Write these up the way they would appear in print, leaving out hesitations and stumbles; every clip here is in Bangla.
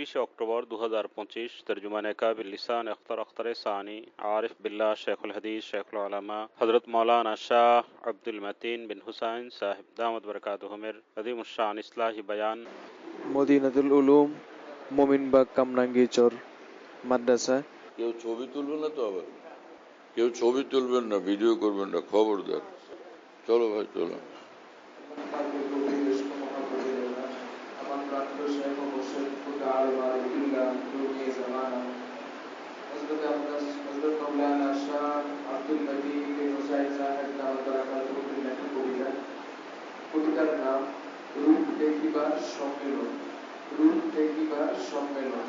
20 अक्टूबर 2025 तर्जुमान काबिल लिसान अख्तर सानी आरिफ बिल्ला शेखुल हदीस शेखुल उलमा हज़रत मौलाना शाह अब्दुल मतीन बिन हुसैन साहिब दामद बरकातुहुमिर अज़ीम शान इस्लाही बयान মদিনাতুল উলুম মোমিনবাগ কামরাঙ্গীরচর মাদ্রাসা। কেউ ছবি তুলবে না তো, আবার কেউ ছবি তুলবেন না, ভিডিও করবেন না, খবরদার। চলো ভাই, চলো। কবিতার নাম রূপ দেখিবার সম্মেলন। রূপ দেখিবার সম্মেলন।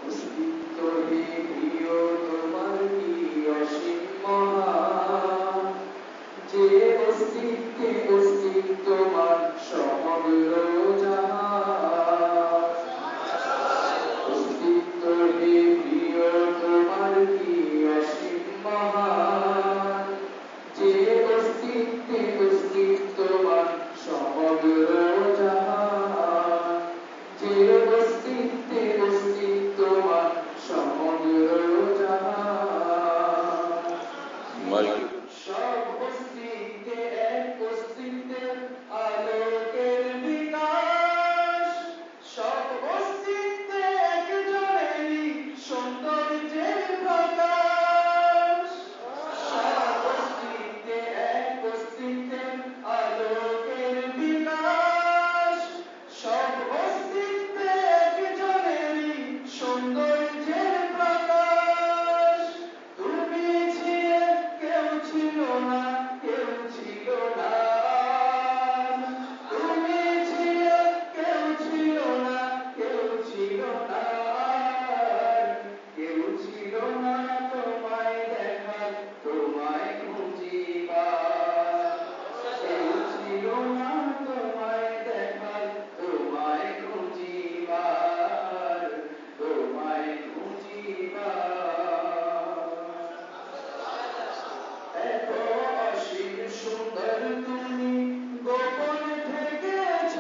অস্তিত্বহীন প্রিয় তোমার কি অসীম মহান, যে অস্তিত্বে অস্তিত্বমান সমগ্র জাহান। অস্তিত্বহীন প্রিয় তোমার কি অসীম মহান, যে অস্তিত্বে অস্তিত্বমান সমগ্র জাহান। যে অস্তিত্বে অস্তিত্বমান সমগ্র জাহান। সব অস্তিত্বে এক অস্তিত্বের আলোকের বিকাশ। সব অস্তিত্বে একজনেরই সৌন্দর্যের প্রকাশ। সব অস্তিত্বে এক অস্তিত্বের আলোকের বিকাশ। সব অস্তিত্বে একজনেরই সৌন্দর্যের প্রকাশ। তুমি ছিলে, কেউ ছিল না, কেউ ছিল না। তুমি ছিলে, কেউ ছিল না, কেউ ছিল না। কেউ ছিল না তোমায় দেখার, তোমায় খুঁজিবার। কেউ ছিল না তোমায় দেখার, তোমায় খুঁজিবার। তোমায় খুঁজিবার। এত অসীম সুন্দর তুমি গোপন থেকেছ,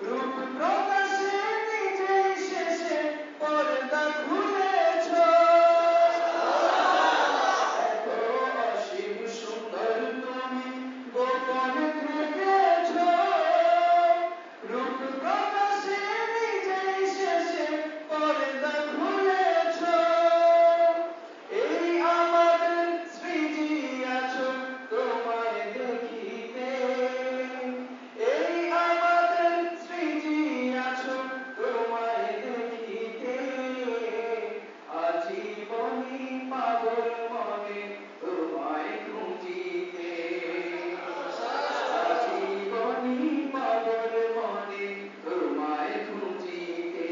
রূপ প্রকাশে নিজেই শেষে পর্দা খুলেছ। এত অসীম সুন্দর তুমি গোপন থেকেছ, রূপ প্রকাশে নিজেই শেষে পর্দা খুলেছ। এই আমাদের সৃজি আছো তোমায় দেখিতে। এই আমাদের সৃজি আছো তোমায় দেখিতে। আজীবনী পাগল মনে তোমায় খুঁজিতে। আজীবনী পাগল মনে তোমায় খুঁজিতে।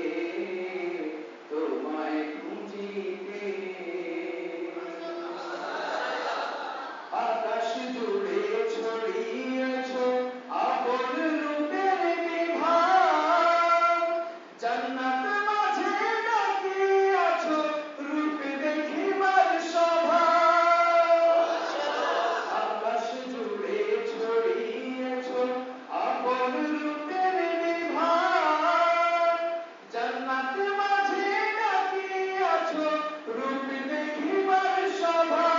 তোমায় খুঁজিতে। আকাশ জুড়ে ছড়িয়েছ আপন রূপের বিভাব। জান্নাত মাঝে ডাকিয়াছ রূপ দেখিবার স্বভাব। আকাশ জুড়ে ছড়িয়েছ আপন রূপের বিভাব। জান্নাত মাঝে ডাকিয়াছ রূপ দেখিবার স্বভাব।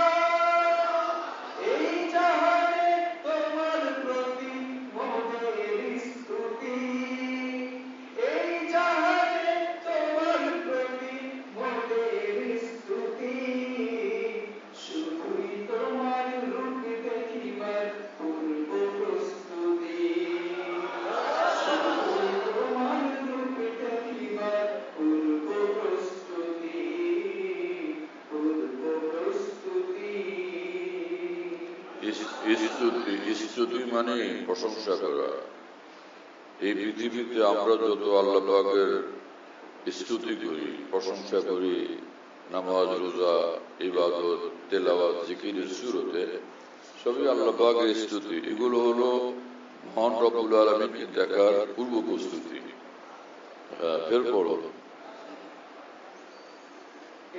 এই জাহানে তোমার প্রতি মোদের স্তুতি। এই জাহানে তোমার প্রতি মোদের স্তুতি। শুধুই তোমার রূপ দেখিবার পূর্ব প্রস্তুতি। শুধুই তোমার রূপ দেখিবার পূর্ব প্রস্তুতি। পূর্ব প্রস্তুতি। স্তুতি মানে প্রশংসা করা। এই পৃথিবীতে আমরা যত আল্লাহ পাকের স্তুতি করি, প্রশংসা করি, নামাজ, রোজা, ইবাদত, তেলাওয়াত, জিকিরের সুরতে, সবই আল্লাহ পাকের স্তুতি। এগুলো হলো মহান রব্বুল আলামিনকে দেখার পূর্ব প্রস্তুতি। এরপর হলো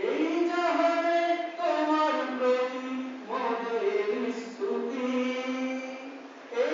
এই জাহানে তোমার প্রতি মোদের স্তুতি। এই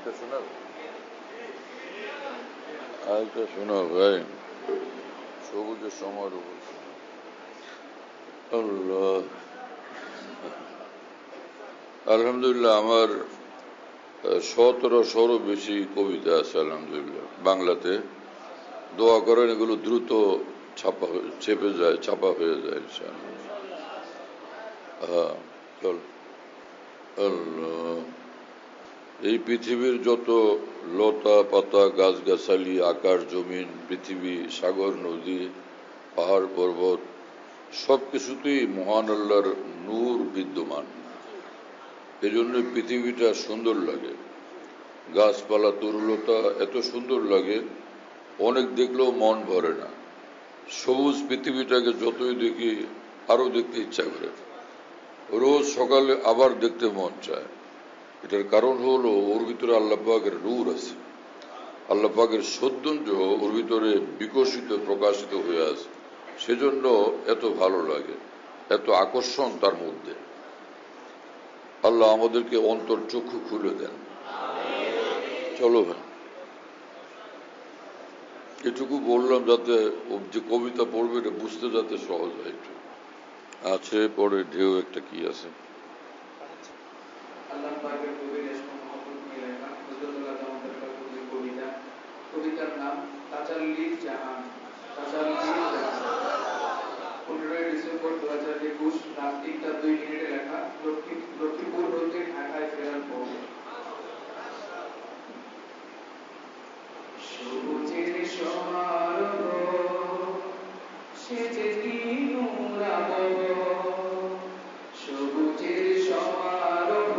আরেকটা শোনাও, আরেকটা শোনাও ভাই, সবুজের সমারোহ। আল্লাহ, আলহামদুলিল্লাহ আমার 1700-ও বেশি কবিতা আছে আলহামদুলিল্লাহ বাংলাতে। দোয়া করেন এগুলো দ্রুত ছাপা হয়ে যায় ইনশাআল্লাহ। হ্যাঁ, চল। আল্লাহ, এই পৃথিবীর যত লতা পাতা গাছগাছালি আকাশ জমিন পৃথিবী সাগর নদী পাহাড় পর্বত সবকিছুতেই মহান আল্লাহর নূর বিদ্যমান। এজন্য পৃথিবীটা সুন্দর লাগে। গাছপালা তরুলতা এত সুন্দর লাগে, অনেক দেখলেও মন ভরে না। সবুজ পৃথিবীটাকে যতই দেখি আরো দেখতে ইচ্ছা করে, রোজ সকালে আবার দেখতে মন চায়। এটার কারণ হলো ওর ভিতরে আল্লাহ পাকের নূর আছে, আল্লাহ পাকের সৌন্দর্য ওর ভিতরে বিকশিত প্রকাশিত হয়ে আছে। সেজন্য এত ভালো লাগে, এত আকর্ষণ তার মধ্যে। আল্লাহ আমাদেরকে অন্তর চক্ষু খুলে দেন। চলো ভাই, এটুকু বললাম যাতে যে কবিতা পড়বে এটা বুঝতে যাতে সহজ হয়। একটু আছে পরে ঢেউ একটা কি আছে। আল্লাহ পাকের কবির রেশমা মোহাম্মদ নিয়ে লেখা হযরতুল্লাহ দামাত বরকাতুহু কবিতা। কবিতার নাম তাজাল্লির জাহান। তাজাল্লির জাহান। 15 ডিসেম্বর 2021 রাত 3টা 2 মিনিটে লেখা, লক্ষ্মীপুর হইতে ঢাকায় ফেরার পর। সবুজের সমারোহ সেজে নূরাবহ, সবুজের সমারোহ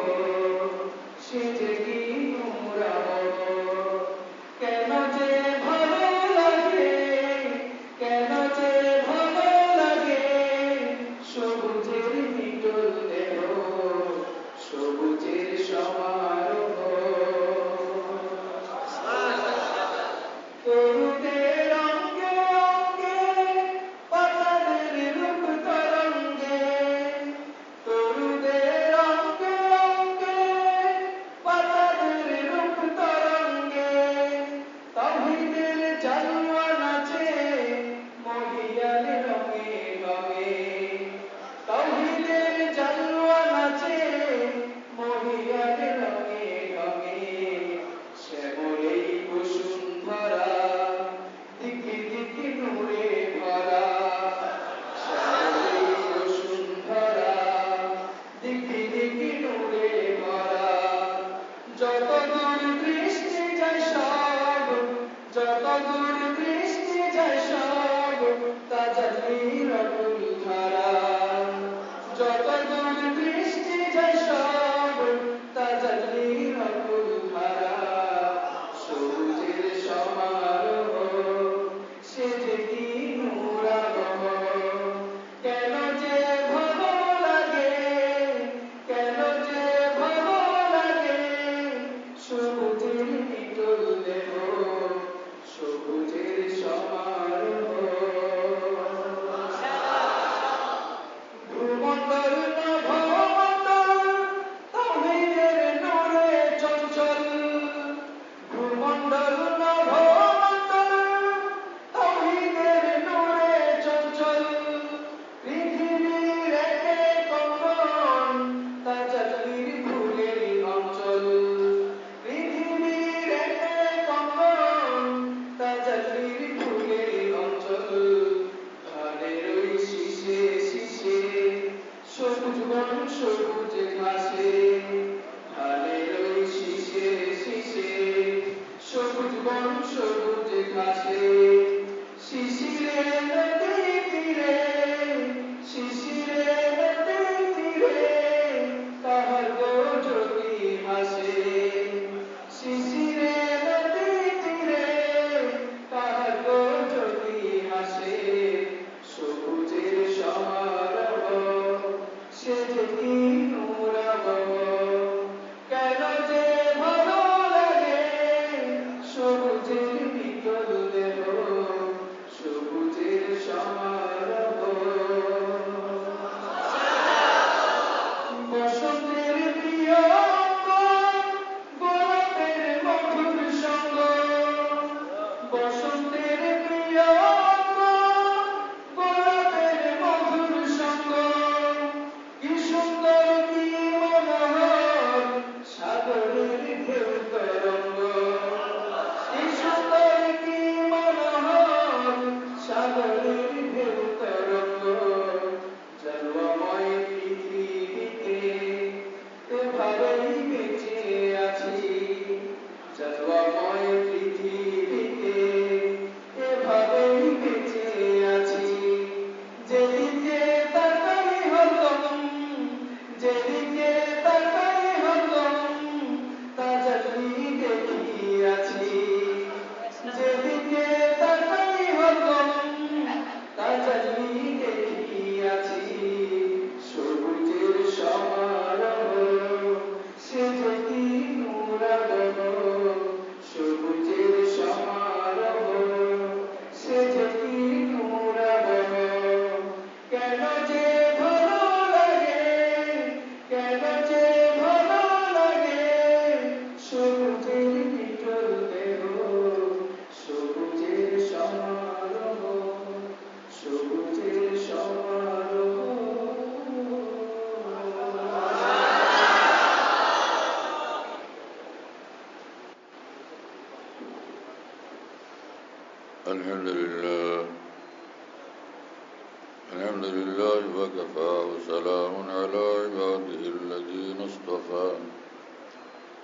الحمد لله وكفى وسلام على عباده الذين اصطفى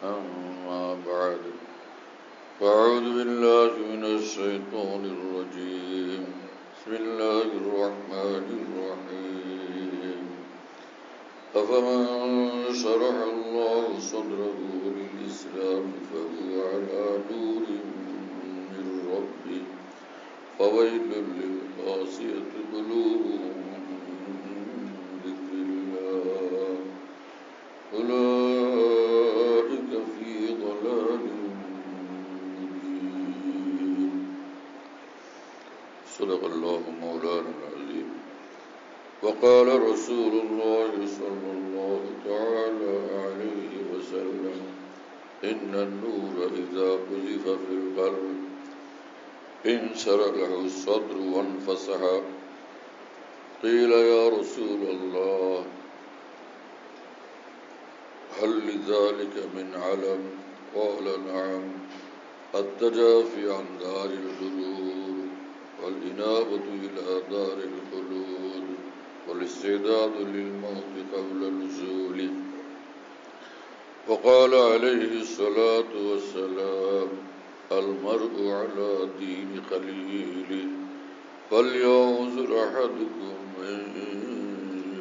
أما بعد فأعوذ بالله من الشيطان الرجيم بسم الله الرحمن الرحيم أفمن شرح الله صدره للإسلام فهو على نور من ربه فويل للقاسية قلوبهم من ذكر الله أولئك في ضلال مبين صدق الله مولانا العظيم وقال رسول الله صلى الله تعالى عليه وسلم إن النور إذا قذف في القلب انشرح الصدر وانفسح قيل يا رسول الله هل لذلك من علم قال نعم التجافي عن دار الغرور والإنابة إلى دار الخلود والاستعداد للموت قبل النزول وقال عليه الصلاة والسلام المرء على دين خليله فلينظر أحدكم من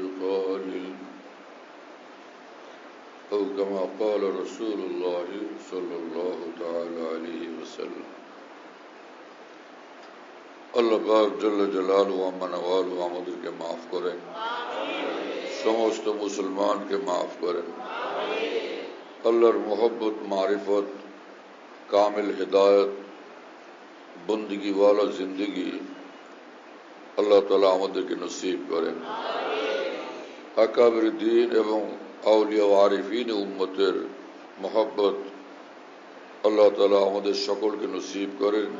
يخالل أو كما قال رسول الله صلى الله تعالى عليه وسلم আল্লাহ পাক জল্লে জালালু ওয়া মানওয়ালু আমাদেরকে মাফ করেন, সমস্ত মুসলমানকে মাফ করেন। আল্লাহর মোহব্বত, মারিফত, কামিল হিদায়ত, বন্দগি ওয়ালা জিন্দগি আল্লাহ তাআলা আমাদেরকে নসিব করেন। আকাবির দ্বীন এবং আউলিয়া ও আরিফিন উম্মতের মোহব্বত আল্লাহ তাআলা আমাদের সকলকে নসিব করেন,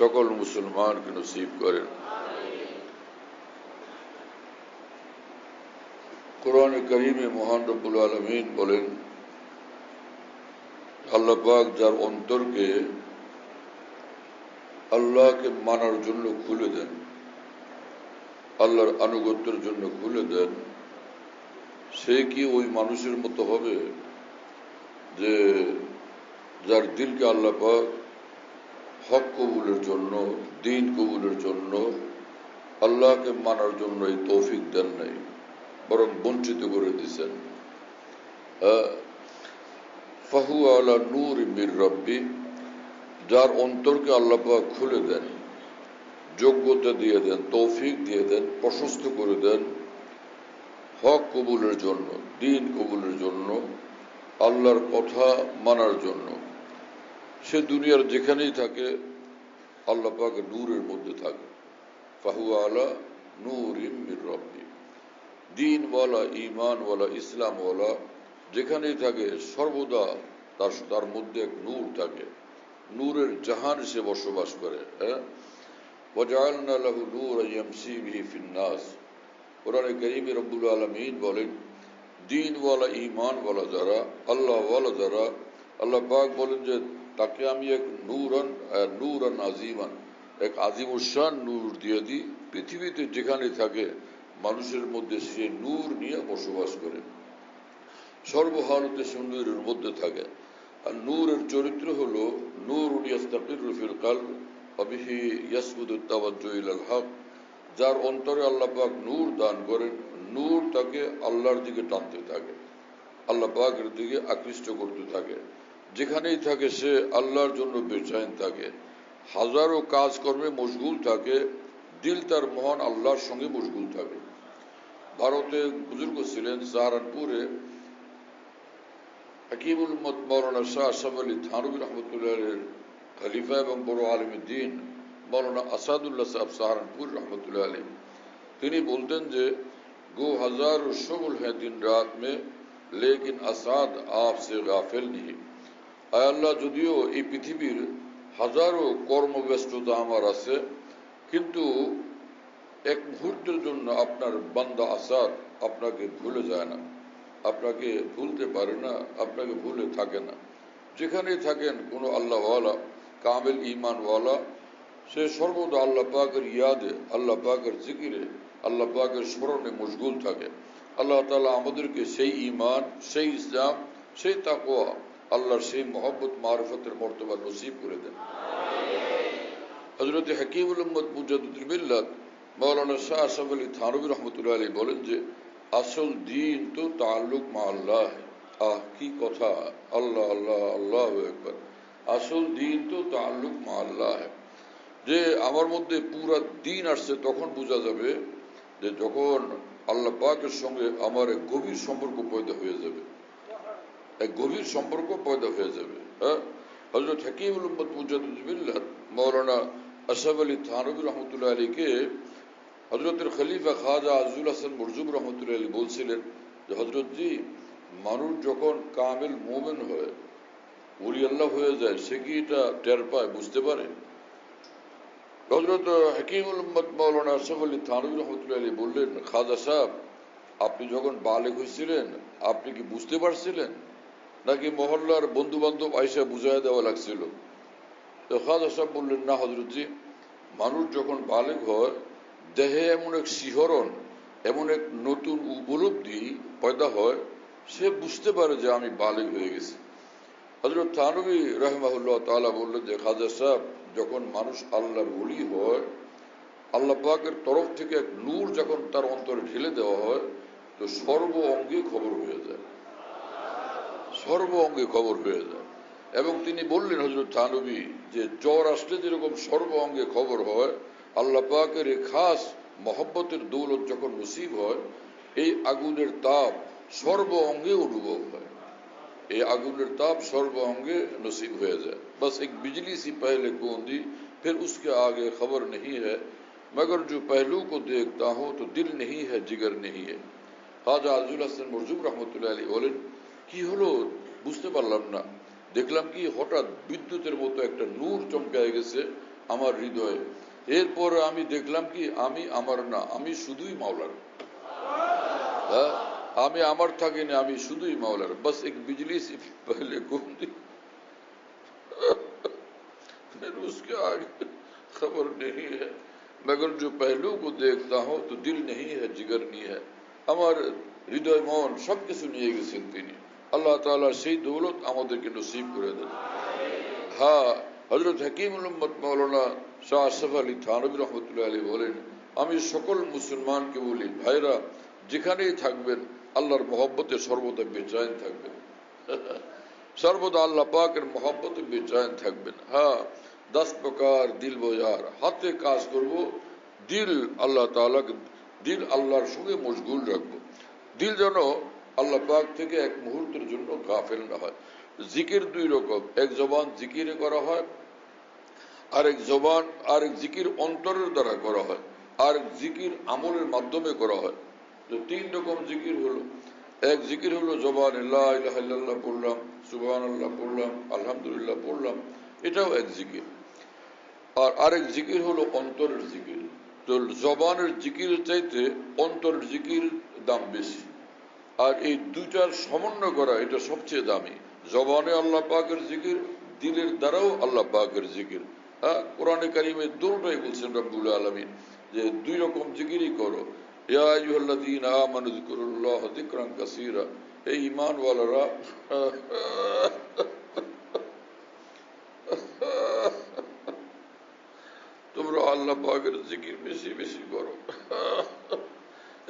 সকল মুসলমানকে নসিব করেন। কোরআনে কারীমে মহান রব্বুল আলামিন বলেন, আল্লাহ পাক যার অন্তরকে আল্লাহকে মানার জন্য খুলে দেন, আল্লাহর আনুগত্যের জন্য খুলে দেন, সে কি ওই মানুষের মতো হবে যে যার দিলকে আল্লাহ পাক হক কবুলের জন্য, দিন কবুলের জন্য, আল্লাহকে মানার জন্য এই তৌফিক দেন নাই, বরং বঞ্চিত করে দিয়েছেন। ফাহু আলা নূর মির রব্বি, যার অন্তরকে আল্লাহ পাক খুলে দেন, যোগ্যতা দিয়ে দেন, তৌফিক দিয়ে দেন, প্রশস্ত করে দেন হক কবুলের জন্য, দিন কবুলের জন্য, আল্লাহর কথা মানার জন্য। সে দুনিয়ার যেখানেই থাকে আল্লাহ পাক নূরের মধ্যে থাকে। ফাহু আলা নূর মির রব্বি, দিনওয়ালা, ঈমানওয়ালা, ইসলামওয়ালা যেখানেই থাকে সর্বদা তার মধ্যে এক নূর থাকে, নূরের জাহান সে বসবাস করে। ওয়াজআলনা লাহু নূরান ইয়ামশি বিহি ফিন-নাস। কোরআনে কারীমে রব্বুল আলামিন বলেন, দিনওয়ালা, ঈমানওয়ালা যারা, আল্লাহওয়ালা যারা, আল্লাহ পাক বলেন যে তাকে আমি এক নূরান আজিমান, এক আজিমুশান নূর দিয়ে দিই। পৃথিবীতে যেখানে থাকে মানুষের মধ্যে সে নূর নিয়ে বসবাস করে, সর্বহালতে সে নূরের মধ্যে থাকে। আর নূরের চরিত্র হলো নূরুন ইয়াস্তাকিরু ফিল কলব ওয়া বিহি ইয়াসবুতু তাওয়াজ্জুহ ইলাল হক। যার অন্তরে আল্লাহ পাক নূর দান করেন, নূর তাকে আল্লাহর দিকে টানতে থাকে, আল্লাহ পাকের দিকে আকৃষ্ট করতে থাকে। যেখানেই থাকে সে আল্লাহর জন্য বেচেন থাকে, হাজারো কাজকর্মে মশগুল থাকে, দিল তার মহান আল্লাহর সঙ্গে মশগুল থাকে। ভারতে বুজুর্গ ছিলেন, সাহারানপুরে হাকিমুল উম্মত মাওলানা শাহ আশরাফ আলী থানভী রহমতুল্লাহের খলিফা এবং বড় আলিম দ্বীন मौलाना আসাদুল্লাহ साहब सहारनपुर रहमतुल्लाह अलैह, তিনি বলতেন যে गो हजारों शुगल हैं दिन रात में लेकिन असाद आपसे गाफिल नहीं। আয় আল্লাহ, যদিও এই পৃথিবীর হাজারো কর্মব্যস্ততা আমার আছে, কিন্তু এক মুহূর্তের জন্য আপনার বান্দা আসাদ আপনাকে ভুলে যায় না, আপনাকে ভুলতে পারে না, আপনাকে ভুলে থাকে না। যেখানেই থাকেন কোনো আল্লাহওয়ালা, কামিল ঈমানওয়ালা সে সর্বদা আল্লাহ পাকের ইয়াদে, আল্লাহ পাকের জিকিরে, আল্লাহ পাকের স্মরণে মশগুল থাকে। আল্লাহ তাআলা আমাদেরকে সেই ঈমান, সেই ইসলাম, সেই তাকওয়া, আল্লাহর সেই মহব্বত মারিফতের মর্তবা নসিব করে দেন। হযরত হাকিমুল উম্মত মুজাদ্দিদুল মিল্লাত মাওলানা শাহ আশরাফ আলী থানভী রহমতুল্লাহ আলাইহি বলেন যে আসল দ্বীন তো তাআল্লুক মা আল্লাহ। কি কথা! আল্লাহ আল্লাহ আল্লাহু আকবার। আসল দ্বীন তো তাআল্লুক মা আল্লাহ। যে আমার মধ্যে পুরা দিন আসছে তখন বোঝা যাবে যে যখন আল্লাহ পাকের সঙ্গে আমার এক গভীর সম্পর্ক পয়দা হয়ে যাবে, এক গভীর সম্পর্ক পয়দা হয়ে যাবে। হ্যাঁ, হযরত হাকিমুল উম্মত মুজাদ্দিদুল মিল্লাত মাওলানা আশরাফ আলী থানভী রহমতুল্লাহ আলাইহিকে হযরতের খলিফা খাজা আজিজুল হাসান মরজুব রহমতুল্লাহ আলাইহি বলছিলেন যে হযরত জি, মানুষ যখন কামিল মুমিন হয়, ওলি আল্লাহ হয়ে যায়, সে কি এটা টের পায়, বুঝতে পারে? হযরত হাকিমুল উম্মত মাওলানা আশরাফ আলী থানভী রহমতুল্লাহ আলাইহি বললেন, খাজা সাহেব, আপনি যখন বালেগ হয়েছিলেন আপনি কি বুঝতে পারছিলেন, নাকি মহল্লার বন্ধু বান্ধব আইসা বুঝাই দেওয়া লাগছিল? তো খাজা সাহেব বললেন, না হযরত জি, মানুষ যখন বালেগ হয় দেহে এমন এক শিহরণ, এমন এক নতুন উপলব্ধি পয়দা হয়, সে বুঝতে পারে যে আমি বালেগ হয়ে গেছি। হযরত থানভী রাহিমাহুল্লাহ তাআলা বললেন যে খাজা সাহেব, যখন মানুষ আল্লাহর ওলি হয়, আল্লাহ পাকের তরফ থেকে এক নূর যখন তার অন্তরে ঢেলে দেওয়া হয়, তো সর্ব অঙ্গে খবর হয়ে যায়, সর্ব অঙ্গে খবর হয়ে যায়। এবং তিনি বললেন হযরত থানভী যে জ্বর আসলে যেরকম সর্ব অঙ্গে খবর হয়, আল্লাহ পাকের এই খাস মহব্বতের দৌলত যখন নসিব হয়, এই আগুনের তাপ সর্ব অঙ্গে অনুভব হয়, এই আগুনের ताप सर्व अंगे नसीब हो जाए। बस एक बिजली सी पहले गूंजी, फिर उसके आगे खबर नहीं है, मगर जो पहलू को देखता हूं तो दिल नहीं है, जिगर नहीं है। খাজা আজিজুল হাসান মরজুব রহমতুল্লাহ আলাইহি বলেন, কি হলো বুঝতে পারলাম না, দেখলাম কি হঠাৎ বিদ্যুতের মতো একটা নূর চমকায় গেছে আমার হৃদয়ে। এরপর আমি দেখলাম কি আমি আমার না, আমি শুধুই মাওলার। হ্যাঁ, আমি আমার থাকিনি, আমি শুধুই মাওলার। बस एक बिजली से पहले गूंजी, फिर उसके आगे खबर नहीं है, मगर जो पहलू को देखता हूं तो दिल नहीं है, जिगर नहीं है। আমার হৃদয় মন সবকিছু নিয়ে গেছেন তিনি। আল্লাহ তাআলা সেই দৌলত আমাদেরকে নসিব করে দেন। হ্যাঁ, হযরত হাকিমুল উম্মত মাওলানা শাহ আশরাফ আলী থানভী রহমতুল্লাহ আলাইহি বলেন, আমি সকল মুসলমানকে বলি, ভাইরা যেখানেই থাকবেন আল্লাহর মহব্বতে সর্বদা বেচैन থাকবেন, সর্বদা আল্লাহ পাকের মহব্বতে বেচैन থাকবেন। হ্যাঁ, 10 প্রকার দিল বোঝার হাতে কাজ করব, দিল আল্লাহ তাআলাকে, দিল আল্লাহর সঙ্গে মশগুল রাখবো। দিল যেন আল্লাহ পাক থেকে এক মুহূর্তের জন্য গাফেল না হয়। জিকির দুই রকম, এক জবান জিকিরে করা হয়, আরেক জবান আরেক জিকির অন্তরের দ্বারা করা হয়, আর জিকির আমলের মাধ্যমে করা হয়। তো 3 রকম জিকির হলো। এক জিকির হলো জবানে লা ইলাহা ইল্লাল্লাহ পড়লাম, সুবহানাল্লাহ পড়লাম, আলহামদুলিল্লাহ পড়লাম, এটাও এক জিকির। আর আরেক জিকির হলো অন্তরের জিকির। তো জবানের জিকিরের চাইতে অন্তরের জিকির দাম বেশি, আর এই দুইটার সমন্বয় করা এটা সবচেয়ে দামি। জবানে আল্লাহ পাকের জিকির, দিলের দ্বারাও আল্লাহ পাকের জিকির। হ্যাঁ, কোরআনে কারিমে দুটোই বলছেন রব্বুল আলামিন যে 2 রকম জিকিরই করো। ইয়া আইয়ুহাল্লাযীনা আমানু যিকুরুল্লাহ যিকরান কাসীরা, এই ঈমানওয়ালারা তোমরা আল্লাহ পাকের জিকির বেশি বেশি করো।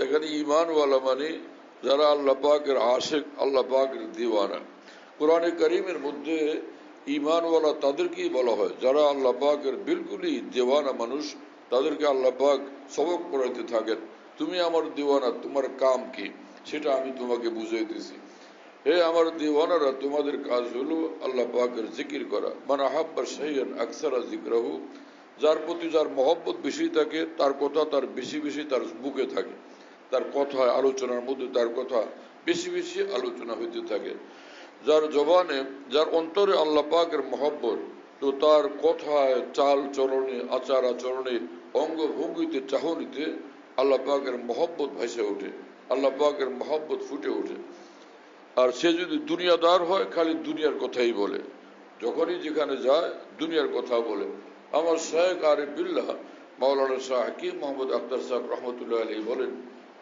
এখানে ঈমানওয়ালা মানে যারা আল্লাহ পাকের আশিক, আল্লাহ পাকের দিওয়ানা। কোরআনে কারিমের মধ্যে ঈমানওয়ালা তাদেরকেই বলা হয় যারা আল্লাহ পাকের বিলকুলই দিওয়ানা মানুষ। তাদেরকে আল্লাহ পাক সবক পড়াইতে থাকেন, তুমি আমার দিওয়ানা, তোমার কাম কি সেটা আমি তোমাকে বুঝাইতেছি। হে আমার দিওয়ানারা, তোমাদের কাজ হলো আল্লাহ পাকের জিকির করা। মান আহাব্বা শাইআন আকসারা যিকরাহু, যার প্রতি যার মহব্বত বেশি থাকে তার কথা তার বেশি বেশি তার বুকে থাকে, তার কথা আলোচনার মধ্যে তার কথা বেশি বেশি আলোচনা হইতে থাকে। যার জবানে, যার অন্তরে আল্লাহ পাকের মহব্বত, তো তার কথায়, চাল চলনে, আচার আচরণে, অঙ্গ ভঙ্গিতে, চাহনিতে আল্লাহ পাকের মহব্বত ভাসে ওঠে, আল্লাহ পাকের মহব্বত ফুটে ওঠে। আর সে যদি দুনিয়াদার হয়, খালি দুনিয়ার কথাই বলে, যখনই যেখানে যায় দুনিয়ার কথা বলে, আমার শায়েখ আরিফ বিল্লাহ মাওলানা শাহ হাকিম মোহাম্মদ আখতার সাহেব রহমতুল্লাহ আলাইহি বলেন,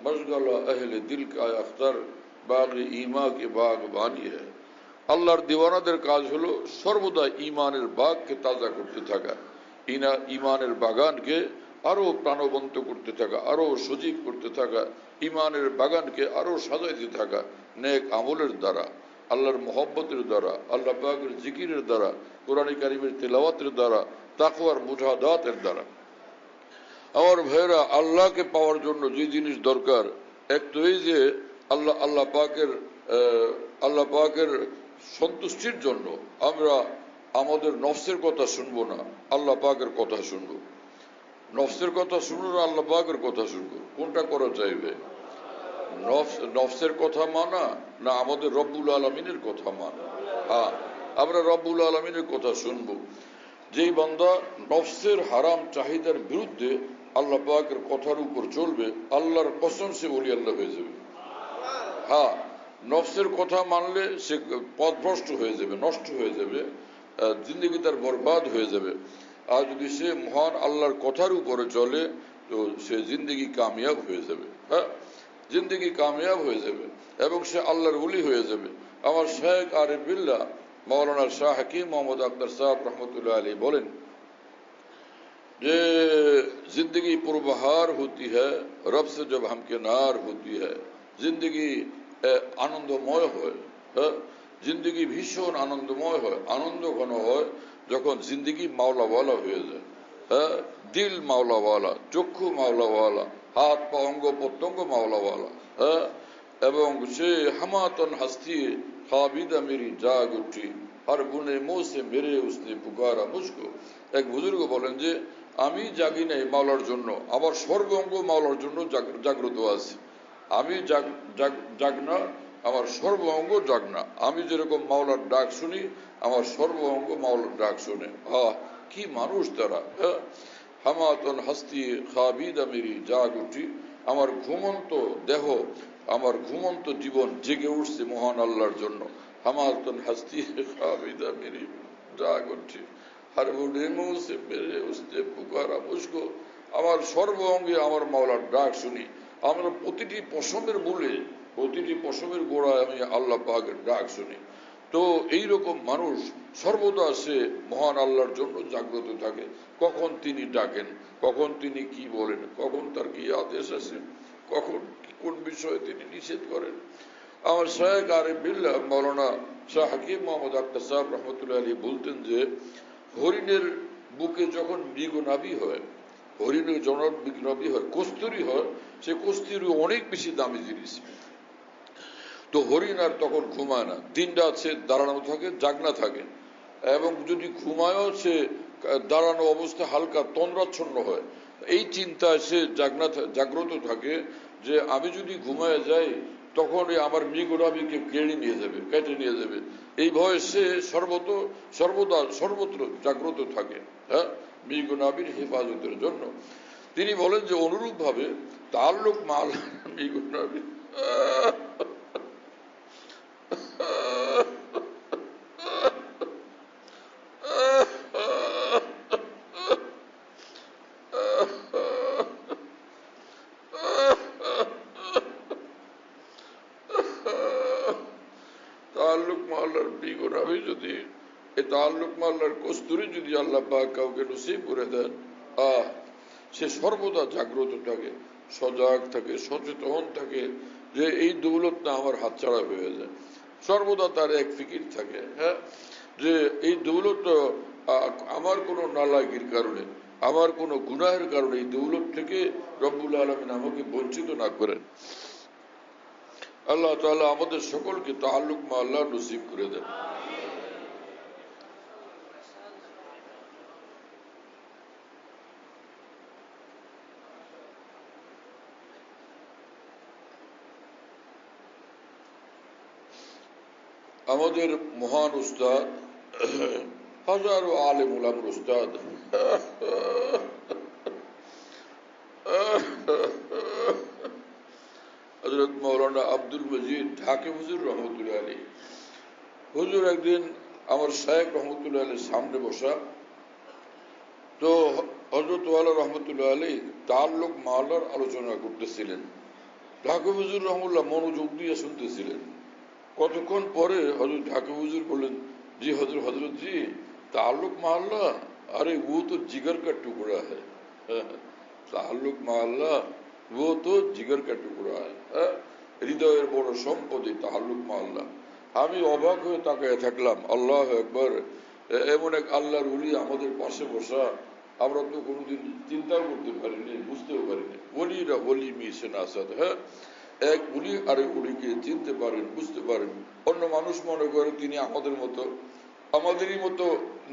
মশগালা আহলে দিল কা আখতার বাগি ঈমা কে বাগ বানি হ্যায়। আল্লাহর দিওয়ানাদের কাজ হলো সর্বদা ঈমানের বাগকে তাজা করতে থাকা, ঈমানের বাগানকে আরো প্রাণবন্ত করতে থাকা, আরো সজীব করতে থাকা, ঈমানের বাগানকে আরো সাজাইতে থাকা নেক আমলের দ্বারা, আল্লাহর মহব্বতের দ্বারা, আল্লাহ পাকের জিকিরের দ্বারা, কোরআন কারীমের তেলাওয়াতের দ্বারা, তাকওয়ার মুজাহাদাতের দ্বারা। আমার ভাইয়েরা, আল্লাহকে পাওয়ার জন্য যে জিনিস দরকার, এক তো এই যে আল্লাহ পাকের সন্তুষ্টির জন্য আমরা আমাদের নফসের কথা শুনবো না, আল্লাহ পাকের কথা শুনবো। নফসের কথা শুনবো না, আল্লাহ পাকের কথা শুনবো, কোনটা করা চাইবে? নফসের কথা মানা না আমাদের রব্বুল আলমিনের কথা মানা? হ্যাঁ, আমরা রব্বুল আলমিনের কথা শুনবো। যেই বান্দা নফসের হারাম চাহিদার বিরুদ্ধে আল্লাহ পাকের কথার উপর চলবে, আল্লাহর কসম সে ওলি আল্লাহ হয়ে যাবে। হ্যাঁ, নফসের কথা মানলে সে পথভ্রষ্ট হয়ে যাবে, নষ্ট হয়ে যাবে, জিন্দগি তার বরবাদ হয়ে যাবে। আর যদি সে মহান আল্লাহর কথার উপরে চলে তো সে জিন্দগি কামিয়াব হয়ে যাবে। হ্যাঁ, জিন্দগি কামিয়াব হয়ে যাবে এবং সে আল্লাহর ওলি হয়ে যাবে। আমার শায়েখ আরিফ বিল্লাহ मौलाना शाह हकीम मोहम्मद अख्तर साहब रहमतुल्लाह अलैह बोलें जे जिंदगी पुरबहार होती है रब से जब हमकिनार होती है, जिंदगी आनंदमय হয়, जिंदगी भीषण आनंदमय হয়, आनंद घन হয় যখন जिंदगी মাওলাওয়ালা হয়ে যায়। দিল মাওলাওয়ালা, চক্ষু মাওলাওয়ালা, হাত পা অঙ্গ প্রত্যঙ্গ মাওলাওয়ালা, এবং সে হামাতন হাস্তি খাবিদা মেরি জাগ উঠি আর গুনে মুহ সে মেরে উসনে পুকারা মুঝকো। এক বুজুর্গ বলেন যে আমি জাগি নাই মাওলার জন্য, আমার সর্ব অঙ্গ মাওলার জন্য জাগ্রত আছে। আমি জাগনা, আমার সর্ব অঙ্গ জাগনা। আমি যেরকম মাওলার ডাক শুনি, আমার সর্ব অঙ্গ মাওলার ডাক শুনে। কি মানুষ তারা! হামাতন হাস্তি খাবিদা মেরি জাগ উঠি, আমার ঘুমন্ত দেহ, আমার ঘুমন্ত জীবন জেগে উঠছে মহান আল্লাহর জন্য। হামাতন হাস্তি খাবিদা মেরি জাগ উঠি হর বুড়ে মুহ সে মেরে উসনে পুকারা মুঝকো। আমার সর্ব অঙ্গে আমার মাওলার ডাক শুনি। আমরা প্রতিটি পশমের মূলে, প্রতিটি পশমের গোড়ায় আমি আল্লাহ পাকের ডাক শুনি। তো এইরকম মানুষ সর্বদা সে মহান আল্লাহর জন্য জাগ্রত থাকে। কখন তিনি ডাকেন, কখন তিনি কি বলেন, কখন তার কি আদেশ আছে, কখন কোন বিষয়ে তিনি নিষেধ করেন। আমার শায়েখ আরিফ বিল্লাহ মৌলানা শাহ হাকিম মোহাম্মদ আখতার সাহেব রহমতুল্লাহ আলাইহি বলতেন যে হরিণের বুকে যখন মৃগনাভি হয়, হরিণের জনক মৃগনাভি হয়, কস্তুরী হয়, সে কস্তুরী অনেক বেশি দামি জিনিস। তো হরিণ আর তখন ঘুমায় না, দিন রাত সে দাঁড়ানো থাকে, জাগনা থাকে, এবং যদি ঘুমায়ও সে দাঁড়ানো অবস্থা হালকা তন্দ্রাচ্ছন্ন হয়। এই চিন্তায় সে জাগ্রত থাকে যে আমি যদি ঘুমায় যাই তখন আমার মৃগনাভিকে কেড়ে নিয়ে যাবে, কেটে নিয়ে যাবে। এই ভয়ে সে সর্বত্র জাগ্রত থাকে, মৃগনাভির হেফাজতের জন্য। তিনি বলেন যে অনুরূপ ভাবে তাল্লুক মাল মৃগনাভি যদি এই তাল্লুক মাল্লার কস্তুরী যদি আল্লাহ পাক কাউকে নসিব করে দেন, সে সর্বদা জাগ্রত থাকে, সজাগ থাকে, সচেতন থাকে যে এই দৌলত না আমার হাতছাড়া হয়ে যায়। সর্বদা তার এক ফিকির থাকে, যে এই দৌলত আমার কোনো নালাগির কারণে, আমার কোনো গুনাহের কারণে এই দৌলত থেকে রব্বুল আলামিন আমাকে বঞ্চিত না করেন। আল্লাহ তাআলা আমাদের সকলকে তাআল্লুক মা আল্লাহ নসিব করে দেন। আমাদের মহান উস্তাদ, হাজারো আলেম উলামার উস্তাদ হযরত মাওলানা আব্দুল মজিদ ঢাকি হুজুর রহমতুল্লাহ আলাইহি, হুজুর একদিন আমার শায়েখ রহমতুল্লাহ আলাইহির সামনে বসা, হযরত ওয়ালা রহমতুল্লাহ আলাইহি তাআল্লুক মাওলার আলোচনা করতেছিলেন। ঢাকা হুজুর রহমতুল্লাহ মনোযোগ দিয়ে শুনতেছিলেন। কতক্ষণ পরে হযরত ঢাকা হুজুর বললেন, জি হযরত জি, ताल्लुक मोहल्ला, अरे वो तो जिगर का टुकड़ा है। ताल्लुक मोहल्ला वो तो जिगर का टुकड़ा है। হৃদয়ের বড় সম্পদই তাল্লুক মোহল্লা। আমি অবাক হয়ে তাকায় থাকলাম। আল্লাহু আকবার, এমন এক আল্লাহর ওলি আমাদের পাশে বসা, আমরা তো কোনোদিন চিন্তাও করতে পারিনি, বুঝতেও পারিনি। ওলিরা ওলি মিশে নাসাদ, হ্যাঁ, এক ওলি আরেক ওলিকে চিনতে পারেন, বুঝতে পারেন। অন্য মানুষ মনে করে তিনি আমাদের মতো, আমাদেরই মতো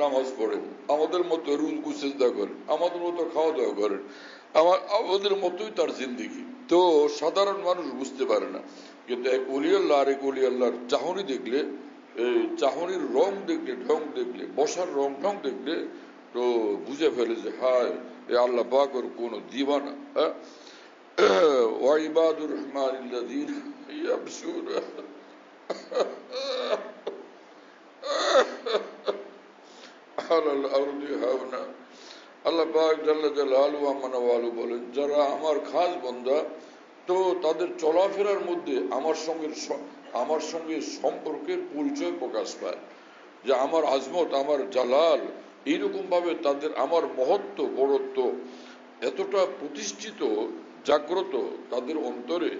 নামাজ পড়েন, আমাদের মতো রুকু সিজদা করেন, আমাদের মতো খাওয়া দাওয়া করেন, আমাদের মতোই তার জিন্দেগি। তো সাধারণ মানুষ বুঝতে পারে না। কিন্তু এক ওলি আল্লাহ আর এক ওলি আল্লাহর চাহনি দেখলে, চাহনির রং দেখলে, ঢং দেখলে, বসার রং ঢং দেখলে তো বুঝে ফেলে যে হায়, এ আল্লাহ পাকের কোন দিওয়ানা। ওয়াইবাদুর রহমানিল্লাযীনা ইয়ামশুনা আলাল আরদি হাওনা। আল্লাহ পাক জাল্লা জালালুহু ওয়া মানওয়ালু বলেন, যারা আমার খাস বান্দা, তো তাদের চলাফেরার মধ্যে আমার সঙ্গে সম্পর্কের পরিচয় প্রকাশ পায়, যে আমার আজমত, আমার জালাল, এইরকম ভাবে তাদের আমার মহত্ব, বড়ত্ব এতটা প্রতিষ্ঠিত, জাগ্রত তাদের অন্তরে,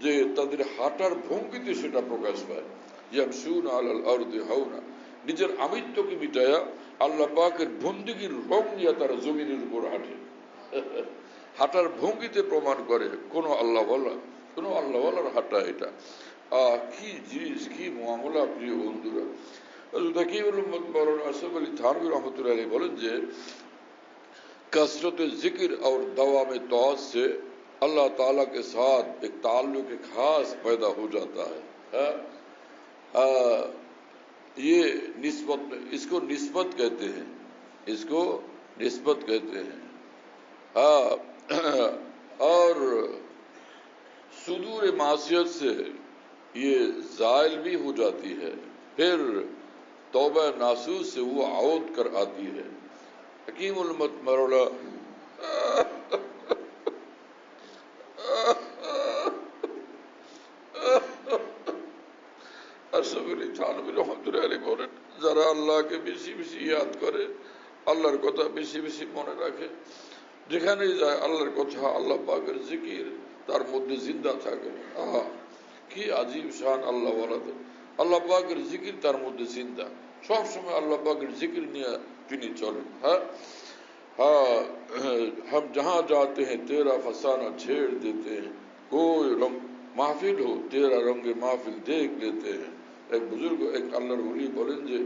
যে তাদের হাঁটার ভঙ্গিতে সেটা প্রকাশ পায়। ইয়ামশুনা আলাল আরদি হাওনা, নিজের আমিত্বকে মিটায়া আল্লাহ পাকের বন্দেগীর রং নিয়ে তারা জমিনের উপর হাঁটে। হাঁটার ভঙ্গিতে প্রমাণ করে কোন আল্লাহওয়ালার হাঁটা এটা। কি জিনিস, কি মামলা প্রিয় বন্ধুরা। আশরাফ আলী থানভী रहमतुल्लाह अलैह बोलें जे कसरत जिक्र और दवाम तौज से अल्लाह ताला के साथ एक ताल्लुक खास पैदा हो जाता है। ये निस्बत, इसको निस्बत कहते हैं, इसको निस्बत कहते हैं। और सुदूर मासियत से ये जायल भी हो जाती है, फिर तौबा नासूस से वो आउद कर आती है। हकीमुल मत मरोला আশরাফ আলী থানভী রহমতুল্লাহ আলাইহি বলেন, যারা আল্লাহকে বেশি বেশি ইয়াদ করে, আল্লাহর কথা বেশি বেশি মনে রাখে, যেখানেই যায় আল্লাহর কথা, আল্লাহ পাকের জিকির তার মধ্যে জিন্দা থাকে। কি আজীব শান আল্লাহ ওয়ালাদের, আল্লাহ পাকের জিকির তার মধ্যে জিন্দা, সব সময় আল্লাহ পাকের জিকির নিয়ে তিনি চলেন। हम जहां जाते हैं तेरा फसाना छेड़ देते हैं, कोई महफिल हो तेरा रंगे महफिल देख लेते हैं। एक बुजुर्ग, एक আল্লাহর ওলি বলেন যে,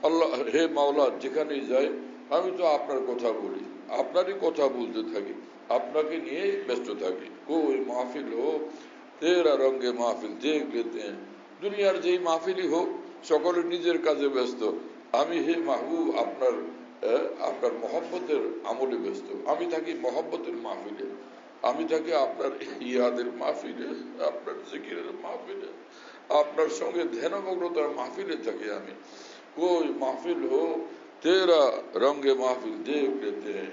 আল্লাহ হে মাওলা, যেখানেই যাই আমি তো আপনার কথা বলি, আপনারই কথা বলতে থাকি, আপনাকে নিয়ে ব্যস্ত থাকি। कोई महफिल हो तेरा रंगे महफिल देख लेते हैं। দুনিয়ার যেই মাহফিলই হোক, সকলে নিজের কাজে ব্যস্ত, আমি হে মাহবুব আপনার মহব্বতের আমলে ব্যস্ত। আমি থাকি মহব্বতের মাহফিলে, আমি থাকি আপনার ইয়াদের মাহফিলে, আপনার জিকিরের মাহফিলে, আপনার সঙ্গে ধ্যানমগ্নতার মাহফিলে থাকি আমি। कोई महफिल हो तेरा रंगे महफिल देख लेते हैं।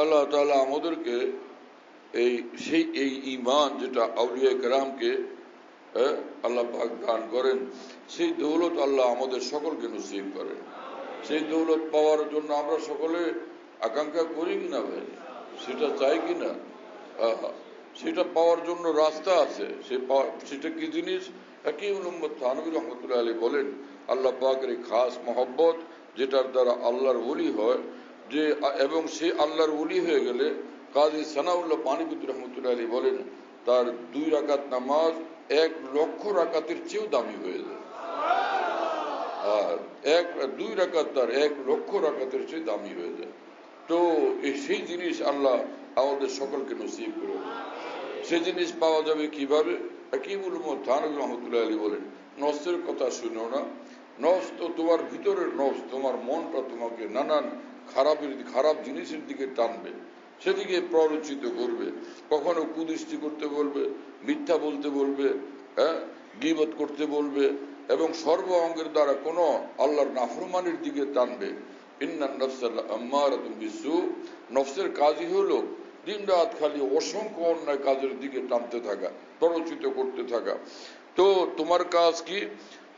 আল্লাহ তাআলা আমাদেরকে এই ঈমান যেটা আউলিয়া কেরামকে আল্লাহ পাক দান করেন, সেই দৌলত আল্লাহ আমাদের সকলকে নসিব করেন। সেই দৌলত পাওয়ার জন্য আমরা সকলে আকাঙ্ক্ষা করি কিনা ভাই, সেটা চাই কিনা? সেটা পাওয়ার জন্য রাস্তা আছে। সেটা কি জিনিস? হাকিমুল উম্মত থানভী রহমতুল্লাহ আলাইহি বলেন, আল্লাহ পাকের খাস মহব্বত, যেটার দ্বারা আল্লাহর ওলি হয়, যে এবং সে আল্লাহর ওলি হয়ে গেলে কাজী সানাউল্লাহ পানিপতি রহমতুল্লাহ আলাইহি বলেন, তার 2 রাকাত নামাজ 1 লক্ষ রাকাতের চেয়েও দামি হয়ে যায়। 2 রাকাত তার 1 লক্ষ রাকাতের চেয়ে দামি হয়ে যায়। তো সেই জিনিস আল্লাহ আমাদের সকলকে নসিব করে। সেই জিনিস পাওয়া যাবে কিভাবে? হাকিমুল উম্মত থানভী রহমতুল্লাহ আলাইহি বলেন, নফসের কথা শুনো না, নফস তো তোমার ভিতরের নফস, তোমার মনটা তোমাকে নানান খারাপ জিনিসের দিকে টানবে, সেদিকে প্ররোচিত করবে, কখনো কুদৃষ্টি করতে বলবে, মিথ্যা বলতে বলবে, গীবত করতে বলবে, এবং সর্ব অঙ্গের দ্বারা কোন আল্লাহর নাফরমানির দিকে টানবে। ইন্নান নাফসাল আম্মারাতুম বিসু, নফসের কাজই হলো দিন রাত খালি অসংখ্য অন্যায় কাজের দিকে টানতে থাকা, প্ররোচিত করতে থাকা। তো তোমার কাজ কি?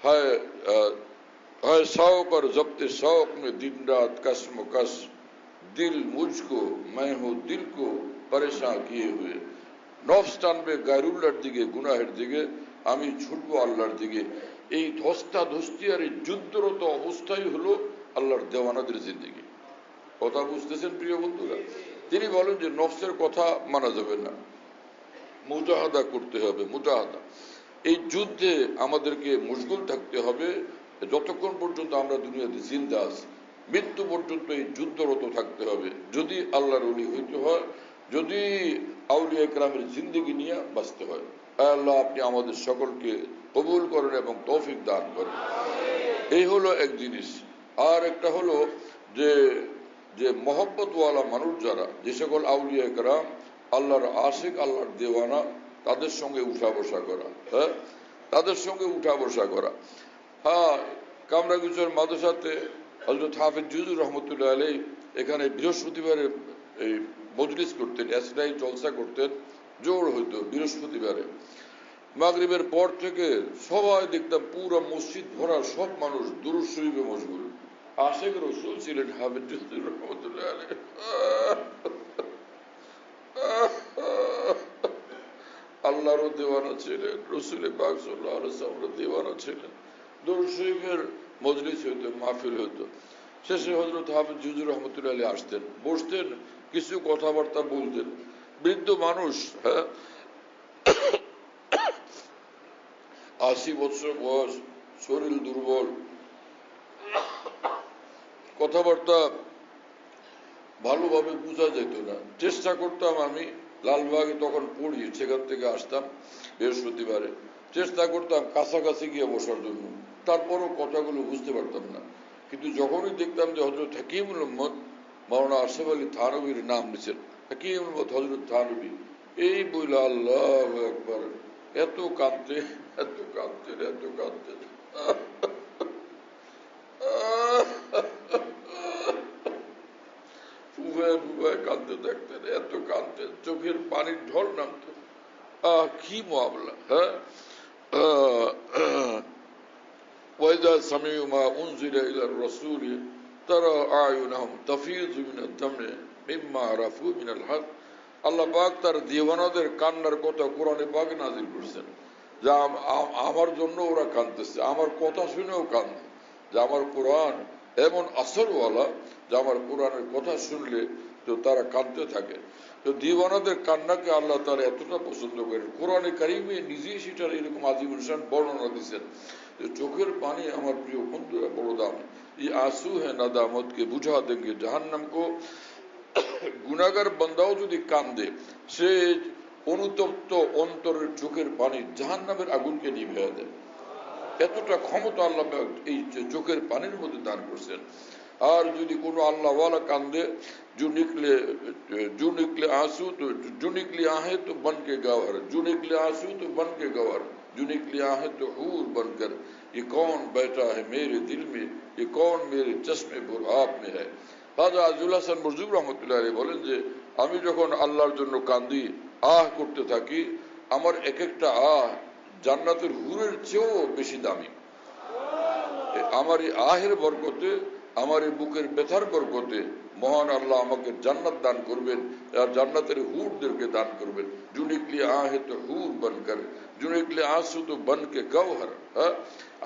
है शौक और जब्त शौक में दिन रात कसम कस, दिल मुझको मैं हूं दिल को परेशान किए हुए। নফস টানবে গায়রুল্লাহর দিকে, গুনাহের দিকে, আমি ছুটবো আল্লাহর দিকে। এই ধস্তাধস্তি আর এই যুদ্ধরত অবস্থাই হলো আল্লাহর দেওয়ানাদের জিন্দেগি। কথা বুঝতেছেন প্রিয় বন্ধুরা? তিনি বলেন যে নফসের কথা মানা যাবে না, মুজাহাদা করতে হবে, মুজাহাদা। এই যুদ্ধে আমাদেরকে মশগুল থাকতে হবে যতক্ষণ পর্যন্ত আমরা দুনিয়াতে জিন্দা আছি, মৃত্যু পর্যন্ত এই যুদ্ধরত থাকতে হবে। যদি আল্লাহর ওলি হইতে হয়, যদি আউলিয়া কেরামের জিন্দেগি নিয়ে বাঁচতে হয়। আল্লাহ আপনি আমাদের সকলকে কবুল করেন এবং তৌফিক দান করেন। এই হলো এক জিনিস। আর একটা হলো যে যে মহব্বতওয়ালা মানুষ যারা, যে সকল আউলিয়া কেরাম আল্লাহর আশিক, আল্লাহর দেওয়ানা, তাদের সঙ্গে উঠা বসা করা, তাদের সঙ্গে উঠা বসা করা। কামরাঙ্গীরচর মাদ্রাসাতে হযরত হাফেজ জুজুর রহমতুল্লাহ আলাইহি এখানে বৃহস্পতিবারে এই মজলিস করতেন, এসরাই জলসা করতেন, জোর হইতো বৃহস্পতিবারে। মাগরিবের পর থেকে সবাই দেখতাম পুরো মসজিদ ভরা, সব মানুষ দুরূদ শরীফে মশগুল। আশিক রাসূল ছিলেন হাফেজ জুজুর রহমতুল্লাহ আলাইহি। আল্লাহরও দেওয়ানা ছিলেন, রাসূল পাক সাল্লাল্লাহু আলাইহি ওয়াসাল্লামের দেওয়ানা ছিলেন। দুরূদ শরীফের মজলিস হইতো, মাহফিল হইতো। শেষে হযরত হাফেজ জুজুর রহমতুল্লাহ আলাইহি আসতেন, বসতেন, কিছু কথাবার্তা বলতেন। বৃদ্ধ মানুষ, 80 বছর বয়স, শরীর দুর্বল, কথাবার্তা ভালোভাবে বোঝা যেত না। চেষ্টা করতাম, আমি লালবাগে তখন পড়ি, সেখান থেকে আসতাম বৃহস্পতিবারে, চেষ্টা করতাম কাছাকাছি গিয়ে বসার জন্য, তারপরও কথাগুলো বুঝতে পারতাম না। কিন্তু যখনই দেখতাম যে হযরত হাকিমুল উম্মত মাওলানা আশরাফ আলী থানভীর নাম নিছেন, হাকিমুল উম্মত হযরত থানভী, এই বইলা আল্লাহু আকবার, এত কাঁদতে, এত কাঁদতেন, এত কাঁদতেন, উভয় কাঁদতে থাকতেন, এত কাঁদতেন, চোখের পানির ঢল নামত। কি মামলা! وإذا سمعوا ما أنزل إلى الرسول ترى أعينهم تفيض من الدمع مما عرفوا من الحق। আল্লাহ পাক তার দিওয়ানাদের কান্নার কথা কোরআনে পাকে নাজিল করেছেন, যা আমার জন্য ওরা কাঁদতেছে, আমার কথা শুনেও কাঁদে, যে আমার কোরআন এমন আসরওয়ালা, যে আমার কোরআনের কথা শুনলে তো তারা কাঁদতে থাকে। তো দিওয়ানাদের কান্নাকে আল্লাহ তারা এতটা পছন্দ করেন, কোরআনে কারিমে নিজেই সেটার এরকম আজীবন বর্ণনা দিচ্ছেন। চোখের পানি আমার প্রিয় বন্ধুরা বড় দাম। ये आंसू है नादामत के बुझा देंगे जहन्नम को। গুনাহগার বান্দাও যদি কান্দে, সে অনুতপ্ত অন্তরের চোখের পানি জাহান্নামের আগুনকে নিভিয়ে দেয়। এতটা ক্ষমতা আল্লাহ এই চোখের পানির মধ্যে দান করছেন। আর যদি কোনো আল্লাহওয়ালা কান্দে, जो निकले आंसू तो जो निकले आहें तो बन के गवार, जो निकले आंसू तो बन के गवार, जो निकले आहें तो हूर बनकर, ये कौन बैठा है मेरे दिल में, ये कौन मेरे चश्मे पर आप में है। হাজা আজুল হাসান মরজুব রহমতুল্লাহ আলাইহি বলেন যে আমি যখন আল্লাহর জন্য কান্দি, আহ করতে থাকি, আমার এক একটা আহ জান্নাতের হুরের চেয়েও বেশি দামি। আমার এই আহের বরকতে, আমার এই বুকের ব্যথার বরকতে মহান আল্লাহ আমাকে জান্নাত দান করবেন, আর জান্নাতের হুরদেরকে দান করবেন। जो निकले आहे तो হুর बनकर, जो निकले आंसू तो बन के गौहर।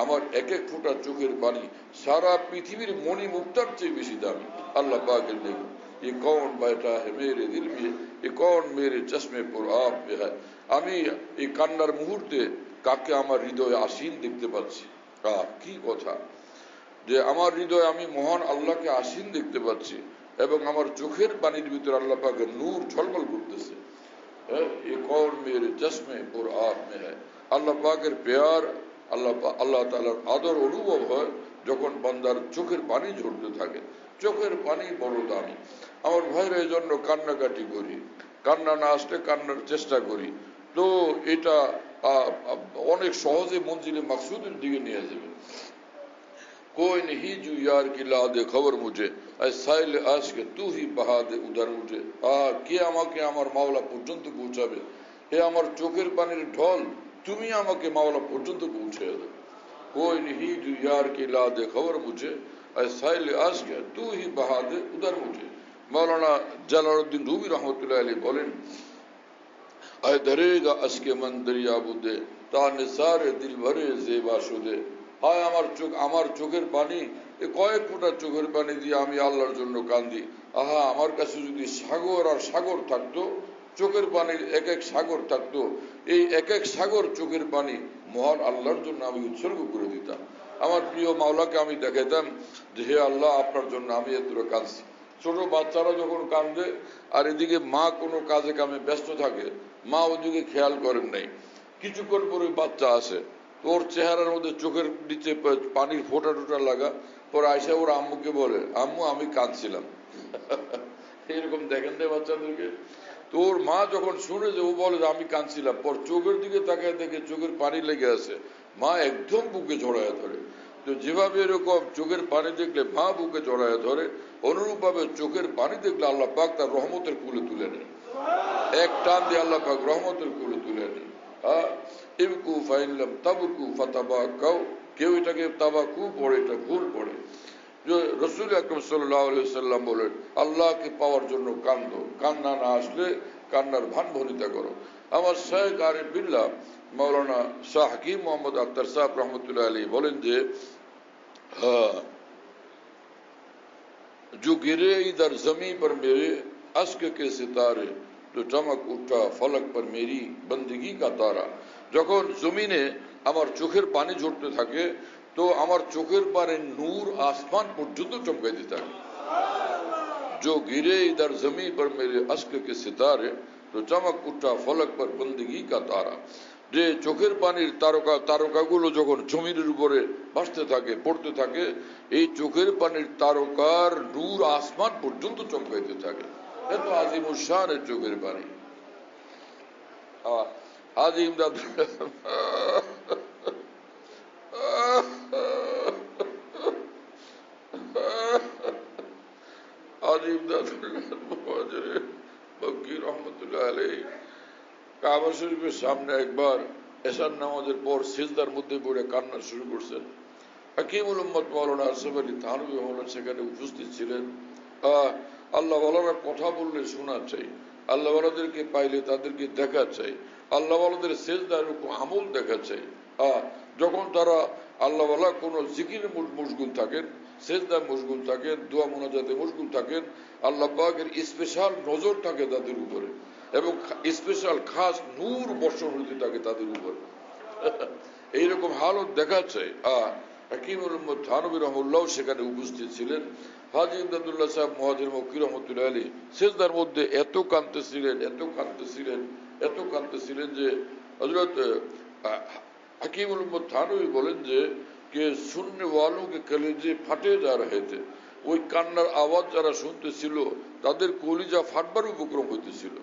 আমার এক এক ফোঁটা চোখের পানি সারা পৃথিবীর মণি মুক্তার চেয়ে বেশি দামি। আল্লাহ পাকের নেই, ये कौन बैठा है मेरे दिल में, ये कौन मेरे चश्मे पर आप में है। আমি এই কান্নার মুহূর্তে কাকে আমার হৃদয়ে আসীন দেখতে পাচ্ছি। কি কথা, যে আমার হৃদয়ে আমি মহান আল্লাহকে আসীন দেখতে পাচ্ছি, এবং আমার চোখের পানির ভিতরে আল্লাহ পাকের নূর ঝলমল করতেছে। ये कौन मेरे चश्मे पर आप में है। আল্লাহ পাকের প্যার, আল্লাহ তাআলার আদর অনুভব হয় যখন বান্দার চোখের পানি ঝরতে থাকে। চোখের পানি বড় দামি। আমার ভাইরা এই জন্য কান্নাকাটি করি, কান্না না আসলে কান্নার চেষ্টা করি। তো এটা অনেক সহজে মঞ্জিলে মাকসুদের দিকে নিয়ে যাবে। कोई नहीं जो यार की ला दे खबर मुझे साइल आश के तू ही बहा दे उधर मुझे কে আমাকে আমার মাওলা পর্যন্ত পৌঁছাবে? হে আমার চোখের পানির ঢল, তুমি আমাকে মাওলা পর্যন্ত পৌঁছে দাও। कोई नहीं जो यार की ला दे खबर मुझे साइल आश के तू ही बहा दे उधर मुझे। मौलाना জালালউদ্দিন রুমি রহমতুল্লাহ আলাইহি বলেন, आए धरेगा अश्के मन दरिया बुदे ता निसारे दिल भरे जेबा शुदे। हाय আমার চোখের পানি, কয়েক ফোঁটা চোখের পানি দিয়ে আমি আল্লাহর জন্য কান্দি। আহা, আমার কাছে যদি সাগর আর সাগর থাকতো, চোখের পানির এক এক সাগর থাকতো, এই এক এক সাগর চোখের পানি মহান আল্লাহর জন্য আমি উৎসর্গ করে দিতাম। আমার প্রিয় মাওলাকে আমি দেখাইতাম যে হে আল্লাহ, আপনার জন্য আমি এতটা কাঁদছি। ছোট বাচ্চারা যখন কান্দে আর এদিকে মা কোনো কাজে কামে ব্যস্ত থাকে, মা ওদিকে খেয়াল করেন নাই, কিছুক্ষণ পরে বাচ্চা আসে, ওর চেহারার মধ্যে চোখের নিচে পানির ফোঁটা টোটা লাগা, পরে আয়সা ওর আম্মুকে বলে, আম্মু আমি কাঁদছিলাম। এরকম দেখেন না বাচ্চাদেরকে? তো ওর মা যখন শুনে যে ও বলে যে আমি কাঁদছিলাম, পর চোখের দিকে তাকায় দেখে চোখের পানি লেগে আছে, মা একদম বুকে জড়ায় ধরে। তো যেভাবে এরকম চোখের পানি দেখলে মা বুকে জড়ায় ধরে, অনুরূপ ভাবে চোখের পানি দেখলে আল্লাহ পাক তার রহমতের কুলে তুলে নেয়। এক টান দিয়ে আল্লাহ পাক রহমতের কুলে তুলে নেয়। ইবকু ফাইনলাম তাবকু ফাতাবাকাউ, কেউ এটাকে তাবাকু পড়ে, এটা ভুল পড়ে। রাসূল আকরাম সাল্লাল্লাহু আলাইহি ওয়াসাল্লাম বলেন, আল্লাহকে পাওয়ার জন্য কান্দো, কান্না না আসলে কান্নার ভান ভনিতা করো। আমার শাইখ আরিফ বিল্লাহ मौलाना शाह हकीम मोहम्मद अख्तर साहब रहमतुल्लाह अलैह बोलें जे जो गिरे इधर जमीन पर मेरे अश्क के सितारे तो चमक उठा फलक पर मेरी बंदगी का तारा। যখন জমিনে আমার চোখের পানি ঝরতে থাকে, তো আমার চোখের পারে নূর আসমান পর্যন্ত চমকাইতে থাকে। जो गिरे इधर जमीन पर मेरे अश्क के सितारे तो चमक उठा फलक पर बंदगी का तारा। যে চোখের পানির তারকাগুলো যখন জমিনের উপরে ভাসতে থাকে, পড়তে থাকে, এই চোখের পানির তারকার নূর আসমান পর্যন্ত চমকাইতে থাকে। এত আজিমুল শানের চোখের পানি। হাজী ইমদাদ রহমতুল্লাহ আলাইহি কাবা শরীফের সামনে একবার এশার নামাজের পর সিজদার মধ্যে পড়ে কান্না শুরু করছেন। হাকিমুল উম্মত মাওলানা আশরাফ আলী থানভী মাওলানা সেখানে উপস্থিত ছিলেন। আল্লাহ ওয়ালারা কথা বললে শোনা চাই, আল্লাহ ওয়ালাদেরকে পাইলে তাদেরকে দেখা চাই, আল্লাহ ওয়ালাদের সিজদার উপর আমল দেখা চাই। যখন তারা আল্লাহ ওয়ালা কোনো জিকিরে মশগুল থাকেন, সিজদায় মশগুল থাকেন, দোয়া মুনাজাতে মশগুল থাকেন, আল্লাহ পাকের স্পেশাল নজর থাকে তাদের উপরে এবং স্পেশাল খাস নূর বর্ষণ হতে থাকে তাদের উপর। এইরকম হালত দেখা চাই। হাকিমুল উম্মত থানভী রাহমাহুল্লাহ সেখানে উপস্থিত ছিলেন। হাজী ইমদাদুল্লাহ সাহেব মুহাজির মক্কি রহমতুল্লাহ আলাইহি সিজদার মধ্যে এত কাঁদতেছিলেন যে হযরত হাকিমুল উম্মত থানভী বলেন যে কে সুননে ওয়ালোं के कलेजे ফাটে যা रहे थे। ওই কান্নার আওয়াজ যারা শুনতেছিল তাদের কলিজা ফাটবার উপক্রম হইতেছিল,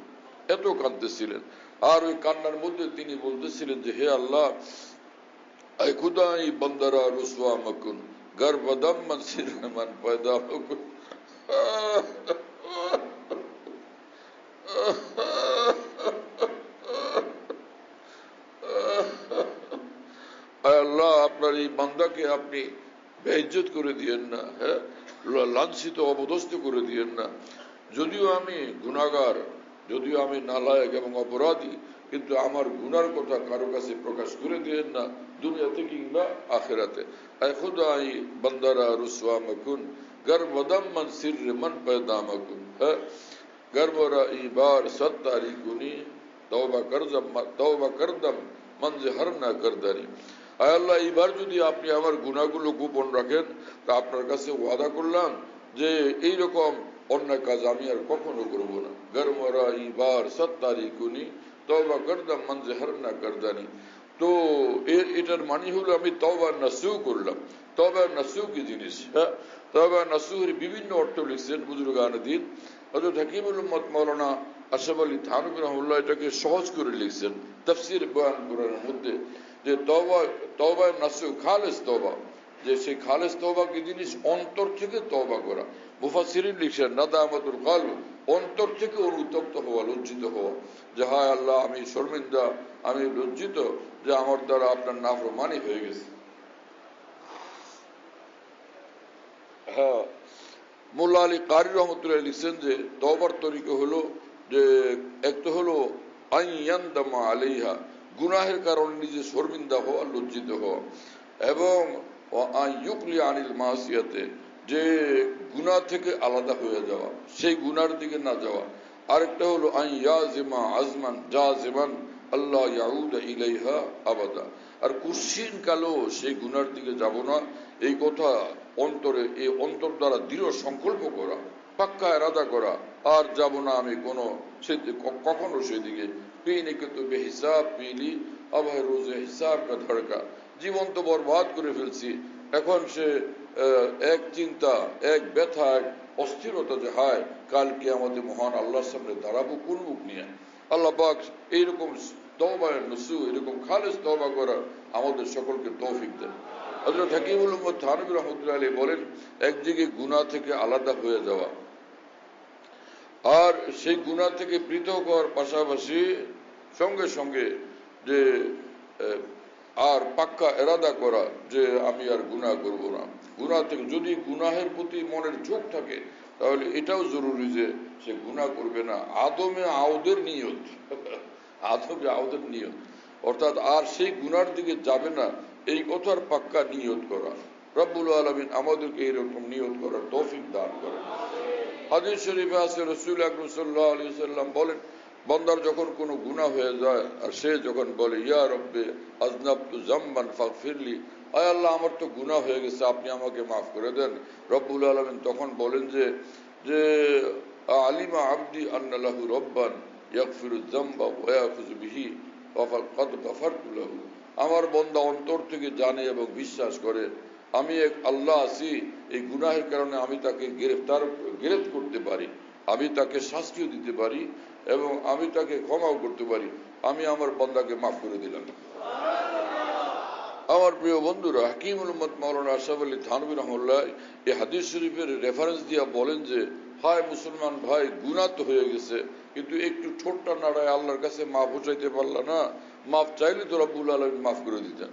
এত কাঁদতেছিলেন। আর ওই কান্নার মধ্যে তিনি বলতেছিলেন যে হে আল্লাহ, ऐ खुदाई बंदरा रुसवा मकुन गर्भदम मन सिर मन पैदा मकुन। আল্লাহ, আপনার এই বান্দাকে আপনি বেইজ্জত করে দিয়েন না, হ্যাঁ, লাঞ্ছিত অপদস্থ করে দিয়েন না। যদিও আমি গুনাহগার, যদিও আমি নালায়েক এবং অপরাধী, কিন্তু আমার গুনার কথা কারো কাছে প্রকাশ করে দিয়েন না, দুনিয়াতে কিংবা আখিরাতে। আয় খুদাই বান্দারা রুসওয়া মাকুন গর্ভদম মান সির মান পয়দা মাকুন। হ্যাঁ, গর্ভরা ইবার সত্তারি কুনি তওবা করদম মনজে হর না করদানি। আয় আল্লাহ, এইবার যদি আপনি আমার গুনাহগুলো গোপন রাখেন, তা আপনার কাছে ওয়াদা করলাম যে এইরকম অন্যায় কাজ আমি আর কখনো করব না। গর্ভরা ইবার সত্তারি কুনি তওবা করদম মনজে হর না করদানি। তো এটার মানে হলো আমি তওবা নাসু করলাম, তওবা নাসু কি জিনিস। হ্যাঁ, তওবা নাসুহের বিভিন্ন অর্থ লিখছেন বুজুর্গানে দিন। হযরত হাকিমুল উম্মত মাওলানা আশরাফ আলী থানভী রাহমাহুল্লাহ এটাকে সহজ করে লিখছেন তাফসীর বয়ান কোরআনের মধ্যে, যে তওবা নাসু খালেস তওবা, যে সেই খালেস তওবা কি জিনিস, অন্তর থেকে তওবা করা। মুফাসসিরিন লিখছেন নাদামাতুল কলব, অন্তর থেকে অনুতপ্ত হওয়া, লজ্জিত হওয়া, যে হায় আল্লাহ আমি শর্মিন্দা, আমি লজ্জিত যে আমার দ্বারা আপনার নাফরমানি হয়ে গেছে। হ্যাঁ, মোল্লা আলী কারি রহমতুল্লাহ লিখছেন যে তওবার তরিকা হলো যে একটা হলো আইয়ান্দামা আলাইহা, গুনাহের কারণে নিজে শর্মিন্দা হওয়া, লজ্জিত হওয়া, এবং আইয়ুকলি আনিল মাসিয়াতে, যে গুনাহ থেকে আলাদা হয়ে যাওয়া, সেই গুনার দিকে না যাওয়া। আরেকটা হলো আইয়াজিমা আজমান জাজিমান আল্লাহ ইয়াউদা ইলাইহা আবাদা, আর কুশ্চিন কালো সেই গুনার দিকে যাব না, এই কথা অন্তরে, এই অন্তর দ্বারা দৃঢ় সংকল্প করা, পাক্কা এরাদা করা, আর যাব না আমি কখনো সেদিকে। পিনে কে তো বেহিসাব পিলি আবার রোজে হিসাব কা ধড়কা, জীবন তো বরবাদ করে ফেলছি, এখন সে এক চিন্তা, এক ব্যথা, এক অস্থিরতা যে হায় কালকে আমাদের মহান আল্লাহর সামনে দাঁড়াবো কোন মুখ নিয়ে। আল্লাহ পাক এইরকম তওবা নসু, এরকম খালেস তওবা করার আমাদের সকলকে তৌফিক দেন। হযরত হাকিমুল উম্মত থানভী রাহমাতুল্লাহ আলাইহি বলেন, একদিকে গুনাহ থেকে আলাদা হয়ে যাওয়া, আর সেই গুনাহ থেকে পৃথক হওয়ার পাশাপাশি সঙ্গে সঙ্গে যে আর পাক্কা এরাদা করা যে আমি আর গুনাহ করব না। গুনাহ থেকে যদি গুনাহের প্রতি মনের ঝোঁক থাকে তাহলে এটাও জরুরি যে সে গুনাহ করবে না, আদমে আওদের নিয়ত, আদমে আওদের নিয়ত, অর্থাৎ আর সেই গুনার দিকে যাবে না, এই কথার পাক্কা নিয়ত করা। রব্বুল আলামিন আমাদেরকে এরকম নিয়ত করার তৌফিক দান করেন। হাদিস শরীফে আছে রাসূল আকরাম সাল্লাল্লাহু আলাইহি ওয়াসাল্লাম বলেন, বান্দার যখন কোনো গুনাহ হয়ে যায় আর সে যখন বলে ইয়া রব্বে আযনাবতু যামবান ফাগফিরলি, আয় আল্লাহ আমার তো গুনাহ হয়ে গেছে, আপনি আমাকে মাফ করে দেন, রব্বুল আলামিন তখন বলেন যে আলিমা আবদি আন্না লাহু রব্বান ইয়াগফিরুয যামবা ওয়া ইয়াখুযু বিহি ওয়া ফাকাদ গাফারতু লাহু, আমার বান্দা অন্তর থেকে জানে এবং বিশ্বাস করে আমি এক আল্লাহ আছি, এই গুনাহের কারণে আমি তাকে গ্রেফতার করতে পারি, আমি তাকে শাস্তিও দিতে পারি এবং আমি তাকে ক্ষমাও করতে পারি, আমি আমার বান্দাকে মাফ করে দিলাম। আমার প্রিয় বন্ধুরা, হাকিমুল উম্মত মাওলানা আশরাফ আলী থানভী রাহমাহুল্লাহ এই হাদিস শরীফের রেফারেন্স দিয়া বলেন যে হায় মুসলমান ভাই, গুনাহ তো হয়ে গেছে, কিন্তু একটু ঠোঁটটা নাড়ায় আল্লাহর কাছে মাফ চাইতে পারলা না, মাফ চাইলে তো রব্বুল আলামিন মাফ করে দিতেন।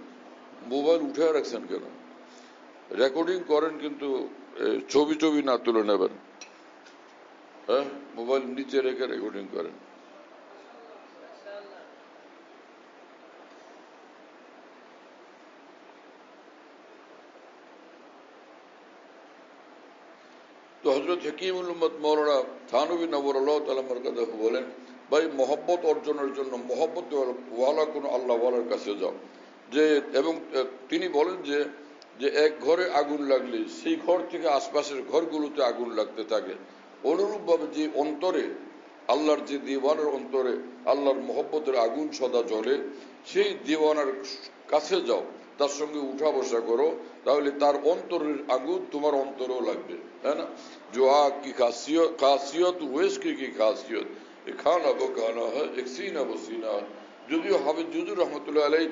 মোবাইল উঠে রাখছেন কেন? রেকর্ডিং করেন কিন্তু ছবি না তুলে নেবেন, হ্যাঁ, মোবাইল নিচে রেখে রেকর্ডিং করেন। তো হযরত হাকিমুল উম্মত মাওলানা থানভী নওয়ারাল্লাহু তাআলা মারকাদাহু বলেন, ভাই মহব্বত অর্জনের জন্য মহব্বত ওয়ালা কোন আল্লাহ ওয়ালার কাছে যাও, যে এবং তিনি বলেন যে এক ঘরে আগুন লাগলে সেই ঘর থেকে আশপাশের ঘরগুলোতে আগুন লাগতে থাকে, অনুরূপভাবে যে অন্তরে আল্লাহর যে দিওয়ানের অন্তরে আল্লাহর মহব্বতের আগুন সদা জ্বলে, সেই দিওয়ানার কাছে যাও, তার সঙ্গে উঠা বসা করো, তাহলে তার অন্তরের আগুন তোমার অন্তরেও লাগবে, তাই না? जो आग की खासियत वेस्की की खासियत एक खाना बखाना है एक सीना बसीना है। যদিও হাফেজ জুজুর রহমতুল্লাহ আলাইহি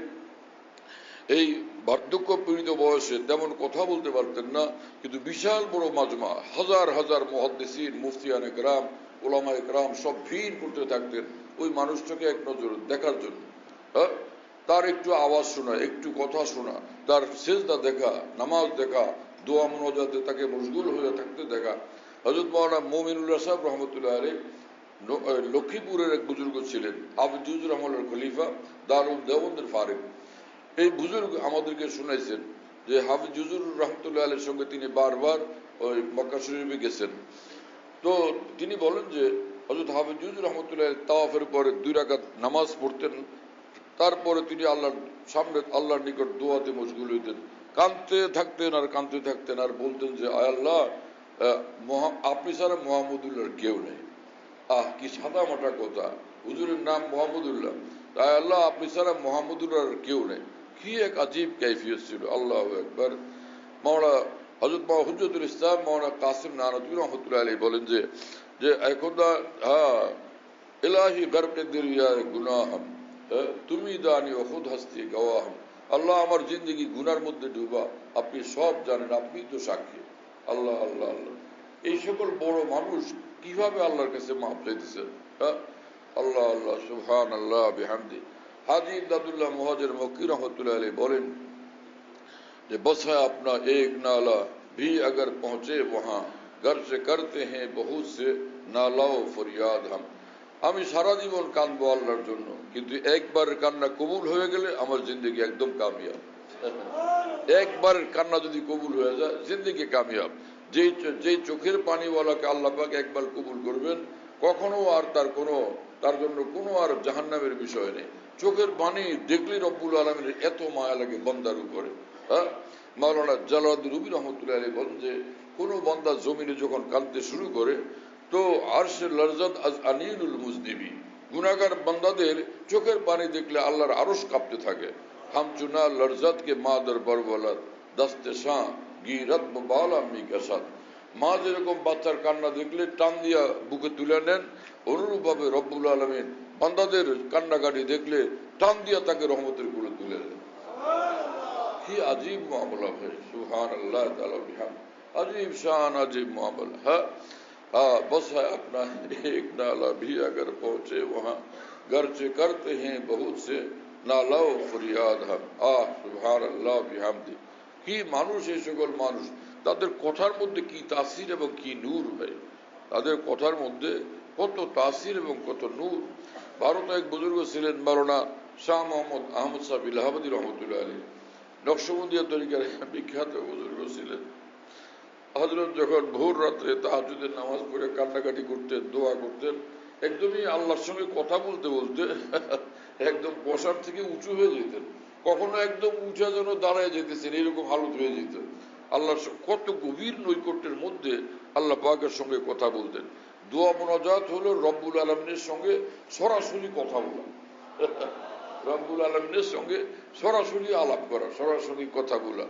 এই বার্ধক্য পীড়িত বয়সে তেমন কথা বলতে পারতেন না, কিন্তু বিশাল বড় মাজমা, হাজার হাজার মুহাদ্দিসিন, মুফতিয়ান ইকরাম, উলামা ইকরাম সব ভিড় করতে থাকতেন ওই মানুষটাকে এক নজর দেখার জন্য, হ্যাঁ, তার একটু আওয়াজ শোনা, একটু কথা শোনা, তার সেজদা দেখা, নামাজ দেখা, দোয়া মুনাজাতে তাকে মশগুল হয়ে থাকতে দেখা। হযরত মাওলানা মুমিনুল্লাহ সাহেব রহমতুল্লাহ আলাইহি লক্ষ্মীপুরের এক বুজুর্গ ছিলেন, হাফেজ জুজুর রহমানের খলিফা, দারুল দেওবন্দের ফারিক। এই বুজুর্গ আমাদেরকে শুনাইছেন যে হাফেজ জুজুর রহমতুল্লাহ আলাইহির সঙ্গে তিনি বারবার ওই মক্কা শরীফে গেছেন। তো তিনি বলেন যে হযরত হাফেজ জুজুর রহমতুল্লাহ তাওয়াফের পরে 2 রাকাত নামাজ পড়তেন, তারপরে তিনি আল্লাহর সামনে আল্লাহর নিকট দোয়াতে মশগুল হইতেন, কাঁদতে থাকতেন আর বলতেন যে আয় আল্লাহ, আপনি ছাড়া মুহাম্মদুল্লাহর কেউ নেই। কি সাদা মাটা কথা, হুজুরের নাম মুহাম্মদুল্লাহ, আয় আল্লাহ আপনি ছাড়া মুহাম্মদুল্লাহর কেউ নেই। কি এক আজীব কাইফিয়ত ছিল, আল্লাহু আকবার। মাওলানা হযরত মাওলানা হুজ্জতুল ইসলাম মাওলানা কাসিম নানতুবী রাহমাতুল্লাহ আলাইহি বলেন যে একদা ইলাহি গরকে দরিয়ায়ে গুনাহ তুমি দানি ও খুদ হস্তি গওয়াহ। আল্লাহ আমার জিন্দগি গুনার মধ্যে ডুবা, আপনি সব জানেন, আপনি তো সাক্ষী। আল্লাহ আল্লাহ আল্লাহ, এই সকল বড় মানুষ কিভাবে আল্লাহর কাছে মাফ চাইতেছেন। আল্লাহ আল্লাহ সুবহানাল্লাহ বিহামদি। হাজী ইমদাদুল্লাহ মুহাজির মক্কি রহমতুল্লাহ আলাইহি বলেন যে बस है अपना एक नाला भी अगर पहुंचे वहां घर से करते हैं बहुत से नालाओ फरियाद हम। আমি সারা জীবন কাঁদবো আল্লাহর জন্য, কিন্তু একবার কান্না কবুল হয়ে গেলে আমার জিন্দগি একদম কামিয়াব। একবার কান্না যদি কবুল হয়ে যায় জিন্দগি কামিয়াব। যেই চোখের পানিওয়ালাকে আল্লাহ পাক একবার কবুল করবেন, কখনো আর তার জন্য কোনো আর জাহান্নামের বিষয় নেই। চোখের পানি দেখলে রব্বুল আলামিনের এত মায়া লাগে বান্দার উপরে। মাওলানা জালালউদ্দিন রুমি রহমতুল্লাহ আলাইহি বলেন যে কোনো বান্দা জমিনে যখন কাঁদতে শুরু করে তো আরশে লরজত আজ আনিনুল মুজনিবি, গুনাহগার বান্দাদের চোখের পানি দেখলে আল্লাহর আরশ কাঁপতে থাকে। হাম চুনা লরজত কে মাদার বরবলত দস্তে শাহ গিরত বালা মি কাসাদ। মা যেরকম বাচ্চার কান্না দেখলে টান দিয়া বুকে তুলে নেন, অনুরূপভাবে রব্বুল আলামিন বান্দাদের কান্নাকাটি দেখলে টান দিয়া তাকে রহমতের কোলে তুলে নেন। কি अजीब मामला है, सुभान अल्लाह ताला बिहम, अजीब शान अजीब मामला है। बस है अपना एक नाला भी अगर पहुंचे वहां घर से करते हैं बहुत से नालाओ फरियाद हम। सुभान अल्लाह बिहमदी। কি মানুষ এই সকল মানুষ, তাদের কথার মধ্যে কি তাসির এবং কি নূর ভাই, তাদের কথার মধ্যে কত তাসির এবং কত নূর। ভারতে এক বুজুর্গ ছিলেন মাওলানা শাহ মোহাম্মদ আহমদ সাহেব ইলাহাবাদী রহমতুল্লাহ আলাইহি, নকশবন্দিয়া তরিকার বিখ্যাত বুজুর্গ ছিলেন। হযরত যখন ভোর রাত্রে তাহাজ্জুদের নামাজ পড়ে কান্নাকাটি করতেন, দোয়া করতেন, একদমই আল্লাহর সঙ্গে কথা বলতে বলতে একদম বসার থেকে উঁচু হয়ে যেতেন, কখনো একদম উঁচা যেন দাঁড়ায় যেতেছেন, এরকম হালত হয়ে যেত। আল্লাহর কত গভীর নৈকট্যের মধ্যে আল্লাহ পাকের সঙ্গে কথা বলতেন। দোয়া মুনাজাত হলো রব্বুল আলামিনের সঙ্গে সরাসরি কথা বলা, রব্বুল আলামিনের সঙ্গে সরাসরি আলাপ করা, সরাসরি কথা বলা।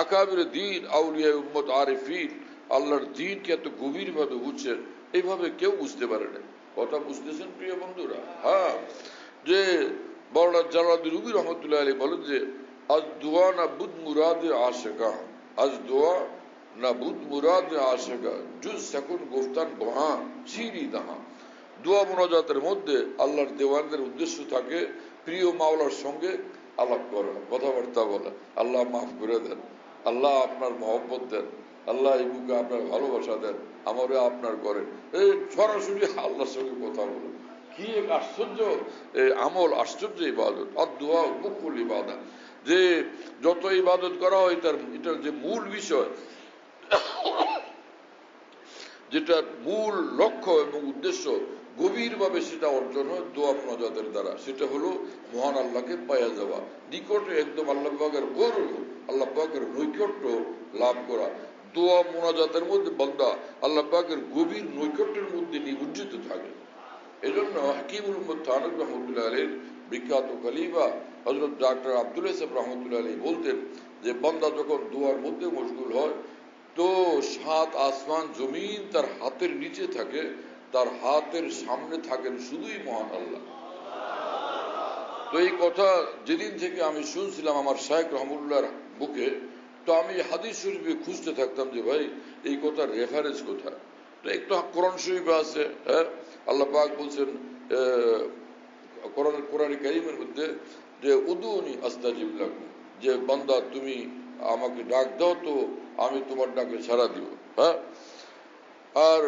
আকাবির দ্বীন আউলিয়া উম্মত আরিফিন আল্লাহর দ্বীনকে এত গভীর ভাবে বুঝছেন, এইভাবে কেউ বুঝতে পারে না। কথা বুঝতেছেন প্রিয় বন্ধুরা? যে মাওলানা জালালউদ্দিন রুমি রহমতুল্লাহ আলাইহি বলেন যে আজ দোয়া না বুদ মুরাদে আশিকা, আজ দোয়া না বুদ মুরাদে আশিকা জুজ সাকুন গুফতান বহা সিরি দাহা। দোয়া মুনাজাতের মধ্যে আল্লাহর দেওয়ানদের উদ্দেশ্য থাকে প্রিয় মাওলার সঙ্গে আলাপ করা, কথাবার্তা বলা। আল্লাহ মাফ করে দেন, আল্লাহ আপনার মহব্বত দেন, আল্লাহ এই বুকে আপনার ভালোবাসা দেন, আমারও আপনার করেন। এই সরাসরি আল্লাহর সঙ্গে কথা বলেন, কি এক আশ্চর্য আমল, আশ্চর্য ইবাদত। আর দোয়া মুকুল ইবাদত, যে যত ইবাদত করা হয় এটার যে মূল বিষয়, যেটার মূল লক্ষ্য এবং উদ্দেশ্য গভীরভাবে সেটা অর্জন হয় দোয়া মুনাজাতের দ্বারা। সেটা হলো মহান আল্লাহকে পাওয়া যাওয়া, নিকটে একদম আল্লাহ পাকের গৌরব, আল্লাহ পাকের নৈকট্য লাভ করা। দোয়া মুনাজাতের মধ্যে বান্দা আল্লাহ পাকের গভীর নৈকট্যের মধ্যে নিমজ্জিত থাকে। এই জন্য হাকিমুল উম্মত থানভী রহমতুল্লাহ আলাইহির বিখ্যাত খলিফা হযরত ডক্টর আব্দুল্লাহ সাহেব রহমতুল্লাহ আলাইহি বলতেন যে বান্দা যখন দোয়ার মধ্যে মশগুল হয় তো সাত আসমান জমিন তার হাতের নিচে থাকে, তার হাতের সামনে থাকেন শুধুই মহান আল্লাহ। তো এই কথা যেদিন থেকে আমি শুনছিলাম আমার শায়েখ রহমতুল্লাহর বুকে, তো আমি হাদিস শরীফে খুঁজতে থাকতাম যে ভাই এই কথার রেফারেন্স কোথায়। তো একটু কোরআন শরীফে আছে, আল্লাহ পাক বলছেন কোরআন কারীমের মধ্যে যে উদুনি আস্তাজিব লাকুম, যে বান্দা তুমি আমাকে ডাক দাও তো আমি তোমার ডাকে সাড়া দিব। আর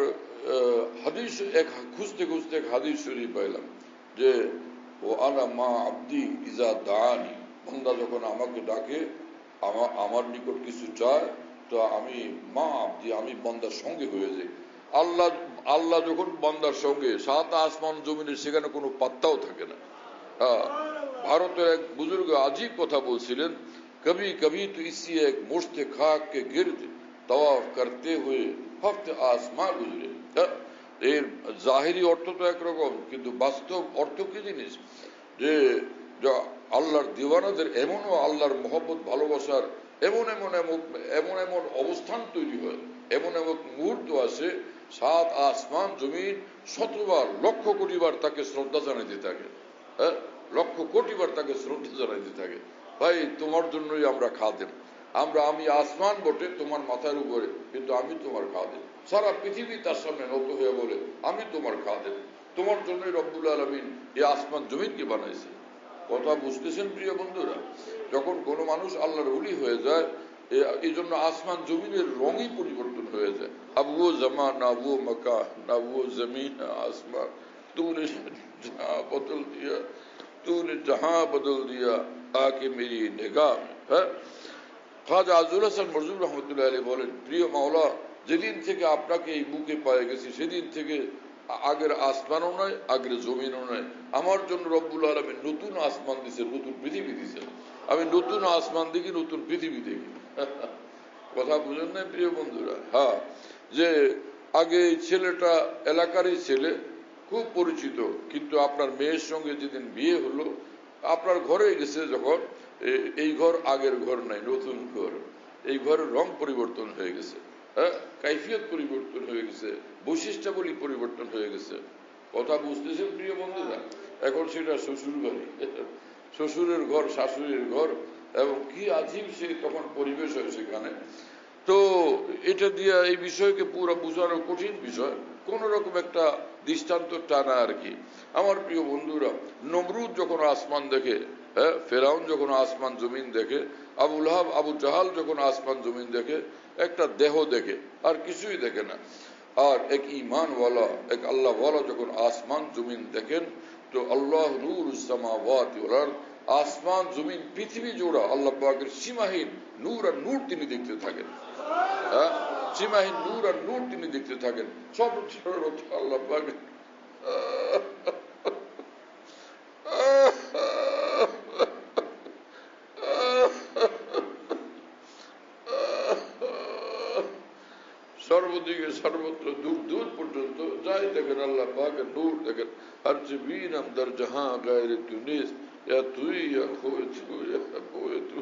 হাদিস এক খুঁজতে খুঁজতে এক হাদিস শরীফ পাইলাম যে ও আনা মা আব্দি ইজা দানি, বান্দা যখন আমাকে ডাকে, আমার নিকট কিছু চায়, তো আমি মা আব্দি, আমি বান্দার সঙ্গে হয়ে যাই। আল্লাহ যখন বান্দার সঙ্গে, সাত আসমান জমিনের সেখানে কোনো পাত্তাও থাকে না। ভারতের এক বুজুর্গ আজীব কথা বলছিলেন, কবি কবি তো ইসি এক মুশতে খাক কে গির্দ তওয়াফ করতে হুয়ে হফতে আসমান গুজরে। এর জাহিরি অর্থ তো একরকম, কিন্তু বাস্তব অর্থ কি জিনিস, যে আল্লাহর দিওয়ানাদের এমনও আল্লাহর মহব্বত ভালোবাসার এমন এমন এমন এমন এমন অবস্থান তৈরি হয়, এমন এমন মুহূর্ত আছে, 7 আসমান জমিন 17বার লক্ষ কোটি বার তাকে শ্রদ্ধা জানাইতে থাকে। হ্যাঁ, লক্ষ কোটি বার তাকে শ্রদ্ধা জানাইতে থাকে। ভাই, তোমার জন্যই আমরা খাদেম। আমি আসমান বটে তোমার মাথার উপরে, কিন্তু আমি তোমার খাদেম। সারা পৃথিবী তার সামনে নত হয়ে বলে আমি তোমার খাদেম। তোমার জন্যই রব্বুল আলামিন এই আসমান জমিনকে বানাইছে। কথা বুঝতেছেন প্রিয় বন্ধুরা? যখন কোন মানুষ আল্লাহর ওলি হয়ে যায়, এই জন্য আসমান জমিনের রঙই পরিবর্তন হয়ে যায়। আব ও জমা না ও মকা না ও জমিন আসমান, তूने जहां बदल दिया, तूने जहां बदल दिया आके मेरी निगाह में। হ্যাঁ, খাজা আজুল হাসান মরজুর রহমতুল্লাহ আলাইহি বলেন, প্রিয় মাওলা, যেদিন থেকে আপনাকে এই বুকে পায়ে গেছি, সেদিন থেকে আগের আসমানও নয়, আগের জমিনও নয়। আমার জন্য রব্বুল আলামিন নতুন আসমান দিছে, নতুন পৃথিবী দিছে। আমি নতুন আসমান দেখি, নতুন পৃথিবী দেখি। কথা বুঝেন না প্রিয় বন্ধুরা? হ্যাঁ, যে আগে এই ছেলেটা এলাকারই ছেলে, খুব পরিচিত, কিন্তু আপনার মেয়ের সঙ্গে যেদিন বিয়ে হলো, আপনার ঘরে গেছে যখন, এই ঘর আগের ঘর নাই, নতুন ঘর। এই ঘরের রং পরিবর্তন হয়ে গেছে, হ্যাঁ, কাইফিয়ত পরিবর্তন হয়ে গেছে, বৈশিষ্ট্যাবলী পরিবর্তন হয়ে গেছে। কথা বুঝতেছেন প্রিয় বন্ধুরা? এখন সেটা শ্বশুর বাড়ি, শ্বশুরের ঘর, শাশুড়ির ঘর, এবং কি আজীব সে তখন পরিবেশ হয় সেখানে। তো এটা দিয়ে এই বিষয়কে পুরো বোঝানো কঠিন বিষয়, কোন রকম একটা দৃষ্টান্ত টানা আর কি। আমার প্রিয় বন্ধুরা, নমরুদ যখন আসমান দেখে, হ্যাঁ, ফেরাউন যখন আসমান জমিন দেখে, আবু লাহাব আবু জাহাল যখন আসমান জমিন দেখে, একটা দেহ দেখে, আর কিছুই দেখে না। আর এক ঈমানওয়ালা, এক আল্লাহওয়ালা যখন আসমান জমিন দেখেন, তো আল্লাহ নূরুস সামাওয়াতি ওয়াল আরদ, আসমান জমিন পৃথিবী জোড়া আল্লাহ পাকের সীমাহীন নূর আর নূর তিনি দেখতে থাকেন। হ্যাঁ, সীমাহীন নূর আর নূর তিনি দেখতে থাকেন। সব আল্লাহ পাকের সর্বদিকে সর্বত্র দূর দূর পর্যন্ত যাই দেখেন আল্লাহ পাকের নূর দেখেন। আর যে বীর আমদার জাহা গায়রে তুনিস, ইয়া তুই ইয়া খোয়ে তু ইয়া খোয়ে তু,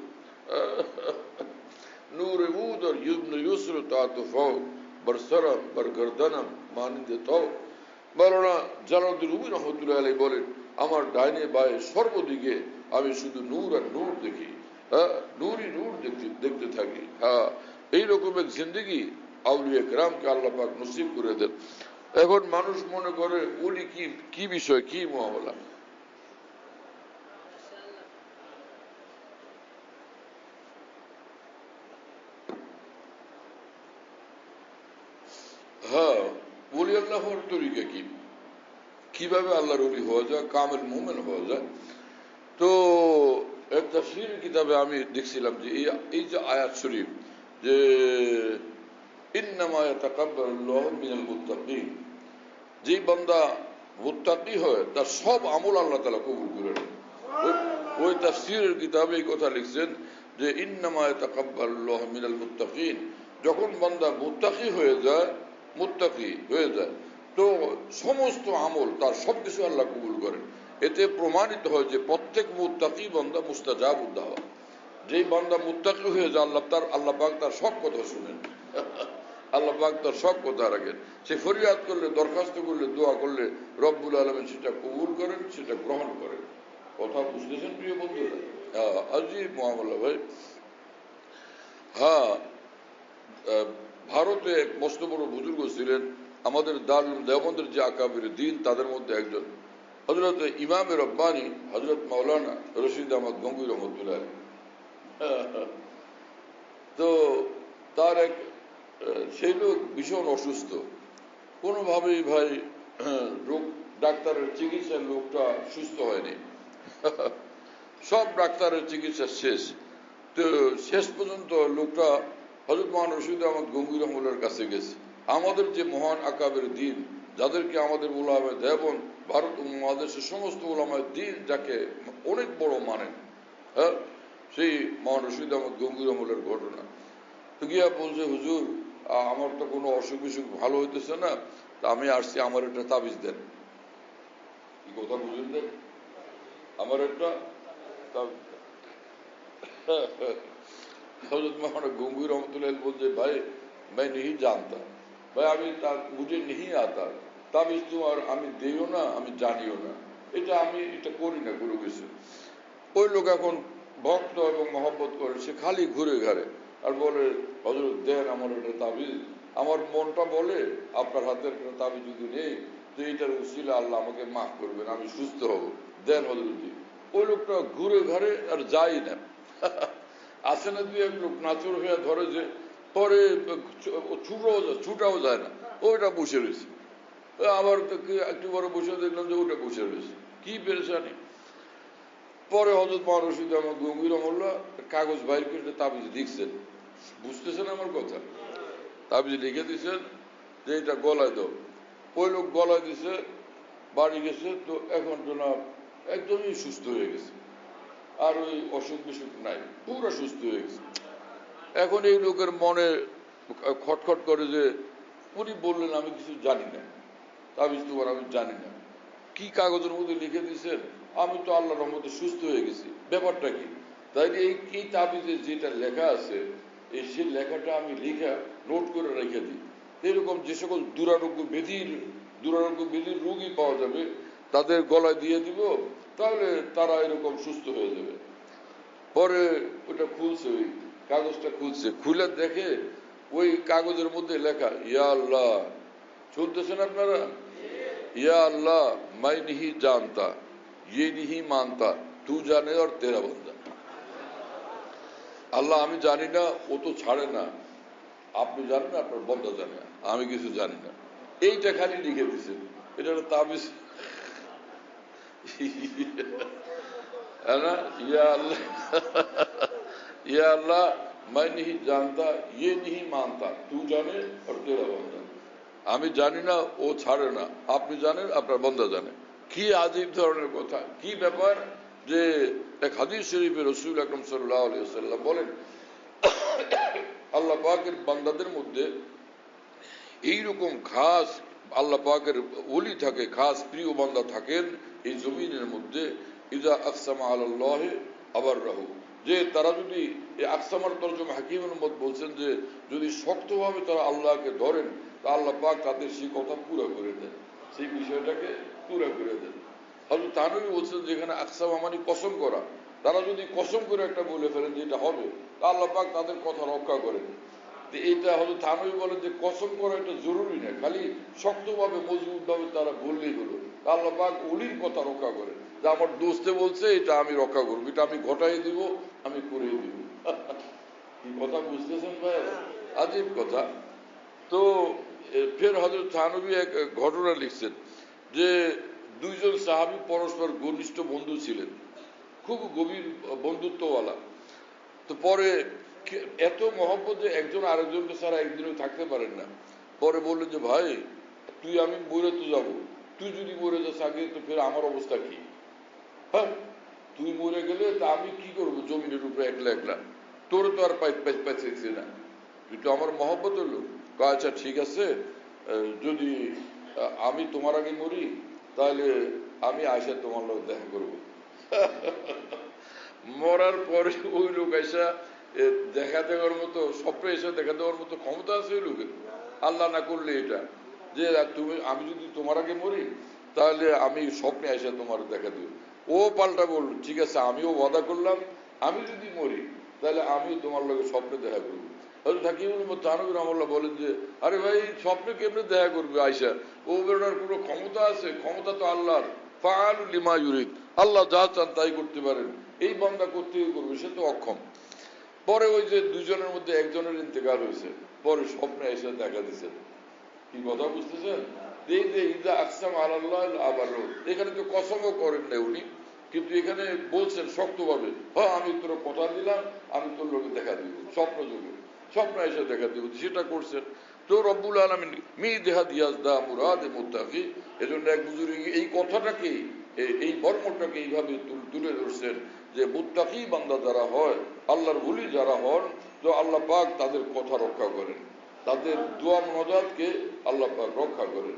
নূর উদ আর ইবনে ইউসর তাতুফাও বরসরা বরগর্দনম মানিন্দে তাও। মাওলানা জালালউদ্দিন রুমি রহমতুল্লাহ আলাইহি বলেন, আমার ডাইনে বায়ে সর্বদিকে আমি শুধু নূর আর নূর দেখি, হ্যাঁ, নূরই নূর দেখতে থাকি। হ্যাঁ, এইরকম এক জিন্দগি আউলিয়া কেরামকে আল্লাহ পাক নসিব করে দেন। এখন মানুষ মনে করে ওলি কি বিষয়, কি মামলা? হ্যাঁ, ওলি আল্লাহর তরিকা কি, কিভাবে আল্লাহর ওলি হওয়া যায়, কামেল মুমিন হওয়া যায়। তো এক তাফসীরের কিতাবে আমি দেখছিলাম যে এই যে আয়াত শরীফ, যে ইন্নামা ইয়াতাকাব্বালুল্লাহু মিনাল মুত্তাকিন, যে বান্দা মুত্তাকি হয় তার সব আমল আল্লাহ তাআলা কবুল করে নেন। ওই তাফসীরের কিতাবে এই কথা লিখছেন যে ইন্নামা ইয়াতাকাব্বালুল্লাহু মিনাল মুত্তাকিন, যখন বান্দা মুত্তাকি হয়ে যায়, তো সমস্ত আমল তার সবকিছু আল্লাহ কবুল করেন। এতে প্রমাণিত হয় যে প্রত্যেক মুত্তাকি বান্দা মুস্তাজাবুদ দাওয়া। যেই বান্দা মুত্তাকি হয়ে যায়, আল্লাহ পাক তার সব কথা শুনেন, আল্লাহ পাক তার সব কথা রাখেন। সে ফরিয়াদ করলে, দরখাস্ত করলে, দোয়া করলে রব্বুল আলামিন সেটা কবুল করেন, সেটা গ্রহণ করেন। কথা বুঝতেছেন প্রিয় বন্ধুরা? আজিব মুআমালা ভাই। হ্যাঁ, ভারতে এক মস্ত বড় বুজুর্গ ছিলেন, আমাদের দারুল দেওবন্দের যে আকাবির দিন, তাদের মধ্যে একজন হযরত ইমামে রব্বানী হযরত মাওলানা রশিদ আহমদ গঙ্গুই রহমতুল্লাহ। তো তার এক সেই লোক ভীষণ অসুস্থ, কোনোভাবেই ভাই রোগ, ডাক্তারের চিকিৎসার লোকটা সুস্থ হয়নি। সব ডাক্তারের চিকিৎসা শেষ। তো শেষ পর্যন্ত লোকটা হযরত মাওলানা রশিদ আহমদ গঙ্গুই রহমতুল্লাহর কাছে গেছে। আমাদের যে মহান আকাবের দিন, যাদেরকে আমাদের উলামায়ে দেওবন্দ, ভারত উপমহাদেশের সমস্ত উলামায়ে দ্বীন যাকে অনেক বড় মানেন, হ্যাঁ, সেই মাওলানা রশিদ আহমদ গঙ্গুই রহমতুল্লাহর ঘটনা। তো গিয়া বলছে, হুজুর আমার তো কোনো অসুখ বিসুখ ভালো হইতেছে না, তা আমি আসছি, আমার একটা তাবিজ দেন। কি কথা বুঝলেন? দেন আমার একটা তাবিজ। हजरत मौलाना गंगूई रहमतुल्लाह बोलते भाई मैं नहीं जानता भाई আমি मुझे नहीं आता তাবিজ তোমার আমি দেইও না আমি জানিও না এটা করি না গুরু গেছে ওই লোক এখন ভক্ত এবং মহব্বত করে সে খালি ঘুরে ঘাড়ে আর বলে হযরত দেন আমার একটা তাবিজ আমার মনটা বলে আপনার হাতের একটা তাবিজ যদি নেই তো এইটার উসিলা আল্লাহ আমাকে মাফ করবেন আমি সুস্থ হব দেন হযরত ওই লোকটা ঘুরে ঘাড়ে আর যায় না আসে না দুই এক লোক নাচর হয়ে ধরে যে পরে ছুটাও যায় না ওইটা বসে রয়েছে আবার একটু বড় বসে দেখলাম যে ওটা বসে রয়েছে কি পেরেছানি পরে হযরত মাওলানা রশিদ আহমদ গঙ্গুই রহমাতুল্লাহ কাগজ বাইর করে তাবিজ লিখছেন বুঝতেছেন আমার কথা তাবিজ লিখে দিচ্ছেন যে এটা গলায় দাও ওই লোক গলায় দিছে বাড়ি গেছে তো এখন জনাব একদমই সুস্থ হয়ে গেছে আর ওই অসুখ বিসুখ নাই পুরো সুস্থ হয়ে গেছে এখন এই লোকের মনে খটখট করে যে উনি বললেন আমি কিছু জানি না তাবিজ তোমার আমি জানি না কি কাগজের মধ্যে লিখে দিয়েছেন আমি তো আল্লাহর রহমতে সুস্থ হয়ে গেছি ব্যাপারটা কি তাই এই তাবিজে যেটা লেখা আছে সেই লেখাটা আমি লিখা নোট করে রেখে দিই এরকম যে সকল দুরারোগ্য ব্যাধির রোগী পাওয়া যাবে তাদের গলায় দিয়ে দিব তাহলে তারা এরকম সুস্থ হয়ে যাবে পরে ওটা খুলছে ওই কাগজটা খুলছে খুলে দেখে ওই কাগজের মধ্যে লেখা ইয়া আল্লাহ শুনতেছেন আপনারা ইয়া আল্লাহ मैं नहीं जानता ये नहीं मानता तू जाने और तेरा बंदा আল্লাহ আমি জানি না ও তো ছাড়ে না আপনি জানেন আপনার বন্দা জানে আমি কিছু জানি না এইটা খালি লিখে দিছে এটা একটা তাবিজ না ইয়া আল্লাহ मैं नहीं जानता ये नहीं मानता तू जाने और तेरा बंदा আমি জানি না ও ছাড়ে না আপনি জানেন আপনার বন্দা জানে কি আজীব ধরনের কথা কি ব্যাপার যে এক হাদিস শরীফে রাসূল আকরাম সাল্লাল্লাহু আলাইহি ওয়াসাল্লাম বলেন আল্লাহ পাকের বান্দাদের মধ্যে এইরকম খাস আল্লাহ পাকের ওলি থাকে খাস প্রিয় বান্দা থাকেন এই জমিনের মধ্যে ইজা আকসামা আলাল্লাহি আবাররাহু যে তারা যদি এই আকসামার তরজমা হাকিমুল উম্মত বলছেন যে যদি শক্তভাবে তারা আল্লাহকে ধরেন তা আল্লাহ পাক তাদের সেই কথা পুরো করে দেন সেই বিষয়টাকে পুরো করে দেন হযরত তানবী বলছেন যেখানে আকসামা মানে কসম করা তারা যদি কসম করে একটা বলে ফেলেন যে এটা হবে তা আল্লাহ পাক তাদের কথা রক্ষা করেন এইটা হযরত তানবী বলেন যে কসম করা এটা জরুরি না খালি শক্তভাবে মজবুতভাবে তারা বললেই হলো আল্লাহ পাক ওলির কথা রক্ষা করেন যে আমার দোস্তে বলছে এটা আমি রক্ষা করবো এটা আমি ঘটাই দিব আমি করে দিব কি কথা বুঝতেছেন ভাই আজীব কথা তো ফের হযরত থানবী এক ঘটনা লিখছেন যে দুইজন সাহাবী পরস্পর ঘনিষ্ঠ বন্ধু ছিলেন খুব গভীর বন্ধুত্বওয়ালা তো পরে এত মহব্বত যে একজন আরেকজনকে ছাড়া একদিনও থাকতে পারেন না পরে বললেন যে ভাই তুই আমি মরে তো যাবো তুই যদি মরে যাস আগে তো ফের আমার অবস্থা কি হ্যাঁ তুই মরে গেলে তা আমি কি করবো জমিনের উপরে একলা একলা তোর তো আর পাইছে না তুই তো আমার মহব্বত হলো আচ্ছা ঠিক আছে যদি আমি তোমার আগে মরি তাহলে আমি আয়সা তোমার লোক দেখা করবো মরার পরে ওই লোক আয়সা দেখা দেওয়ার মতো স্বপ্নে এসে দেখা দেওয়ার মতো ক্ষমতা আছে ওই লোকের আল্লাহ না করলে এটা যে আমি যদি তোমার আগে মরি তাহলে আমি স্বপ্নে এসে তোমার দেখা দিব ও পাল্টা বলল ঠিক আছে আমিও ওয়াদা করলাম আমি যদি মরি তাহলে আমিও তোমার লোকের স্বপ্নে দেখা করবো হযরত হাকিমুল উম্মত থানবী রাহমাতুল্লাহ বলেন যে আরে ভাই স্বপ্নে কেমনে দেখা করবে আয়সা ও বেরোনোর কোনো ক্ষমতা আছে ক্ষমতা তো আল্লাহর ফাআলু লিমা ইউরিদ আল্লাহ যা চান তাই করতে পারেন এই বান্দা করতে করবে সে তো অক্ষম পরে ওই যে দুজনের মধ্যে একজনের ইন্তেকাল হয়েছে পরে স্বপ্নে এসে দেখা দিছে কি কথা বুঝতেছেন এই যে ইজা আকসাম আলাল্লাহ আবাররাহু এখানে তো কসমও করেন না উনি কিন্তু এখানে বলছেন শক্তভাবে হ্যাঁ আমি তোর কথা দিলাম আমি তোর লোকে দেখা দিব স্বপ্ন যুগে স্বপ্ন এসে দেখা দিব সেটা করছেন তো রব্বুল আলামিন মিদেহাদ ইয়াজদা মুরাদ মুত্তাকি এজন্য এক বুজুর্গ এই কথাটাকে এই বর্মটাকে এইভাবে তুলে ধরছেন যে মুত্তাকি বান্দা যারা হয় আল্লাহর ওলি যারা হন তো আল্লাহ পাক তাদের কথা রক্ষা করেন তাদের দোয়া মুনাজাতকে আল্লাহ পাক রক্ষা করেন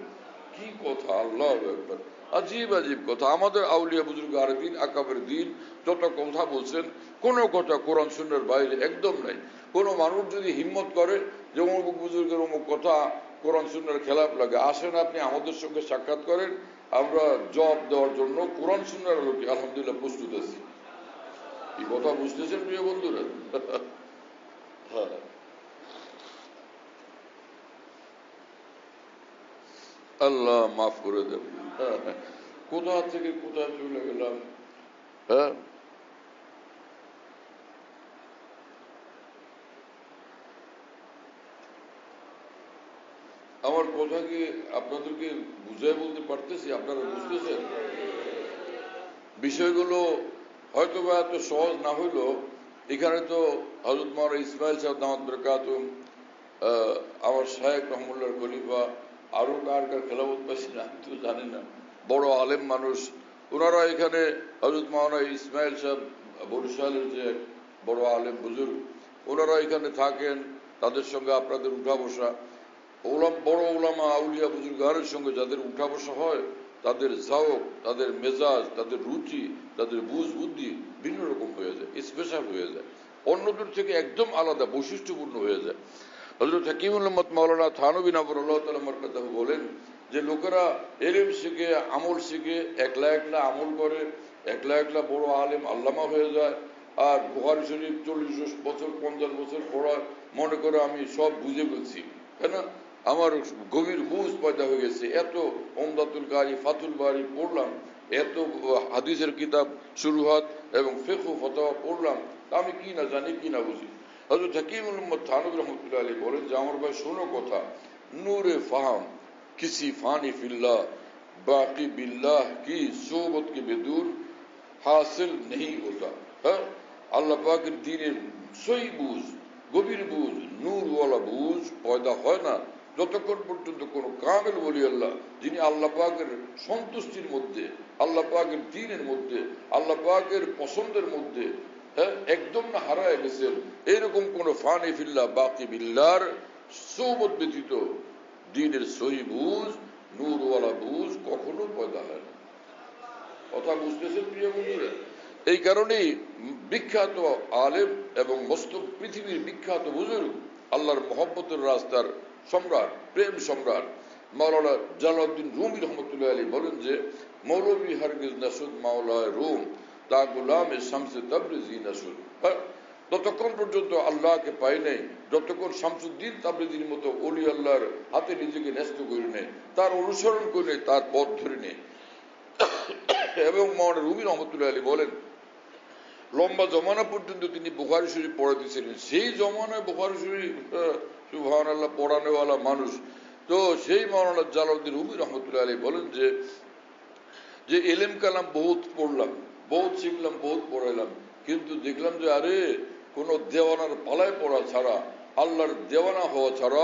কি কথা আল্লাহু আকবার আজীব আজীব কথা। আমাদের আউলিয়া বুজুর্গ আর দিন আকাবের দিন যত কথা বলছেন, কোনো কথা কোরআন সুন্নাহর বাইরে একদম নাই। কোনো মানুষ যদি হিম্মত করে যে অমুক বুজুর্গের অমুক কথা কোরআন সুন্নাহর খেলাফ লাগে, আসেন আপনি আমাদের সঙ্গে সাক্ষাৎ করেন, আমরা জবাব দেওয়ার জন্য কোরআন সুন্নাহর লোকে আলহামদুলিল্লাহ প্রস্তুত আছি। এই কথা বুঝতেছেন প্রিয় বন্ধুরা? হ্যাঁ, আল্লাহ মাফ করে দেব। কোথা থেকে কোথায় চলে গেলাম। হ্যাঁ, আমার কথা কি আপনাদেরকে বুঝাই বলতে পারতেছি? আপনারা বুঝতেছেন? বিষয়গুলো হয়তো বা এত সহজ না হইলেও এখানে তো হযরত মাওলানা ইসমাইল সাহেব দামাত বরকাতুম, আমার শায়েখ রহমুল্লাহর খলিফা, আরো কার কার খেলাফত পাইছি না আমি তো জানি না, বড় আলেম মানুষ ওনারা এখানে, হযরত মাওলানা ইসমাইল সাহেব বরিশালের যে বড় আলেম বুজুর্গ, ওনারা এখানে থাকেন, তাদের সঙ্গে আপনাদের উঠা বসা, বড় ওলামা আউলিয়া বুজুর্গানের সঙ্গে যাদের উঠা বসা হয়, তাদের জাওক, তাদের মেজাজ, তাদের রুচি, তাদের বুঝ বুদ্ধি ভিন্ন রকম হয়ে যায়, স্পেশাল হয়ে যায়, অন্যদের থেকে একদম আলাদা বৈশিষ্ট্যপূর্ণ হয়ে যায়। হযরত হাকিমুল উম্মত মাওলানা থানভী নবরুল্লাহ তাআলা মারকাতাহু বলেন যে লোকেরা ইলম শিখে, আমল শিখে একলা একলা আমল করে, একলা একলা বড় আলেম আল্লামা হয়ে যায়, আর বুখারী শরীফ 40 বছর 50 বছর পড়া মনে করে আমি সব বুঝে ফেলছি, তাই না? আমার গভীর বুঝ পয়দা হয়ে গেছে, এত উমদাতুল কারি, ফাতুল বারি পড়লাম, এত হাদিসের কিতাব শুরুহাত এবং ফিকহ ফতোয়া পড়লাম, তা আমি কি না জানি, কি না বুঝি। হযরত হাকিমুল উম্মত থানভী রহমাতুল্লাহ আলাইহি বলেন যে আমার ভাই শোনো কথা, নূরে ফাহম কিসি ফানি ফিল্লাহ বাকি বিল্লাহ কি সোবত के बेदूर हासिल नहीं होता। হ্যাঁ, আল্লাহ পাকের দ্বীনের সহি বুঝ, গভীর বুঝ, নূরওয়ালা বুঝ পয়দা হয় না যতক্ষণ পর্যন্ত কোন কামেল ওলি আল্লাহ, যিনি আল্লাহ পাকের সন্তুষ্টির মধ্যে, আল্লাহ পাকের দ্বীনের মধ্যে, আল্লাহ পাকের পছন্দের মধ্যে, হ্যাঁ, একদম না হারায় গেছেন, এরকম কোন ফানি ফিল্লাহ বাকি বিল্লাহর সোবত ব্যতীত দ্বীনের সহি বুঝ, নূরওয়ালা বুঝ কখনো পয়দা হয় না। কথা বুঝতেছেন প্রিয় বন্ধুরা? এই কারণেই বিখ্যাত আলেম এবং মস্ত পৃথিবীর বিখ্যাত বুজুর্গ, আল্লাহর মহব্বতের রাস্তার সম্রাট, প্রেম সম্রাট মাওলানা জালালউদ্দিন রুমি রহমতুল্লাহ আলাইহি বলেন যে মৌলভী হারগিজ নাসুদ মাওলায় রুম তা গুলামে শামসে তাবরিজি নাসুদ। ততক্ষণ পর্যন্ত আল্লাহকে পাই নাই যতক্ষণ শামসুদ্দিন তাবরিজির মতো ওলি আল্লাহর হাতে নিজেকে ন্যস্ত করে নেই, তার অনুসরণ করে নেই, তার পথ ধরে নেই। এবং মাওলানা রুমি রহমতুল্লাহ আলাইহি বলেন লম্বা জমানা পর্যন্ত তিনি বুখারী শরীফ পড়াতেছিলেন, সেই জমানায় বুখারী শরীফ সুবহানাল্লাহ পড়ানোওয়ালা মানুষ। তো সেই মাওলানা জালালউদ্দিন রুমি রহমতুল্লাহ আলাইহি বলেন যে ইলম কালাম বহুত পড়লাম, বহুত শিখলাম, বহুত পড়াইলাম, কিন্তু দেখলাম যে আরে কোন দেওয়ানার পালায় পড়া ছাড়া, আল্লাহর দেওয়ানা হওয়া ছাড়া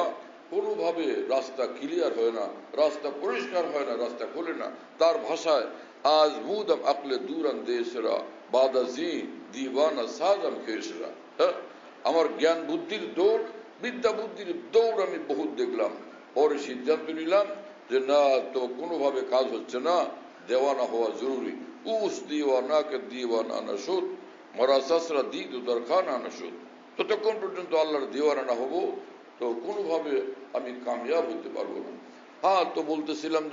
কোনোভাবে রাস্তা ক্লিয়ার হয় না, রাস্তা পরিষ্কার হয় না, রাস্তা খোলে না। তার ভাষায় আজ মুদম আকলে দূরান দেশরা বাদাজি দিওয়ানা সাজম খেসরা। হ্যাঁ, আমার জ্ঞান বুদ্ধির দৌড়, বিদ্যা বুদ্ধির দৌড় আমি বহুত দেখলাম, পরে সিদ্ধান্ত নিলাম যে না, তো কোনোভাবে কাজ হচ্ছে না, দেওয়ানা হওয়া জরুরি। উস দিওয়ানাকে দিওয়ানা নাসুদ মরা সাসরা দিদ দরখানা নাসুদ। ততক্ষণ পর্যন্ত আল্লাহর দিওয়ানা না হবো তো কোনোভাবে আমি কামিয়াব হতে পারবো না। হ্যাঁ, তো বলতেছিলাম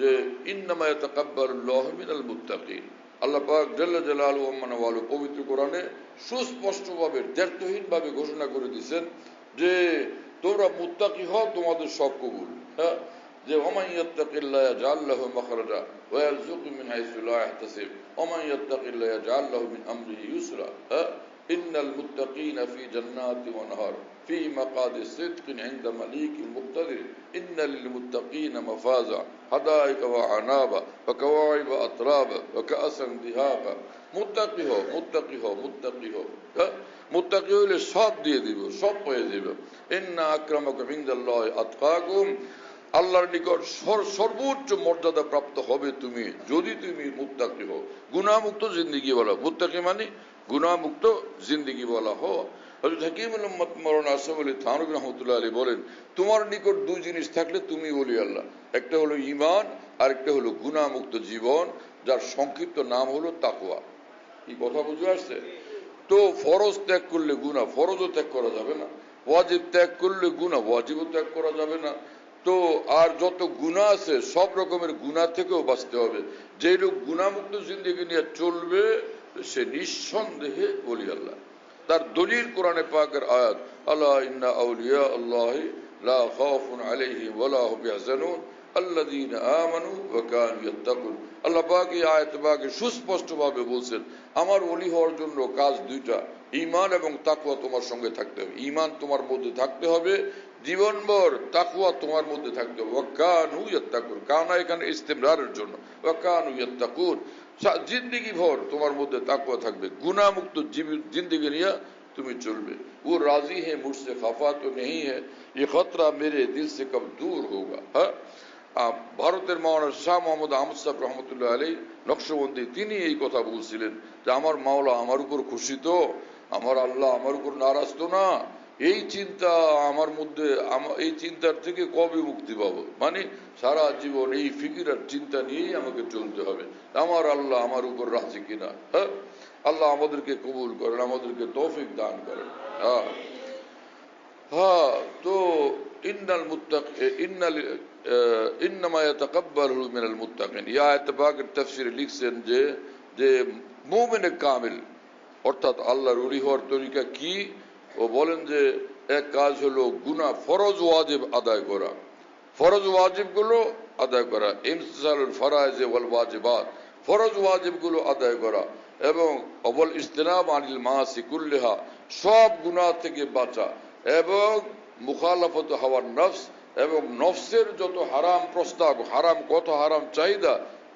যে ইন্নামা ইয়াতাকাব্বালুল্লাহু মিনাল মুত্তাকিন। আল্লাহ পাক জাল্লা জালালুহু ওয়া মানওয়ালু পবিত্র কোরআনে সুস্পষ্টভাবে, দ্ব্যর্থহীনভাবে ঘোষণা করে দিয়েছেন যে তোমরা মুত্তাকি হও, তোমাদের সব কবুল। হ্যাঁ, যে ওমান ইয়াত্তাকিল্লাহ ইয়াজআল লাহু মাখরাজা ওয়া ইয়ারযুকহু মিন হাইসু লা ইয়াহতাসিব ওমান ইয়াত্তাকিল্লাহ ইয়াজআল লাহু মিন আমরিহি ইউসরা। হ্যাঁ, ইন্নাল মুত্তাকিনা ফি জান্নাতি ওয়া নাহার في مقعد صدق عند مليك مقتدر إن للمتقين مفازا حدائق وعنابا وكواعب أترابا وكأسا دهاقا। মুত্তাকি হও, মুত্তাকি হও, মুত্তাকি হও। মুত্তাকি হইলে সব দিয়ে দিব, সব পেয়ে দিব। ইন্না আকরামাকুম ইনদাল্লাহি আতকাকুম। আল্লাহর নিকট সর্বোচ্চ মর্যাদা প্রাপ্ত হবে তুমি যদি তুমি মুত্তাকি হও। গুনাহমুক্ত জিন্দেগি বলা মুত্তাকি মানে গুনাহমুক্ত জিন্দেগি বলা হও। হযরত হাকিমুল উম্মত মাওলানা আশরাফ আলী থানভী রাহমাতুল্লাহ আলাইহি বলেন, তোমার নিকট দুই জিনিস থাকলে তুমি ওলি আল্লাহ। একটা হলো ঈমান, আর একটা হলো গুনাহমুক্ত জীবন, যার সংক্ষিপ্ত নাম হলো তাকওয়া। কি কথা বুঝে আসছে? তো ফরজ ত্যাগ করলে গুনাহ, ফরজও ত্যাগ করা যাবে না। ওয়াজিব ত্যাগ করলে গুনাহ, ওয়াজিবও ত্যাগ করা যাবে না। তো আর যত গুনাহ আছে সব রকমের গুনাহ থেকেও বাঁচতে হবে। যে লোক গুনাহমুক্ত জিন্দেগি নিয়ে চলবে সে নিঃসন্দেহে ওলি আল্লাহ। তার দলিল কোরআনে পাকের আয়াত, আলা ইন্না আউলিয়া আল্লাহি লা খাউফুন আলাইহিম ওয়া লা হুম ইয়াহজানুন আল্লাযীনা আমানু ওয়া কানু ইয়াত্তাকুন। আল্লাহ পাক এই আয়াত পাকে সুস্পষ্টভাবে বলছেন, আমার ওলি হওয়ার জন্য কাজ দুইটা, ঈমান এবং তাকওয়া তোমার সঙ্গে থাকতে হবে। ঈমান তোমার মধ্যে থাকতে হবে জীবনভর, তাকওয়া তোমার মধ্যে থাকতে হবে। ওয়া কানু ইয়াত্তাকুন, কানা এখানে ইস্তিমরারের জন্য, ওয়া কানু ইয়াত্তাকুন, জিন্দেগি ভর তোমার মধ্যে তাকওয়া থাকবে। গুনাহমুক্ত জিন্দেগি নিয়ে তুমি চলবে। वो राजी है मुझसे खफा तो नहीं है, ये खतरा मेरे दिल से कब दूर होगा। হ্যাঁ, ভারতের মাওলানা শাহ মোহাম্মদ আহমদ সাহেব রহমতুল্লাহ আলাইহি নকশবন্দি, তিনি এই কথা বলছিলেন যে আমার মাওলা আমার উপর খুশি তো, আমার আল্লাহ আমার উপর নারাজ তো না। এই চিন্তা আমার মধ্যে, এই চিন্তার থেকে কবে মুক্তি পাবো? মানে সারা জীবন এই ফিকির আর চিন্তা নিয়েই আমাকে চলতে হবে, আমার আল্লাহ আমার উপর রাজি কিনা। হ্যাঁ, আল্লাহ আমাদেরকে কবুল করেন, আমাদেরকে তৌফিক দান করেন। হ্যাঁ হ্যাঁ, তো ইন্নামা ইয়াতাকাব্বালু মিনাল মুত্তাকিন, এই আয়াত পাকের তাফসীরে লিখছেন যে মুমিনে কামিল অর্থাৎ আল্লাহর ওলি হওয়ার তরিকা কি? ও বলেন যে এক কাজ হলো গুনাহ, ফরজ ওয়াজিব আদায় করা, ফরজ ওয়াজিব গুলো আদায় করা, ইমতিসালুল ফারায়েজ ওয়াল ওয়াজিবাত, ফরজ ওয়াজিব গুলো আদায় করা, এবং অবল ইজতিনাব আনিল মাসি কুল্লিহা, সব গুনাহ থেকে বাঁচা, এবং মুখালাফত হাওয়ার নফস, এবং নফসের যত হারাম প্রস্তাব, হারাম কথা, হারাম চাহিদা,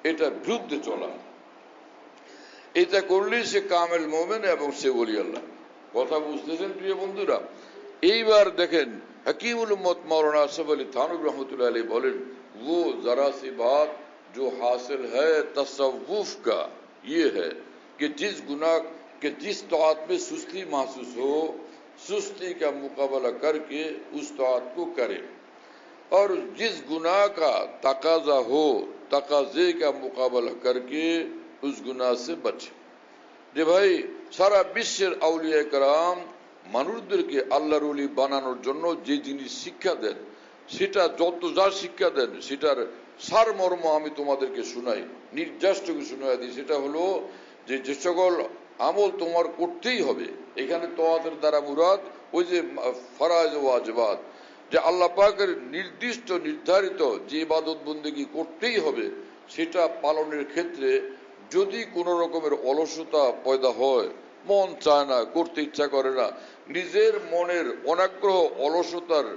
এটার বিরুদ্ধে চলা। এটা করলেই সে কামেল মোমেন এবং সে ওলি আল্লাহ। কথা বুঝতেছেন প্রিয় বন্ধুরা? এইবার দেখেন हकीमुल उम्मत मौलाना आसफ अली थानवी रहमतुल्लाह अलैह बोलें, वो जरा सी बात जो हासिल है तसव्वुफ का ये है कि जिस तौत में सुस्ती महसूस हो, सुस्ती का मुकाबला करके उस तौत को करे, और जिस गुनाह का तकाजा हो, तकाजे का मुकाबला करके उस गुनाह से बचे। যে ভাই সারা বিশ্বের আউলিয়া کرام মানুষদেরকে আল্লাহর ওলি বানানোর জন্য যে জিনিস শিক্ষা দেন, সেটা যত যা শিক্ষা দেন সেটার সারমর্ম আমি তোমাদেরকে শুনাই, নির্যাসটুকু শুনাই দিই। সেটা হলো যে সকল আমল তোমার করতেই হবে। এখানে তোয়াতের দ্বারা মুরাদ ওই যে ফরায়েজ ওয়াজিবাত, যে আল্লাহ পাকের নির্দিষ্ট নির্ধারিত যে ইবাদত বন্দেগী করতেই হবে, সেটা পালনের ক্ষেত্রে যদি কোন রকমের অলসতা পয়দা হয়, মন চায় না, করতে ইচ্ছা করে না, নিজের মনের অনাগ্রহ অলসতার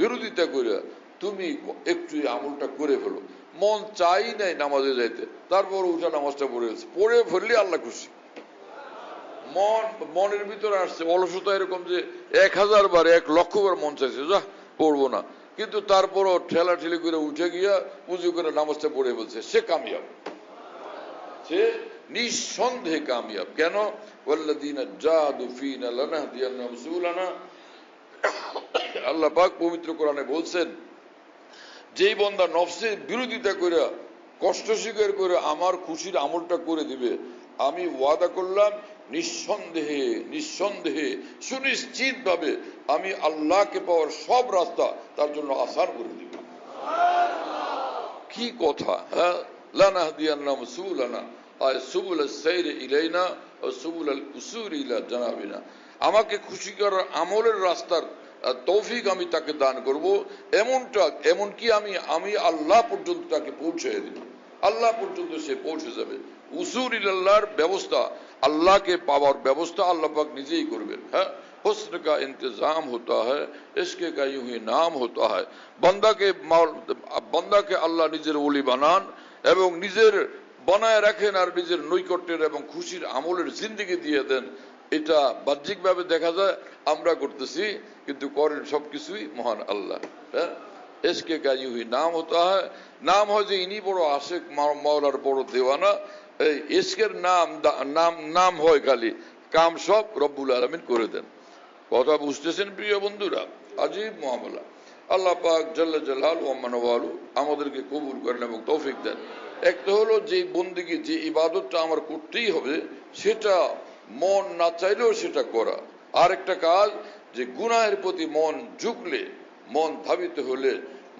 বিরোধিতা করে তুমি একটু আমলটা করে ফেলো। মন চাই নাই নামাজে যাইতে, তারপর উঠা নামাজটা পড়ে ফেললে আল্লাহ খুশি। মনের ভিতরে আসছে অলসতা এরকম যে 1000 বার 1,00,000 বার মন চাইছে যা পড়বো না, কিন্তু তারপরও ঠেলা ঠেলি করে উঠে গিয়া উজু করে নামাজটা পড়ে ফেলছে, সে কামিয়াব, সে নিঃসন্দেহে কামিয়াব। কেন? ওয়াল্লাযীনা জাহাদু ফীনা লানাহদিয়ান্নাহুম সুবুলানা, আল্লাহ পাক পবিত্র কোরআনে বলছেন, যেই বান্দা নফসের বিরোধিতা করে কষ্ট স্বীকার করে আমার খুশির আমলটা করে দিবে, আমি ওয়াদা করলাম নিঃসন্দেহে সুনিশ্চিত ভাবে আমি আল্লাহকে পাওয়ার সব রাস্তা তার জন্য আসান করে দিব। কি কথা! হ্যাঁ, লানাহদিয়ান্নাহুম সুবুলানা, সুবুল আস-সাইর ইলাইনা ওয়া সুবুল আল-উসুল ইলা জানাবিনা, আমাকে খুশি করার আমলের রাস্তার তৌফিক আমি তাকে দান করব। এমনকি আমি আল্লাহ পর্যন্ত তাকে পৌঁছে দেব, আল্লাহ পর্যন্ত সে পৌঁছে যাবে। উসুল ইলাল্লাহর ব্যবস্থা, আল্লাহকে পাওয়ার ব্যবস্থা আল্লাহ পাক নিজেই করবেন। হ্যাঁ, हुस्न का इंतजाम होता है, इश्क़ का यूं ही नाम होता है। বান্দাকে আল্লাহ নিজের ওলি বানান এবং নিজের বানায় রাখেন, আর নিজের নৈকট্যের এবং খুশির আমলের জিন্দেগি দিয়ে দেন। এটা বাহ্যিক ভাবে দেখা যায় আমরা করতেছি, কিন্তু করেন সবকিছুই মহান আল্লাহ। হ্যাঁ, ইশকে কা ইউহি নাম হতা হয়, নাম হয় যে ইনি বড় আশিক, মাওলার বড় দেওয়ানা। এই ইশকের নাম হয় খালি, কাম সব রব্বুল আলামিন করে দেন। কথা বুঝতেছেন প্রিয় বন্ধুরা? আজীব মুআমালা। আল্লাহ পাক জাল্লা জালাল ওয়া মানওয়ালু আমাদেরকে কবুল করেন এবং তৌফিক দেন। একটা হলো যে বন্দেগী, যে ইবাদতটা আমার করতেই হবে, সেটা মন না চাইলেও সেটা করা। আর একটা কাজ, যে গুনাহের প্রতি মন ঝুঁকলে, মন ধাবিত হলে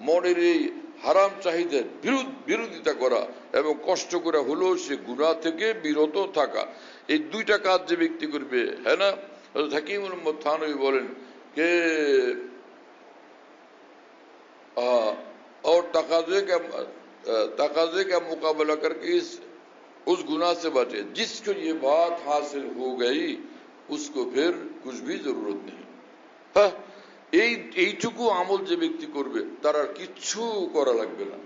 মনের এই হারাম চাহিদার বিরোধিতা করা এবং কষ্ট করে হলেও সে গুনাহ থেকে বিরত থাকা। এই দুইটা কাজ যে ব্যক্তি করবে, হ্যাঁ না, হযরত হাকিমুল উম্মত থানভী বলেন কে और तकाजे का मुकाबला करके उस गुनाह से बचे जिसको ये बात हासिल हो गई उसको फिर कुछ भी जरूरत नहीं। হ্যাঁ, এইটুকু আমল যে ব্যক্তি করবে তার আর কিচ্ছু করা লাগবে না।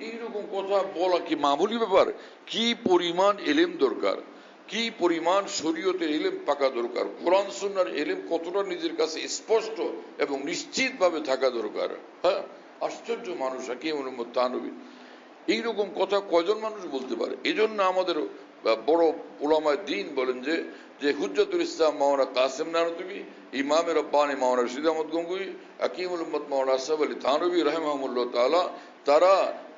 এইরকম কথা বলা কি মামুলি ব্যাপার? কি পরিমাণ ইলম দরকার, কি পরিমাণ শরীয়তের ইলম পাকা দরকার, কোরআন সুন্নাহর ইলম কতটা নিজের কাছে স্পষ্ট এবং নিশ্চিত ভাবে থাকা দরকার। হ্যাঁ, আশ্চর্য মানুষ হাকিমুল উম্মত থানভী। এইরকম কথা কয়জন মানুষ বলতে পারে? এই জন্য আমাদের বড় উলামায়ে দ্বীন বলেন যে হুজ্জাতুল ইসলাম মাওলানা কাসেম নানতুবি, ইমামে রব্বানি মাওলানা রশিদ আহমদ গঙ্গুই, হাকিমুল উম্মত মাওলানা আশরাফ আলী থানভী রাহিমাহুল্লাহ তাআলা, তারা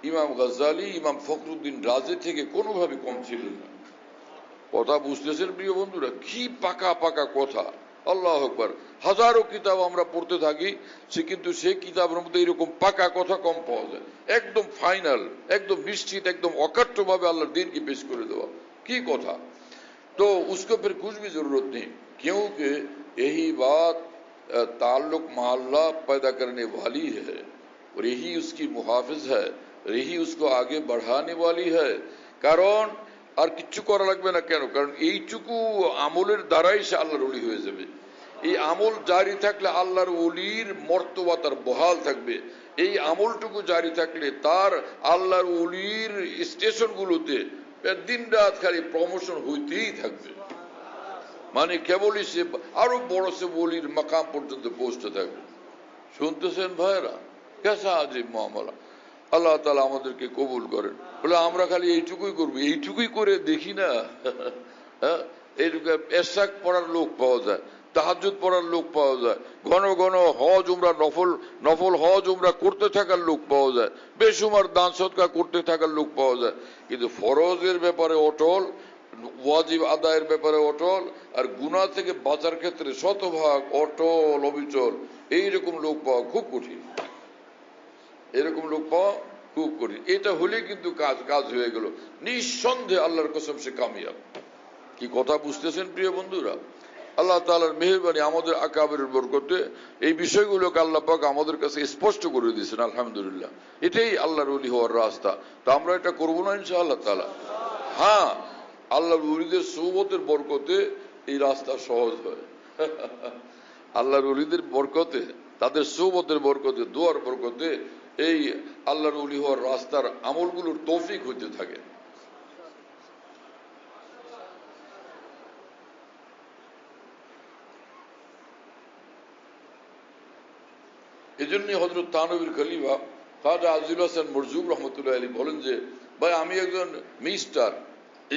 ইমাম গাজ্জালি, ইমাম ফখরুদ্দিন রাজি থেকে কোনোভাবে কম ছিলেন না। কথা বুঝতেছেন প্রিয় বন্ধুরা? কি পাকা পাকা কথা! আল্লাহু আকবার। হাজারো কিতাব আমরা পড়তে থাকি, কিন্তু সেই কিতাবের মধ্যে এরকম পাকা কথা কম পাওয়া যায়। একদম ফাইনাল, একদম নিশ্চিত, একদম অকাট্য ভাবে আল্লাহর দ্বীনকে পেশ করে দেওয়া, কি কথা! तो उसको फिर कुछ भी जरूरत नहीं, क्योंकि यही बात ताल्लुक मोहल्ला पैदा करने वाली है और यही उसकी मुहाफिज है, यही उसको आगे बढ़ाने वाली है। কারণ আর কিচ্ছু করা লাগবে না। কেন? কারণ এইটুকু আমলের দ্বারাই সে আল্লাহর ওলি হয়ে যাবে। এই আমল জারি থাকলে আল্লাহর ওলির মর্তবা তার বহাল থাকবে। এই আমলটুকু জারি থাকলে তার আল্লাহর ওলির স্টেশনগুলোতে দিন রাত খালি প্রমোশন হইতেই থাকবে। মানে কেবলই সে আরো বড় সে ওলির মাকাম পর্যন্ত পৌঁছতে থাকবে। শুনতেছেন ভাইরা? কেসা আজীব মামলা। আল্লাহ তাআলা আমাদেরকে কবুল করেন। বলে আমরা খালি এইটুকুই করবো, এইটুকুই করে দেখি না। এইটুকু এশাক পড়ার লোক পাওয়া যায়, তাহাজ্জুদ পড়ার লোক পাওয়া যায়, ঘন ঘন হজ উমরা নফল হজ উমরা করতে থাকার লোক পাওয়া যায়, বেশুমার দান সদকা করতে থাকার লোক পাওয়া যায়, কিন্তু ফরজের ব্যাপারে অটল, ওয়াজিব আদায়ের ব্যাপারে অটল, আর গুনাহ থেকে বাঁচার ক্ষেত্রে শতভাগ অটল অবিচল, এইরকম লোক পাওয়া খুব কঠিন। এরকম লোক পাওয়া খুব কঠিন। এটা হলে কিন্তু কাজ হয়ে গেল, নিঃসন্দেহে আল্লাহর কসম সে কামিয়াব। কি কথা বুঝতেছেন প্রিয় বন্ধুরা? আল্লাহ তাআলার মেহেরবানি, আমাদের আকাবেরের বরকতে এই বিষয়গুলোকে আল্লাহ পাক আমাদের কাছে স্পষ্ট করে দিয়েছেন। আলহামদুলিল্লাহ, এটাই আল্লাহর ওলি হওয়ার রাস্তা। তো আমরা এটা করবো না ইনশাআল্লাহ তাআলা? হ্যাঁ, আল্লাহর ওলিদের সোহবতের বরকতে এই রাস্তা সহজ হয়। আল্লাহর ওলিদের বরকতে, তাদের সোহবতের বরকতে, দোয়ার বরকতে এই আল্লাহর ওলি হওয়ার রাস্তার আমলগুলোর তৌফিক হইতে থাকে। এজন্যই হযরত থানভীর খলিফা খাজা আজিজুল হাসান মরজুব রহমতুল্লাহ আলাইহি বলেন যে, ভাই আমি একজন মিস্টার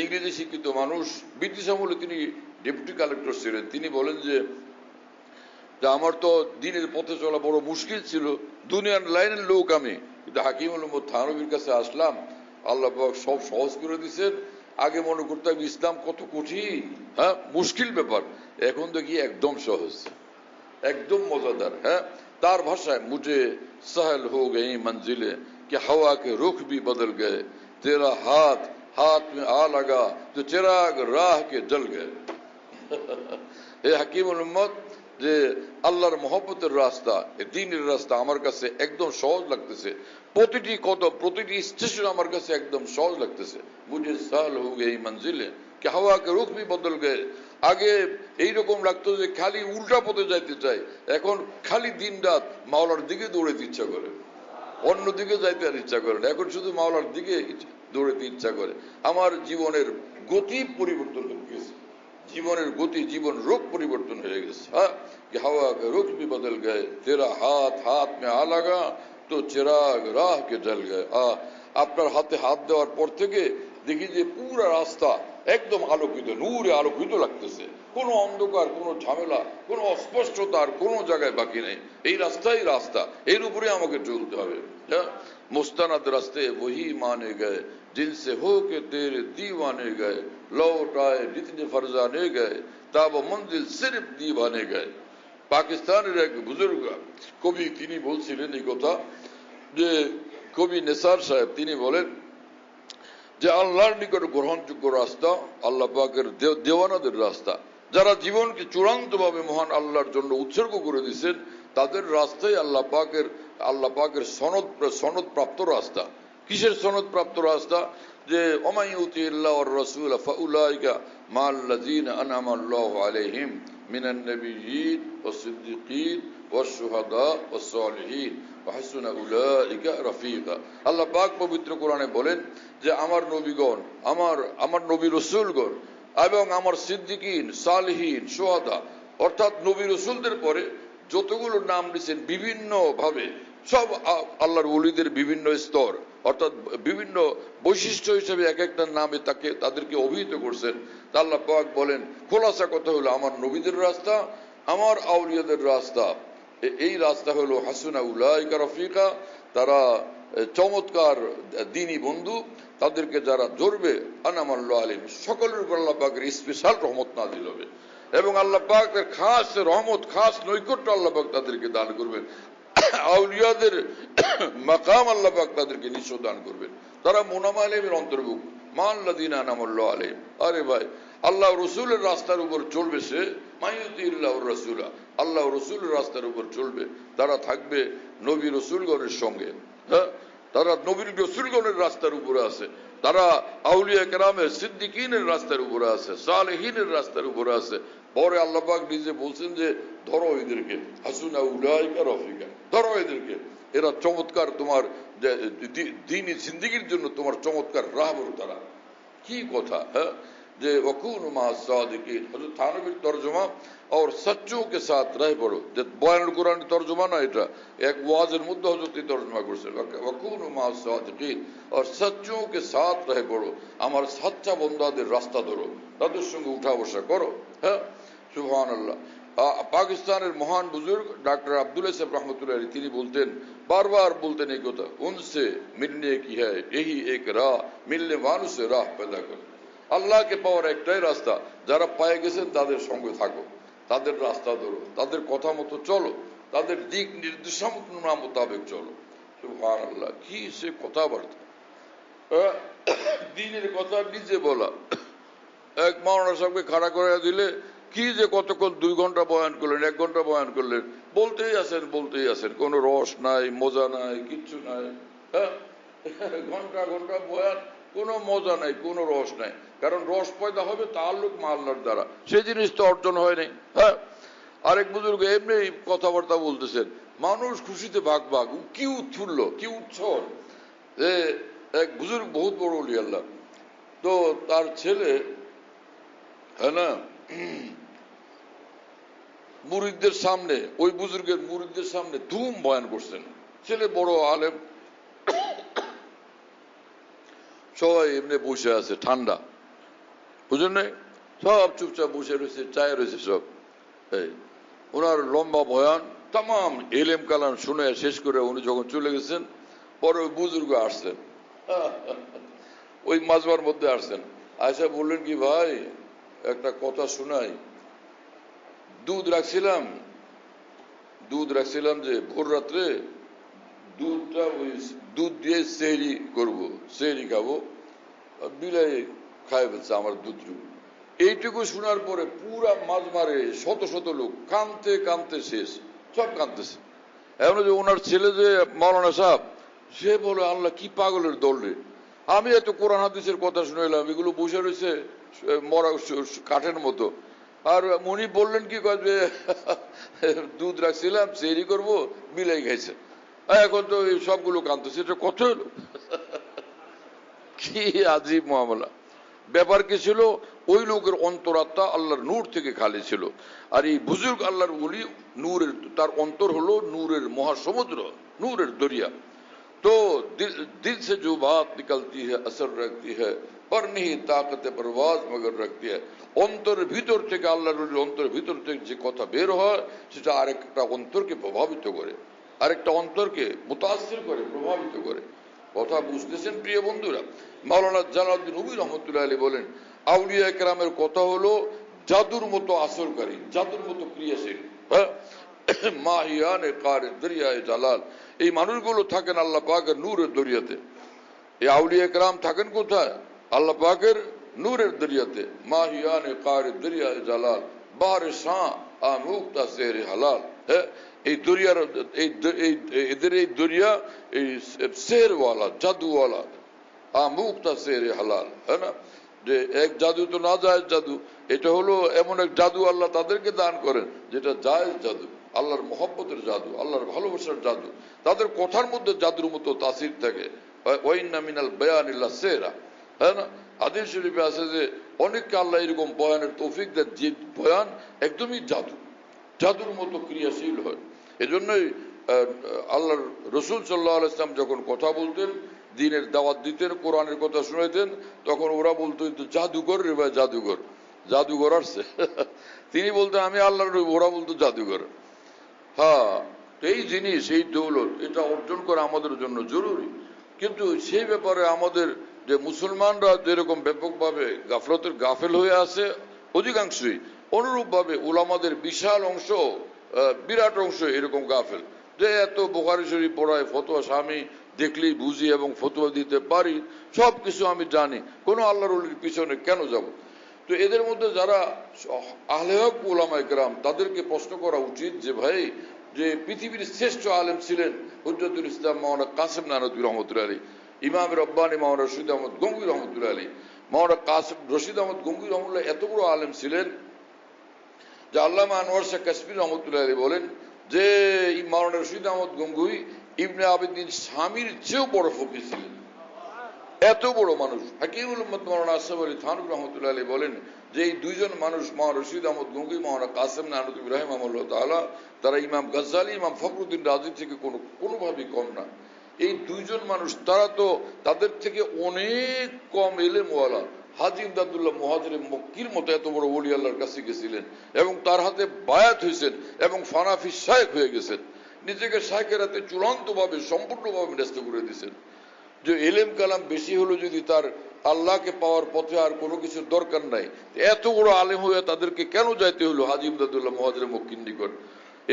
ইংরেজি শিক্ষিত মানুষ, ব্রিটিশ আমলে তিনি ডেপুটি কালেক্টর ছিলেন। তিনি বলেন যে আমার তো দিনের পথে চলা বড় মুশকিল ছিল, দুনিয়ার লাইনের লোক আমি, কিন্তু হাকিমুল উম্মত থানভীর কাছে আসলাম, আল্লাহ পাক সব সহজ করে দিয়েছেন। আগে মনে করতাম ইসলাম কত কঠিন, হ্যাঁ মুশকিল ব্যাপার, এখন দেখি একদম সহজ, একদম মজাদার। হ্যাঁ, তার ভাষায় মুঝে सहल हो गई मंजिले कि हवा के रुख भी बदल गए, तेरा हाथ हाथ में आ लगा तो चिराग राह के जल गए। हे হাকিমুল উম্মত, যে আল্লাহর মহব্বতের রাস্তা, দ্বীনের রাস্তা আমার কাছে একদম সহজ লাগতেছে। প্রতিটি কদম, প্রতিটি স্টেশন আমার কাছে একদম সহজ লাগতেছে। মুঝে सहल हो गई मंजिले कि हवा के रुख भी बदल गए। আগে এইরকম লাগতো যে খালি উল্টা পথে যাইতে চাই, এখন খালি দিন রাত মাওলার দিকে দৌড়াইতে ইচ্ছা করে, অন্য দিকে যাইতে আর ইচ্ছা করে না, এখন শুধু মাওলার দিকে দৌড়াইতে ইচ্ছা করে। আমার জীবনের গতি পরিবর্তন হয়ে গেছে, জীবনের গতি, জীবন রোগ পরিবর্তন হয়ে গেছে। হ্যাঁ, হাওয়া কে রুখ ভি বদল গয়ে, তেরা হাত হাত মে আ লাগা তো চিরাগ রাহ কে জল গয়ে। আপনার হাতে হাত দেওয়ার পর থেকে দেখি যে পুরো রাস্তা একদম আলোকিত, নূরে আলোকিত লাগতেছে, কোনো অন্ধকার, কোনো ঝামেলা, কোনো অস্পষ্টতার কোনো জায়গায় বাকি নেই। এই রাস্তাই রাস্তা, এর উপরে আমাকে চলতে হবে। मुस्तनद रास्ते वही माने गए जिनसे हो के तेरे दीवाने गए, लौट आए जितने फरजाने गए तब मंजिल सिर्फ दीवाने गए। পাকিস্তানের এক বুজুর্গ কবি তিনি বলছিলেন এই কথা, যে কবি নেসার সাহেব তিনি বলেন যে আল্লাহর নিকট গ্রহণযোগ্য রাস্তা আল্লাহ পাকের দেওয়ানাদের রাস্তা, যারা জীবনকে চূড়ান্ত ভাবে মহান আল্লাহর জন্য উৎসর্গ করে দিয়েছেন তাদের রাস্তাই আল্লাহ পাকের সনদ প্রাপ্ত রাস্তা। কিসের সনদ প্রাপ্ত রাস্তা? যে ওমাইউতিল্লাহ ওয়ার রাসূল ফাউলাইকা মাল্লাযিনা আনআমা আল্লাহু আলাইহিম মিনান নাবিয়্যিন ওয়াস সিদ্দিকিন ওয়াস শুহাদা ওয়াস সালিহিন ওয়া হাসুনা উলাইকা রাফিকা। আল্লাহ পাক পবিত্র কোরআনে বলেন যে আমার নবীগণ, আমার নবী রাসূলগণ এবং আমার সিদ্দিকিন, সালিহিন, শুহাদা, অর্থাৎ নবী রাসূলদের পরে যতগুলো নাম দিয়েছেন বিভিন্ন ভাবে, সব আল্লাহর ওলিদের বিভিন্ন স্তর, অর্থাৎ বিভিন্ন বৈশিষ্ট্য হিসেবে এক একটা নামে তাদেরকে অভিহিত করছেন। তা আল্লাহ পাক বলেন খোলাসা কথা হলো আমার নবীদের রাস্তা, আমার আউলিয়াদের রাস্তা, এই রাস্তা হলো হাসুনা উলাইকা রফিকা, তারা চমৎকার দ্বীনী বন্ধু, তাদেরকে যারা ধরবে আনামাল্লাহু আলাইহিম, সকলের উপর আল্লাহ পাকের স্পেশাল রহমত নাযিল হবে এবং আল্লাহ পাকের খাস রহমত, খাস নৈকট্য আল্লাহ পাক তাদেরকে দান করবেন। আউলিয়াদের মাকাম আল্লাহ পাক তাদেরকে নিশ্চয় দান করবেন। তারা মুনাম আলাইহিমের অন্তর্ভুক্ত, মাল্লাযিনা আনামাল্লাহু আলাইহিম। আরে ভাই, আল্লাহ রসুলের রাস্তার উপর চলবে সে, মাইয়ুতিল্লাহ রাসূলা, আল্লাহ রসুলের রাস্তার উপর চলবে, তারা থাকবে নবী রসুলগণের সঙ্গে। হ্যাঁ, তারা নবীর রসুলগণের রাস্তার উপরে আছে, তারা আউলিয়া কেরামের সিদ্দিকিনের রাস্তার উপরে আছে, সালেহিনের রাস্তার উপরে আছে। পরে আল্লাহ পাক নিজে বলছেন যে ধরো এদেরকে, হাসুনা উলাইকা রফিকা, ধরো এদেরকে, এরা চমৎকার তোমার দ্বীনি জিন্দেগির জন্য তোমার চমৎকার রাহবর তারা। কি কথা! হ্যাঁ, যে वकूनु मा सादिकीन, हजरत थानवीর তরজমা और सच्चों के साथ रह पड़ो, যে বয়ানুল কুরআনের তরজমা না, এটা এক ওয়াজের মধ্যে হযরত তরজমা করেছেন, वकूनु मा सादिकीन और सच्चों के साथ रह पड़ो, আমার সাচ্চা বান্দাদের রাস্তা ধরো, তাদের সঙ্গে উঠা বসা করো। হ্যাঁ, সুবহানাল্লাহ। পাকিস্তানের মহান বুজুর্গ ডক্টর আব্দুল সাহেব রহমতুল্লাহ আলাইহি তিনি বলতেন, বারবার বলতেন এই কথা, উনসে মিলনে কি হ্যায় यही एक राह, मिलने वालों से राह पैदा करो। আল্লাহকে পাওয়ার একটাই রাস্তা, যারা পায়ে গেছেন তাদের সঙ্গে থাকো, তাদের রাস্তা ধরো, তাদের কথা মতো চলো, তাদের দিক নির্দেশনা মোতাবেক চলো। সুবহানাল্লাহ, কি সে কথাবার্তা! দিনের কথা নিজে বলা। এক মাওলানা সাহেবকে খাড়া করে দিলে কি যে কতক্ষণ 2 ঘন্টা বয়ান করলেন, 1 ঘন্টা বয়ান করলেন, বলতেই আছেন, কোনো রস নাই, মজা নাই, কিচ্ছু নাই। হ্যাঁ, ঘন্টা ঘন্টা বয়ান, কোনো মজা নাই, কোনো রস নাই। কারণ রস পয়দা হবে তাআল্লুক মা আল্লাহর দ্বারা, সেই জিনিস তো অর্জন হয় নাই। হ্যাঁ, আরেক বুজুর্গ এমনি কথাবার্তা বলতেছেন, মানুষ খুশিতে ভাগ, কি উৎফুল্ল, কি উৎসব! এক বুজুর্গ বহুত বড় ওলি আল্লাহ, তো তার ছেলে, হ্যাঁ না, মুরিদদের সামনে, ওই বুজুর্গের মুরিদদের সামনে ধুম বয়ান করছেন। ছেলে বড় আলেম, সবাই এমনি বসে আছে, ঠান্ডা, বুঝলেন না, সব চুপচাপ বসে রয়েছে, চায় রয়েছে সব। ওনার লম্বা বয়ান তাম এলেম কালাম শুনে শেষ করে উনি যখন চলে গেছেন, পরে ওই বুজুর্গ আসছেন, ওই মাজমার মধ্যে আসছেন, আয়সা বললেন কি ভাই একটা কথা শোনাই, দুধ রাখছিলাম যে ভোর রাত্রে দুধ দিয়ে সেহরি করবো, সেহরি খাবো, বিলাই খাই ফেলছে আমার দুধটুকু। এইটুকু শোনার পরে পুরা মাজমারে শত শত লোক কাঁদতে শেষ, সব কাঁদতেছে। এখন যে ওনার ছেলে যে মাওলানা সাহেব, সে বলে আল্লাহ কি পাগলের দল রে, আমি এত কোরআন হাদিসের কথা শুনেলাম, এগুলো বসে রয়েছে মরা কাঠের মতো, আর উনি বললেন কি যে দুধ রাখছিলাম সেহরি করবো, বিলাই খাইছে, এখন তো এই সবগুলো কাঁদতেছে, এটা কত হলো! কি আজীব মামলা! ব্যাপার কি ছিল, ওই লোকের অন্তরাত্মা আল্লাহর নূর থেকে খালি ছিল। আর এই বুজুর্গ আল্লাহর ওলি, নূরের, তার অন্তর হলো নূরের মহাসমুদ্র, নূরের দরিয়া। तो दिल से जो बात निकलती है असर रखती है, पर नहीं ताकते परवाज मगर रखती है। অন্তরের ভিতর থেকে আল্লাহর ওলির অন্তরের ভিতর থেকে যে কথা বের হয় সেটা আরেকটা অন্তরকে প্রভাবিত করে, আরেকটা অন্তরকে মুতাসির করে, প্রভাবিত করে। কথা বুঝতেছেন প্রিয় বন্ধুরা? মাওলানা জালালউদ্দিন রুমি রহমতুল্লাহ আলাইহি বলেন, আউলিয়া কেরামের কথা হলো জাদুর মতো আসরকারী, জাদুর মতো ক্রিয়াশীল। হ্যাঁ, মাহিয়ানে কারে দরিয়ায়ে জালাল, এই মানুষগুলো থাকেন আল্লাহ পাকের নূরের দরিয়াতে। এই আউলিয়া কেরাম থাকেন কোথায়? আল্লাহ পাকের নূরের দরিয়াতে। মাহিয়ানে কারে দরিয়ায়ে জালাল, বাহরে শাহ আমুক্তা সেরে হালাল। হ্যাঁ, এই দরিয়ার এদের এই দরিয়া এই শেরওয়ালা, জাদুওয়ালা, আমুক্তা সেরে হালাল। হ্যাঁ না, যে এক জাদু তো না জায়েজ জাদু, এটা হলো এমন এক জাদু আল্লাহ তাদেরকে দান করেন যেটা জায়েজ জাদু, আল্লাহর মহব্বতের জাদু, আল্লাহর ভালোবাসার জাদু। তাদের কথার মধ্যে জাদুর মতো তাসির থাকে। ওয়াইন্না মিনাল বায়ানিল্লাহ সেরা। হ্যাঁ না, হাদিস শরীফে আছে যে অনেককে আল্লাহ এরকম বয়ানের তৌফিক দেন যে বয়ান একদমই জাদু, জাদুর মতো ক্রিয়াশীল হয়। এজন্যই আল্লাহর রসুল সাল্লাল্লাহু আলাইহি ওয়াসাল্লাম যখন কথা বলতেন, দিনের দাওয়াত দিতেন, কোরআনের কথা শুনাইতেন, তখন ওরা বলতো জাদুঘর রে ভাই, জাদুঘর, জাদুঘর আসছে। তিনি বলতেন আমি আল্লাহর, ওরা বলতো জাদুঘর। হ্যাঁ, এই জিনিস, এই দৌলত, এটা অর্জন করা আমাদের জন্য জরুরি। কিন্তু সেই ব্যাপারে আমাদের যে মুসলমানরা যেরকম ব্যাপকভাবে গাফলতের গাফেল হয়ে আছে অধিকাংশই, অনুরূপভাবে উলামাদের বিশাল অংশ, বিরাট অংশ এরকম গাফেল, যে এত বুখারী শরীফ পড়ায়, ফতোয়া স্বামী দেখলেই বুঝি এবং ফতোয়া দিতে পারি, সবকিছু আমি জানি, কোনো আল্লাহর ওলির পিছনে কেন যাব? তো এদের মধ্যে যারা আহলে হক উলামায়ে কেরাম, তাদেরকে প্রশ্ন করা উচিত যে ভাই, যে পৃথিবীর শ্রেষ্ঠ আলেম ছিলেন হুজ্জতুল ইসলাম মাওলানা কাসেম নানভী রহমতুল্লাহ আলাইহি, ইমাম রব্বানী মাওলানা রশিদ আহমদ গঙ্গুই রহমতুল্লাহ আলাইহি। মাওলানা কাসেম রশিদ আহমদ গঙ্গুই রহমতুল্লাহ এত বড় আলেম ছিলেন যে আল্লামা আনোয়ার শাহ কাশফি রহমতুল্লাহ আলাইহি বলেন যে মাওলানা রশিদ আহমদ গঙ্গুই ইবনে আবিদিন শামীর চেয়েও বড় ফকিহ ছিলেন, এত বড় মানুষ। হাকিমুল উম্মত মাওলানা আশরাফ আলী থানভী রহমতুল্লাহ আলাইহি বলেন যে এই দুইজন মানুষ, মাওলানা রশিদ আহমদ গঙ্গুই, মাওলানা কাসেম নানভী রাহিমাহুল্লাহ তাআলা, তারা ইমাম গজ্জালী, ইমাম ফখরুদ্দিন রাজি থেকে কোনোভাবেই কম না। এই দুইজন মানুষ, তারা তো তাদের থেকে অনেক কম এলেমওয়ালা। হাজী ইমদাদুল্লাহ মুহাজিরে মক্কির মতো এত বড় ওলি আল্লাহর কাছে গেছিলেন এবং তার হাতে বায়াত হয়েছেন এবং ফানাফি শায়েখ হয়ে গেছেন, নিজেকে শায়েখের হাতে চূড়ান্তভাবে সম্পূর্ণভাবে ন্যস্ত করে দিয়েছেন। যে এলেম কালাম বেশি হলো যদি তার আল্লাহকে পাওয়ার পথে আর কোনো কিছুর দরকার নাই, এত বড় আলেম হয়ে তাদেরকে কেন যাইতে হলো হাজী ইমদাদুল্লাহ মুহাজিরে মক্কির নিকট?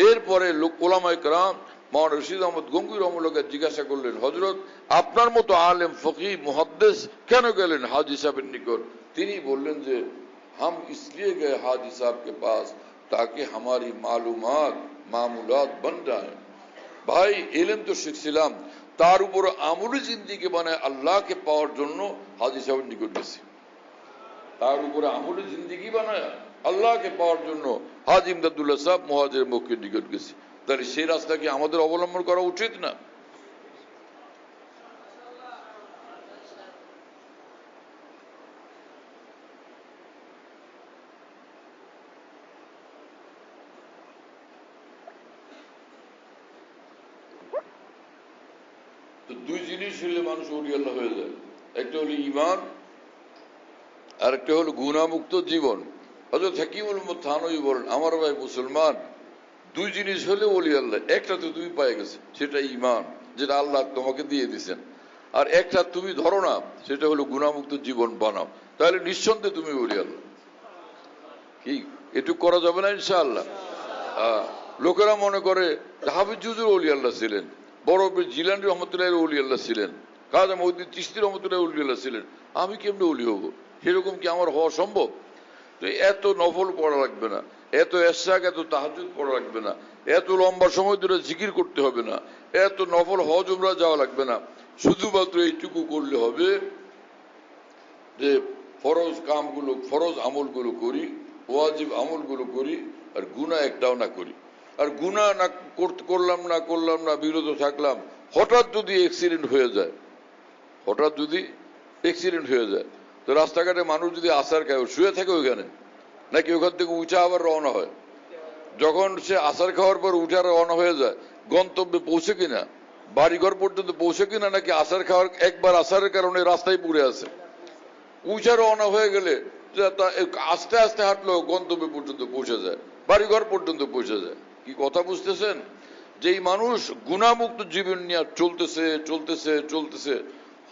এরপরে উলামায়ে কেরাম মাওলানা রশিদ আহমদ গঙ্গুই রহমতুল্লাহকে জিজ্ঞাসা করলেন, হযরত আপনার মতো আলেম ফকিহ মুহাদ্দিস কেন গেলেন হাজী সাহেবের নিকট? তিনি বললেন যে हम इसलिए गए हाजी साहब के पास ताकि हमारी मालूमात मामूलात बन जाए। ভাই, এলেম তো শিখছিলাম, তার উপর আমলি জিন্দেগি বানায় আল্লাহকে পাওয়ার জন্য হাজী সাহেবের নিকট গেছি। তার উপরে আমলি জিন্দেগি বানায় আল্লাহকে পাওয়ার জন্য হাজী ইমদাদুল্লাহ সাহেব মুহাজির মক্কির নিকট গেছি। তাহলে সেই রাস্তা কি আমাদের অবলম্বন করা উচিত না? তো দুই জিনিস হলে মানুষ ওলি আল্লাহ হয়ে যায়, একটা হলো ঈমান আর একটা হলো গুনাহমুক্ত জীবন। হযরত হাকিমুল উম্মত থানভী বলেন, আমার ভাই মুসলমান, দুই জিনিস হলে ওলি আল্লাহ, একটা তো তুমি পেয়ে গেছে, সেটা ঈমান, যেটা আল্লাহ তোমাকে দিয়ে দিয়েছেন, আর একটা তুমি ধরো না, সেটা হলো গুনাহমুক্ত জীবন বানাও, তাহলে নিঃসন্দেহে তুমি ওলি আল্লাহ। কি এটুকু করা যাবে না ইনশাআল্লাহ? লোকেরা মনে করে হাফিজ হুজুর ওলি আল্লাহ ছিলেন, বড় জিলানী রহমতুল্লাহ ওলি আল্লাহ ছিলেন, খাজা মঈনুদ্দিন চিশতি রহমতুল্লাহ ওলি আল্লাহ ছিলেন, আমি কেমনে ওলি হব? সেরকম কি আমার হওয়া সম্ভব? তো এত নফল পড়া লাগবে না, এত এশরাক, এত তাহাজ্জুদ পড়া লাগবে না, এত লম্বা সময় ধরে জিকির করতে হবে না, এত নফল হজ উমরা যাওয়া লাগবে না। শুধুমাত্র এইটুকু করলে হবে যে ফরজ কামগুলো, ফরজ আমলগুলো করি, ওয়াজিব আমলগুলো করি, আর গুনাহ একটাও না করি। আর গুনাহ না করলাম না, বিরত থাকলাম, হঠাৎ যদি অ্যাক্সিডেন্ট হয়ে যায়, হঠাৎ যদি অ্যাক্সিডেন্ট হয়ে যায়, তো রাস্তাঘাটে মানুষ যদি আসার খায়, শুয়ে থাকে ওইখানে, নাকি ওখান থেকে উঠে আবার রওনা হয়? যখন সে আসার খাওয়ার পর উঠে রওনা হয়ে যায়, গন্তব্যে পৌঁছে কিনা বাড়িঘর পর্যন্ত পৌঁছে কিনা নাকি আসার খাওয়ার একবার আসারের কারণে রাস্তায় পুড়ে আছে, উঁচা রওনা হয়ে গেলে আস্তে আস্তে হাঁটলেও গন্তব্য পর্যন্ত পৌঁছে যায়, বাড়িঘর পর্যন্ত পৌঁছে যায়। কি কথা বুঝতেছেন? যেই মানুষ গুণামুক্ত জীবন নিয়ে চলতেছে চলতেছে চলতেছে,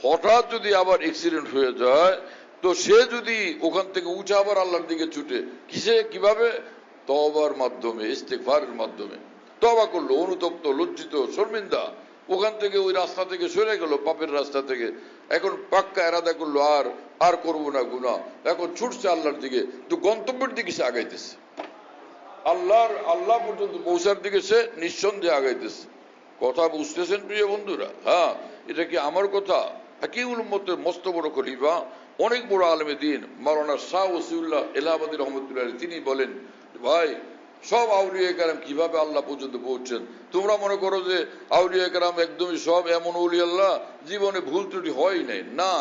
হঠাৎ যদি আবার অ্যাক্সিডেন্ট হয়ে যায়, তো সে যদি ওখান থেকে উঁচা আবার আল্লাহর দিকে ছুটে কিভাবে? তওবার মাধ্যমে, ইস্তেগফারের মাধ্যমে তওবা করলো, অনুতপ্ত, লজ্জিত, শর্মিন্দা, ওখান থেকে ওই রাস্তা থেকে সরে গেল, পাপের রাস্তা থেকে। এখন পাক্কা এরাদা করলো আর করবো না গুনাহ, এখন ছুটছে আল্লাহর দিকে, তো গন্তব্যের দিকে সে আগাইতেছে, আল্লাহ পর্যন্ত পৌঁছার দিকে সে নিঃসন্দেহে আগাইতেছে। কথা বুঝতেছেন প্রিয় বন্ধুরা? হ্যাঁ, এটা কি আমার কথা? হাকিমুল উম্মতের মস্ত বড় খলিফা, অনেক বড় আলেমে দ্বীন মাওলানা শাহ ওসিউল্লাহ এলাহাবাদী রহমতুল্লাহ তিনি বলেন, ভাই সব আউলিয়া কেরাম কিভাবে আল্লাহ পর্যন্ত পৌঁছছেন? তোমরা মনে করো যে আউলিয়া কেরাম একদমই সব এমন ওলি আল্লাহ জীবনে ভুল ত্রুটি হয় নাই, না,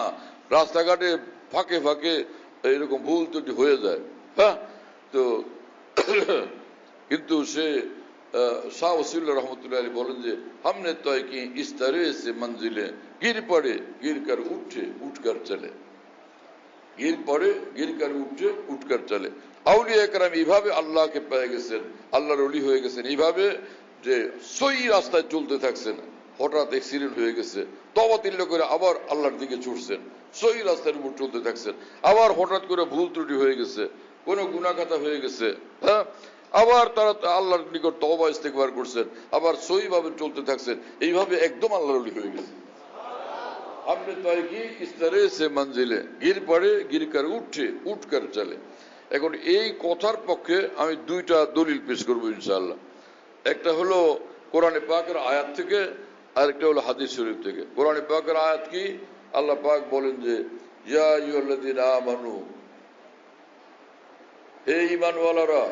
রাস্তাঘাটে ফাঁকে ফাঁকে এরকম ভুল ত্রুটি হয়ে যায়। হ্যাঁ, তো কিন্তু সে শাহ ওসিউল্লাহ রহমতুল্লাহ আলী বলেন যে हमने तय की इस तरह से मंजिलें गिर पड़े गिर कर उठे उठकर चले, गिर पड़े गिर कर उठे उठकर चले। আউলিয়া কেরাম এইভাবে আল্লাহকে পেয়ে গেছেন, আল্লাহর ওলি হয়ে গেছেন এইভাবে যে সহি রাস্তায় চলতে থাকছেন, হঠাৎ অ্যাক্সিডেন্ট হয়ে গেছে, তওবা তিল্লা করে আবার আল্লাহর দিকে ছুটছেন, সহি রাস্তার উপর চলতে থাকছেন, আবার হঠাৎ করে ভুল ত্রুটি হয়ে গেছে, কোনো গুনাহখাতা হয়ে গেছে, হ্যাঁ, আবার তারা আল্লাহর নিকট তওবা ইস্তেগফার করছেন, আবার সহিভাবে চলতে থাকছেন, এইভাবে একদম আল্লাহর ওলি হয়ে গেছে। हमने तय की इस तरह से मंजिलें गिर पड़े गिर कर उठे उठकर चले। এখন এই কথার পক্ষে আমি দুইটা দলিল পেশ করবো ইনশাআল্লাহ। একটা হলো কোরআনে পাকের আয়াত থেকে, আর একটা হলো হাদিস শরীফ থেকে। কোরআনে পাকের আয়াত কি? আল্লাহ পাক বলেন যে ইয়া আইয়ুহাল্লাযীনা আমানু, হে ঈমানওয়ালারা,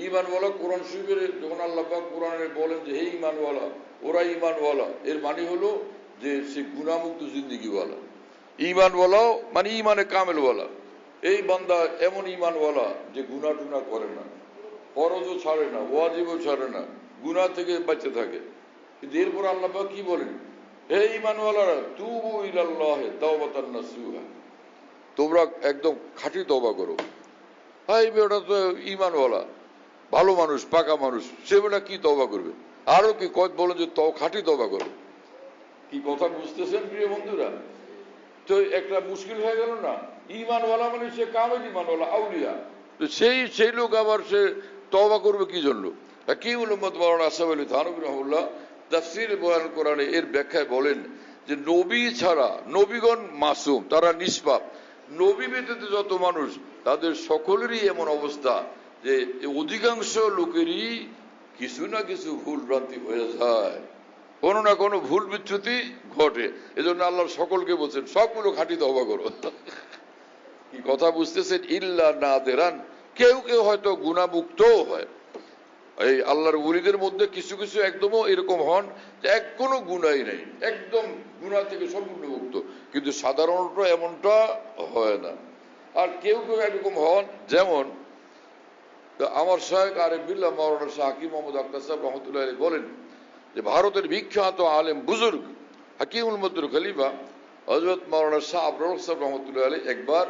ঈমানওয়ালা কোরআন শরীফের যখন আল্লাহ পাক কোরআনে বলেন যে হে ঈমানওয়ালা, ওরা ঈমানওয়ালা, এর মানে হলো যে সে গুনাহমুক্ত জিন্দেগিওয়ালা। ঈমানওয়ালাও মানে ঈমানে কামেলওয়ালা। এই বান্দা এমন ঈমানওয়ালা যে গুনাহ টুনা করে না, ফরজও ছাড়ে না, ওয়াজিবও ছাড়ে না, গুনাহ থেকে বেঁচে থাকে। কিন্তু এরপর আল্লাহ পাক কি বলেন? হে ঈমানওয়ালারা, তুবু ইলাল্লাহি তাওবাতান নাসুহা, তোমরা একদম খাঁটি তওবা করো। ভাই বেটা তো ঈমানওয়ালা, ভালো মানুষ, পাকা মানুষ, সে বেটা কি তওবা করবে? আরো কি কয় বলেন যে খাঁটি তওবা করো। কি কথা বুঝতেছেন প্রিয় বন্ধুরা? তো একটা মুশকিল হয়ে গেল না? ঈমানওয়ালা মানে সে কামেল ঈমানওয়ালা, আউলিয়া, তো সেই লোক আবার সে তওবা করবে কি জন্য? হাকিমুল উম্মত মাওলানা আশরাফ আলী থানভী রাহিমাহুল্লাহ তাফসীরে বয়ান কোরআনে এর ব্যাখ্যায় বলেন যে নবী ছাড়া, নবীগণ মাসুম, তারা নিষ্পাপ, নবী ব্যতীত যত মানুষ তাদের সকলেরই এমন অবস্থা যে অধিকাংশ লোকেরই কিছু না কিছু ভুল ভ্রান্তি হয়ে যায়, কোনো না কোনো ভুল বিচ্যুতি ঘটে। এজন্য আল্লাহ সকলকে বলছেন সবগুলো খাঁটি তওবা করো। কি কথা বুঝতেছেন? ইল্লা নাদেরান, কেউ কেউ হয়তো গুনাহমুক্তও হয়। এই আল্লাহর ওলিদের মধ্যে কিছু কিছু একদমও এরকম হন যে কোনো গুনাহই নেই, একদম গুনাহ থেকে সম্পূর্ণ মুক্ত, কিন্তু সাধারণত এমনটা হয় না। আর কেউ কেউ এরকম হন, যেমন আমার শায়েখ আরিফ বিল্লাহ মাওলানা শাহ হাকিম মোহাম্মদ আখতার সাহেব রহমতুল্লাহ আলাইহি বলেন যে ভারতের বিখ্যাত আলেম বুজুর্গ হাকিমুল উম্মতের খলিফা হযরত মাওলানা শাহ আবরার সাহেব রহমতুল্লাহ আলাইহি একবার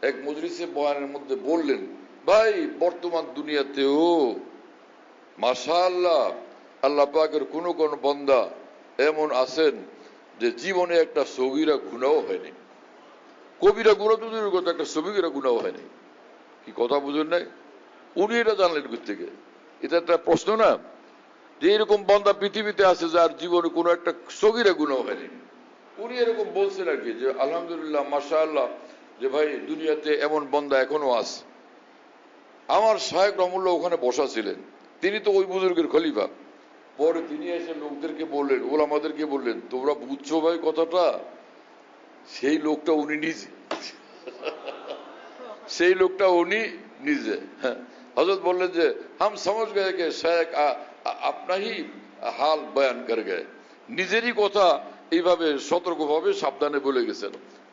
এক মজলিসে বয়ানের মধ্যে বললেন, ভাই বর্তমান দুনিয়াতেও মাশাআল্লাহ আল্লাহ পাকের কোন কোন বান্দা এমন আছেন যে জীবনে একটা সগীরা গুনাহ হয়নি, কবিরা গুনাহ তো দূরের কথা, একটা সগীরা গুনাহ হয়নি। কি কথা বুঝেন নাই? উনি এটা জানলেন কোথা থেকে? এটা একটা প্রশ্ন না, যে এরকম বান্দা পৃথিবীতে আছে যার জীবনে কোনো একটা সগীরা গুনাহ হয়নি। উনি এরকম বলছেন আর কি, যে আলহামদুলিল্লাহ মাশাআল্লাহ, যে ভাই দুনিয়াতে এমন বান্দা এখনো আছে। আমার শায়েখ রহমুল্লাহ ওখানে বসা ছিলেন, তিনি তো ওই বুজুর্গের খলিফা। পরে তিনি এসে লোকদেরকে বললেন, ওলামাদেরকে বললেন, তোমরা বুঝছো ভাই কথাটা? সেই লোকটা উনি নিজে, সেই লোকটা উনি নিজে। হযরত বললেন যে হাম সমঝ গয়ে কে শায়েখ আপনা হি হাল বয়ান কর গয়ে, নিজেরই কথা এইভাবে সতর্কভাবে সাবধানে বলে গেছেন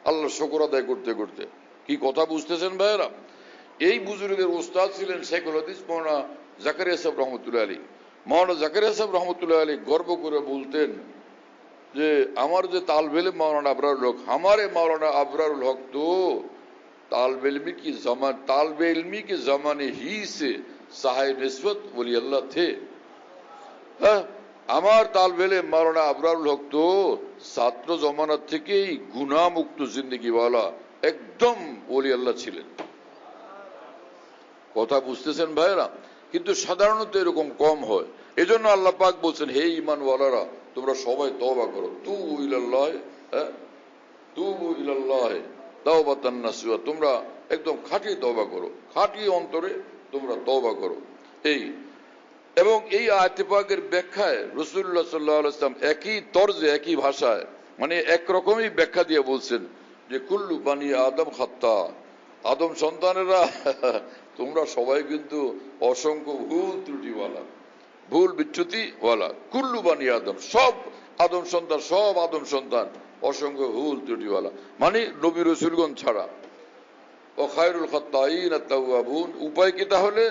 আল্লাহ শুকর আদায় করতে করতে। কি কথা বুঝতেছেন ভাইয়েরা? এই বুজুর্গের উস্তাদ ছিলেন শেখুল হাদিস মাওলানা জাকারিয়া সাহেব রহমতুল্লাহ আলাইহি। মাওলানা জাকারিয়া সাহেব রহমতুল্লাহ আলী গর্ব করে বলতেন যে আমার যে তালবে ইলম মাওলানা আবরারুল হক, हमारे मौलाना अबरारुल हक तो तालिबे इल्मी के जमाने ही से साहिब निस्बत वली अल्लाह थे। হ্যাঁ, আমার তালবে ইলম মাওলানা আবরারুল হক তো ছাত্র জমানা থেকেই গুনাহমুক্ত জিন্দেগিওয়ালা একদম ওলি আল্লাহ ছিলেন। কথা বুঝতেছেন ভাইরা? কিন্তু সাধারণত এরকম কম হয়। এজন্য আল্লাহ পাক বলছেন, হে ঈমানওয়ালারা তোমরা সবাই তওবা করো, তুবু ইলাল্লাহ, তুবু ইলাল্লাহ তাওবাতান নাসুহা, তোমরা একদম খাঁটি তওবা করো, খাঁটি অন্তরে তোমরা তওবা করো। এবং এই আয়াতে পাকের ব্যাখ্যায় রাসূলুল্লাহ সাল্লাল্লাহু আলাইহি ওয়াসাল্লাম একই তরজে একই ভাষায় মানে একরকমই ব্যাখ্যা দিয়ে বলছেন যে কুল্লু বানি আদম খাত্তা, আদম সন্তানেরা তোমরা সবাই কিন্তু অসংখ্য ভুল ত্রুটিওয়ালা, ভুল বিচ্যুতিওয়ালা। কুল্লু বানি আদম, সব আদম সন্তান অসংখ্য ভুল ত্রুটিওয়ালা, মানে নবী রাসূলগণ ছাড়া। ও খায়রুল খাত্তাইন আত-তাওয়াবুন, উপায় কি তাহলে?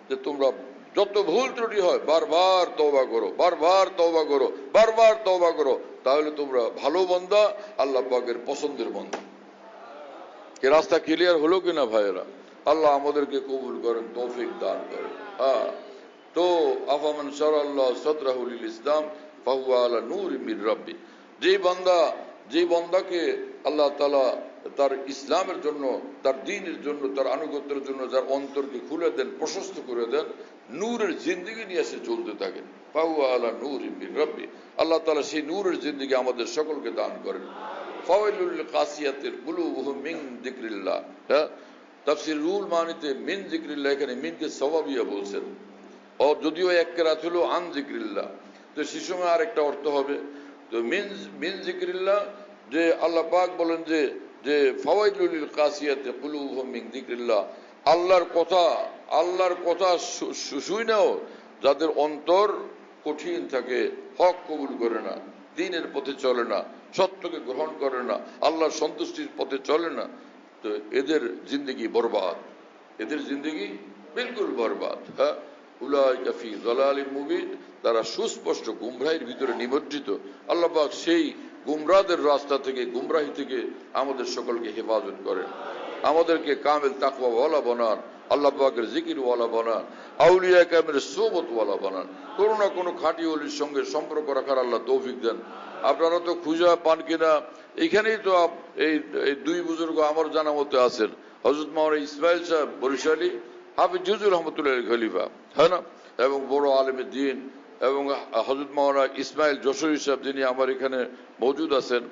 যে তোমরা যত ভুল ত্রুটি হয় বারবার তওবা করো, বারবার তওবা করো, বারবার তওবা করো, তাহলে তোমরা ভালো বান্দা, আল্লাহ পাকের পছন্দের বান্দা। কি রাস্তা ক্লিয়ার হলো কিনা ভাইয়েরা? আল্লাহ আমাদেরকে কবুল করেন, তৌফিক দান করেন। হ্যাঁ, তো আফামান শারাল্লাহ সাদরাহু লিল ইসলাম ফাহুয়া আলা নূরিম মির রাব্বি, যে বান্দাকে আল্লাহ তাআলা তার ইসলামের জন্য, তার দ্বীনের জন্য, তার আনুগত্যের জন্য যার অন্তরকে খুলে দেন, প্রশস্ত করে দেন, নূরের জিন্দেগি নিয়ে এসে চলতে থাকেন। ফাহুয়া আলা নূরিম মির রাব্বি, আল্লাহ তাআলা সেই নূরের জিন্দেগি আমাদের সকলকে দান করেন। ফাওয়াইলুল লিকাসিয়াতিল কুলুবুহুম মিন যিকরিল্লাহ, হ্যাঁ, তাফসীর রুল মানিতে মিন যিকরিল্লাহ, এখানে মিনকে সওয়াবিয়া বলছেন। ও যদিও এক কেরাত হলো আন যিকরিল্লাহ, তো সেই সময় আরেকটা অর্থ হবে। তো মিন যিকরিল্লাহ, যে আল্লাহ পাক বলেন যে ফাওয়াইলুল লিকাসিয়াতি কুলুবুহুম মিন যিকরিল্লাহ, আল্লাহর কথা শুনেও যাদের অন্তর কঠিন থাকে, হক কবুল করে না, দ্বীনের পথে চলে না, সত্যকে গ্রহণ করে না, আল্লাহর সন্তুষ্টির পথে চলে না, তো এদের জিন্দেগি বরবাদ, এদের জিন্দেগি বিলকুল বরবাদ। হ্যাঁ, উলাইকা ফি যালালিম মুবিন, তারা সুস্পষ্ট গুমরাহির ভিতরে নিমজ্জিত। আল্লাহ পাক সেই গুমরাহদের রাস্তা থেকে, গুমরাহি থেকে আমাদের সকলকে হেফাজত করেন, আমাদেরকে কামেল তাকওয়াওয়ালা বানান, আল্লাহ পাকের জিকিরওয়ালা বানান, আউলিয়া কামের সোহবতওয়ালা বানান। কোনো না কোনো খাঁটি ওলির সঙ্গে সম্পর্ক রাখার আল্লাহ তৌফিক দেন। আপনারা তো খুঁজা পান কিনা, এখানেই তো এই দুই বুজুর্গ আমার জানা মতে আছেন, হযরত মাওলানা ইসমাইল সাহেব বরিশালী, হাফিজ জুজুর রহমতুল্লাহ খলিফা, হ্যাঁ না, এবং বড় আলেমে দ্বীন, এবং হযরত মাওলানা ইসমাইল যশোরী সাহেব, যিনি আমার এখানে মজুদ আছেন।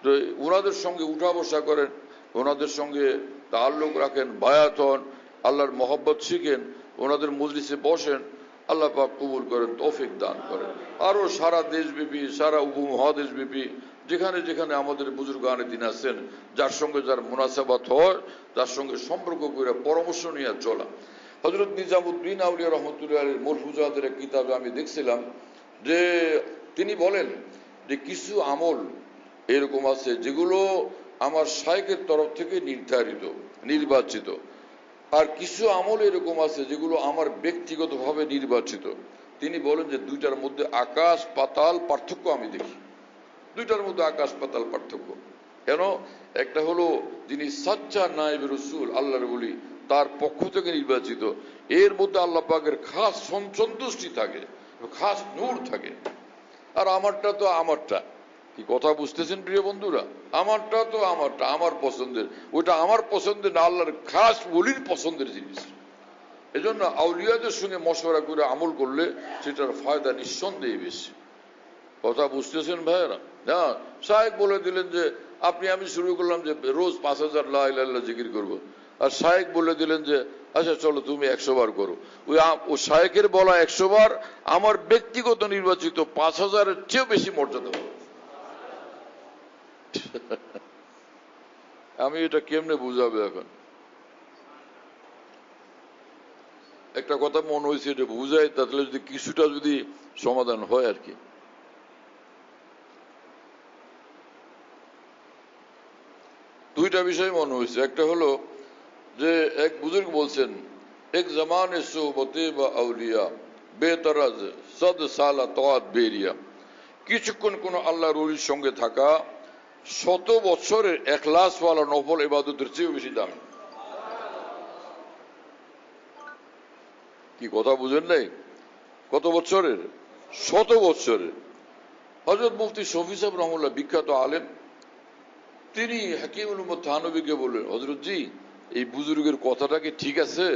তো ওনাদের সঙ্গে উঠা বসা করেন, ওনাদের সঙ্গে তাআল্লুক রাখেন, বায়াত হন, আল্লাহর মহব্বত শিখেন, ওনাদের মজলিসে বসেন। আল্লাহ পাক কবুল করেন, তৌফিক দান করেন। আরো সারা দেশব্যাপী, সারা উপমহাদেশব্যাপী যেখানে যেখানে আমাদের বুজুর্গানে দিন আছেন, যার সঙ্গে যার মুনাসাবাত হয় তার সঙ্গে সম্পর্ক করে পরামর্শ নিয়ে চলা। হযরত নিজামুদ্দিন আউলিয়া রহমতুল্লাহ আলাইহির মুলফুজাতের এক কিতাবে আমি দেখছিলাম যে তিনি বলেন যে কিছু আমল এরকম আছে যেগুলো আমার শায়খের তরফ থেকে নির্বাচিত, আর কিছু আমল এরকম আছে যেগুলো আমার ব্যক্তিগতভাবে নির্বাচিত। তিনি বলেন যে দুইটার মধ্যে আকাশ পাতাল পার্থক্য আমি দেখি, দুইটার মধ্যে আকাশ পাতাল পার্থক্য। কেন? একটা হলো যিনি সাচ্চা নায়েব রাসূল, আল্লাহর ওলি, তার পক্ষ থেকে নির্বাচিত, এর মধ্যে আল্লাহ পাকের খাস সন্তুষ্টি থাকে, খাস নূর থাকে। আর আমারটা তো আমারটা, কি কথা বুঝতেছেন প্রিয় বন্ধুরা? আমারটা তো আমারটা, আমার পছন্দের, ওটা আমার পছন্দের না, আল্লাহর খাস ওলির পছন্দের জিনিস। এজন্য আউলিয়াদের সঙ্গে মশওয়ারা করে আমল করলে সেটার ফায়দা নিঃসন্দেহে বেশি। কথা বুঝতেছেন ভাইয়েরা? না, শায়েখ বলে দিলেন যে আমি শুরু করলাম যে রোজ 5000 লা ইলাহা ইল্লাল্লাহ জিকির করবো, আর শায়েখ বলে দিলেন যে আচ্ছা চলো তুমি 100 বার করো। ও শায়েখের বলা 100 বার আমার ব্যক্তিগত নির্বাচিত 5000-এর চেয়েও বেশি মর্যাদা। আমি এটা কেমনে বুঝাবে এখন? একটা কথা মনে হয়েছে এটা বুঝাই, তাহলে যদি কিছুটা যদি সমাধান হয় আর কি। দুইটা বিষয় মনে হয়েছে। একটা হলো যে এক বুজুর্গ বলছেন, এক জমানে সোহবতে বা আউলিয়া বেতারাজ সদ সালা তাআত বেরিয়া, কিছুক্ষণ কোন আল্লাহর ওলির সঙ্গে থাকা 100 বছরের ইখলাসওয়ালা নফল ইবাদতের চেয়ে বেশি দামি। কি কথা বুঝেন নাই? কত বছরের? 100 বছরের। হযরত মুফতি শফি সাহেব রহমাতুল্লাহ, বিখ্যাত আলেম, তিনি হাকিমুল উম্মত থানবীকে বললেন, হযরত জি এই বুজুর্গের কথাটা কি ঠিক আছে?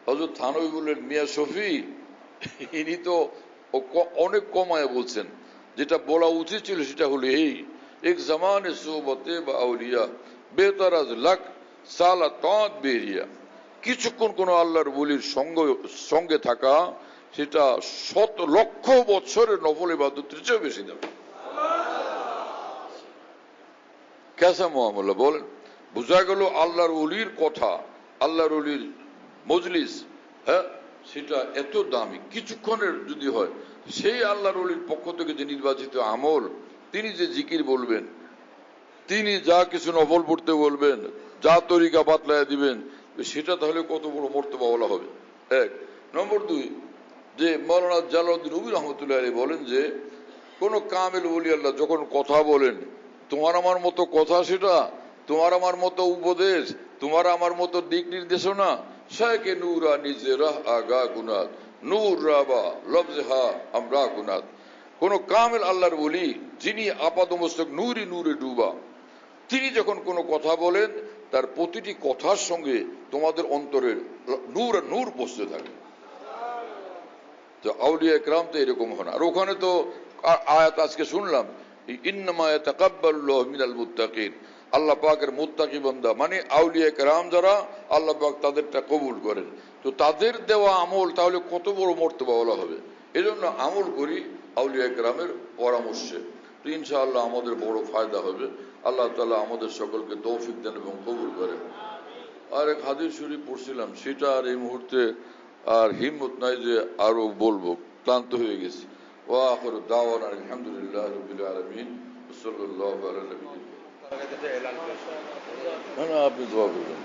হযরত থানবী বললেন, মিয়া শফি, ইনি তো অনেক কমায় বলছেন, যেটা বলা উচিত ছিল সেটা হলো এই, এক জামানে সোহবতে বা আউলিয়া বেতারাজ লাখ সালা তাঁত বেরিয়া, কিছুক্ষণ কোন আল্লাহর ওলির সঙ্গে থাকা সেটা 100 লক্ষ বছরের নফল ইবাদতের চেয়ে বেশি দাম। কেসা মুআমালা বলেন? বোঝা গেল আল্লাহর ওলির কথা, আল্লাহর ওলির মজলিস, হ্যাঁ, সেটা এত দামি। কিছুক্ষণের যদি হয়, সেই আল্লাহর ওলির পক্ষ থেকে যে নির্বাচিত আমল, তিনি যে জিকির বলবেন, তিনি যা কিছু নফল পড়তে বলবেন, যা তরিকা বাতলায় দিবেন, সেটা তাহলে কত বড় মর্তবা বলা হবে। এক নম্বর। দুই, যে মাওলানা জালালউদ্দিন রুমি রহমতুল্লাহ আলাইহি বলেন যে কোন কামেল ওলি আল্লাহ যখন কথা বলেন, তোমার আমার মতো কথা, সেটা তোমার আমার মতো উপদেশ, তোমার আমার মতো দিক নির্দেশনা, শায়কে নূরা নিজে রাহ আগা গুনাত নূর রাবা লফজহা আমরা গুনাত। কোন কামেল আল্লাহর ওলি, যিনি আপাদমস্তক নূরে নূরে ডুবা, তিনি যখন কোনো কথা বলেন, তার প্রতিটি কথার সঙ্গে তোমাদের অন্তরের নূর আর নূর বসতে থাকে। তো আউলিয়া ইকরাম তো এরকম হন। আর ওখানে তো আয়াত আজকে শুনলাম, ইন্নামা ইয়াতাকাব্বালুল্লাহু মিনাল মুত্তাকিন, আল্লাহ পাকের মুত্তাকি বান্দা মানে আউলিয়া ইকরাম যারা, আল্লাহ পাক তাদেরটা কবুল করেন। তো তাদের দেওয়া আমল তাহলে কত বড় মর্তবা বলা হবে। এজন্য আমল করি আউলিয়া ইকরামের পরামর্শে, তো ইনশাআল্লাহ আমাদের বড় ফায়দা হবে। আল্লাহ তাআলা আমাদের সকলকে তৌফিক দেন এবং কবুল করেন। আর এক হাদিস শরীফ পড়ছিলাম, সেটা আর এই মুহূর্তে আর হিম্মত নাই যে আরো বলবো, ক্লান্ত হয়ে গেছি। ওয়া আখিরু দাওয়ানা আলহামদুলিল্লাহি রাব্বিল আলামিন, সাল্লাল্লাহু আলা নবিয়্যিনা। আপনি দোয়া করবেন।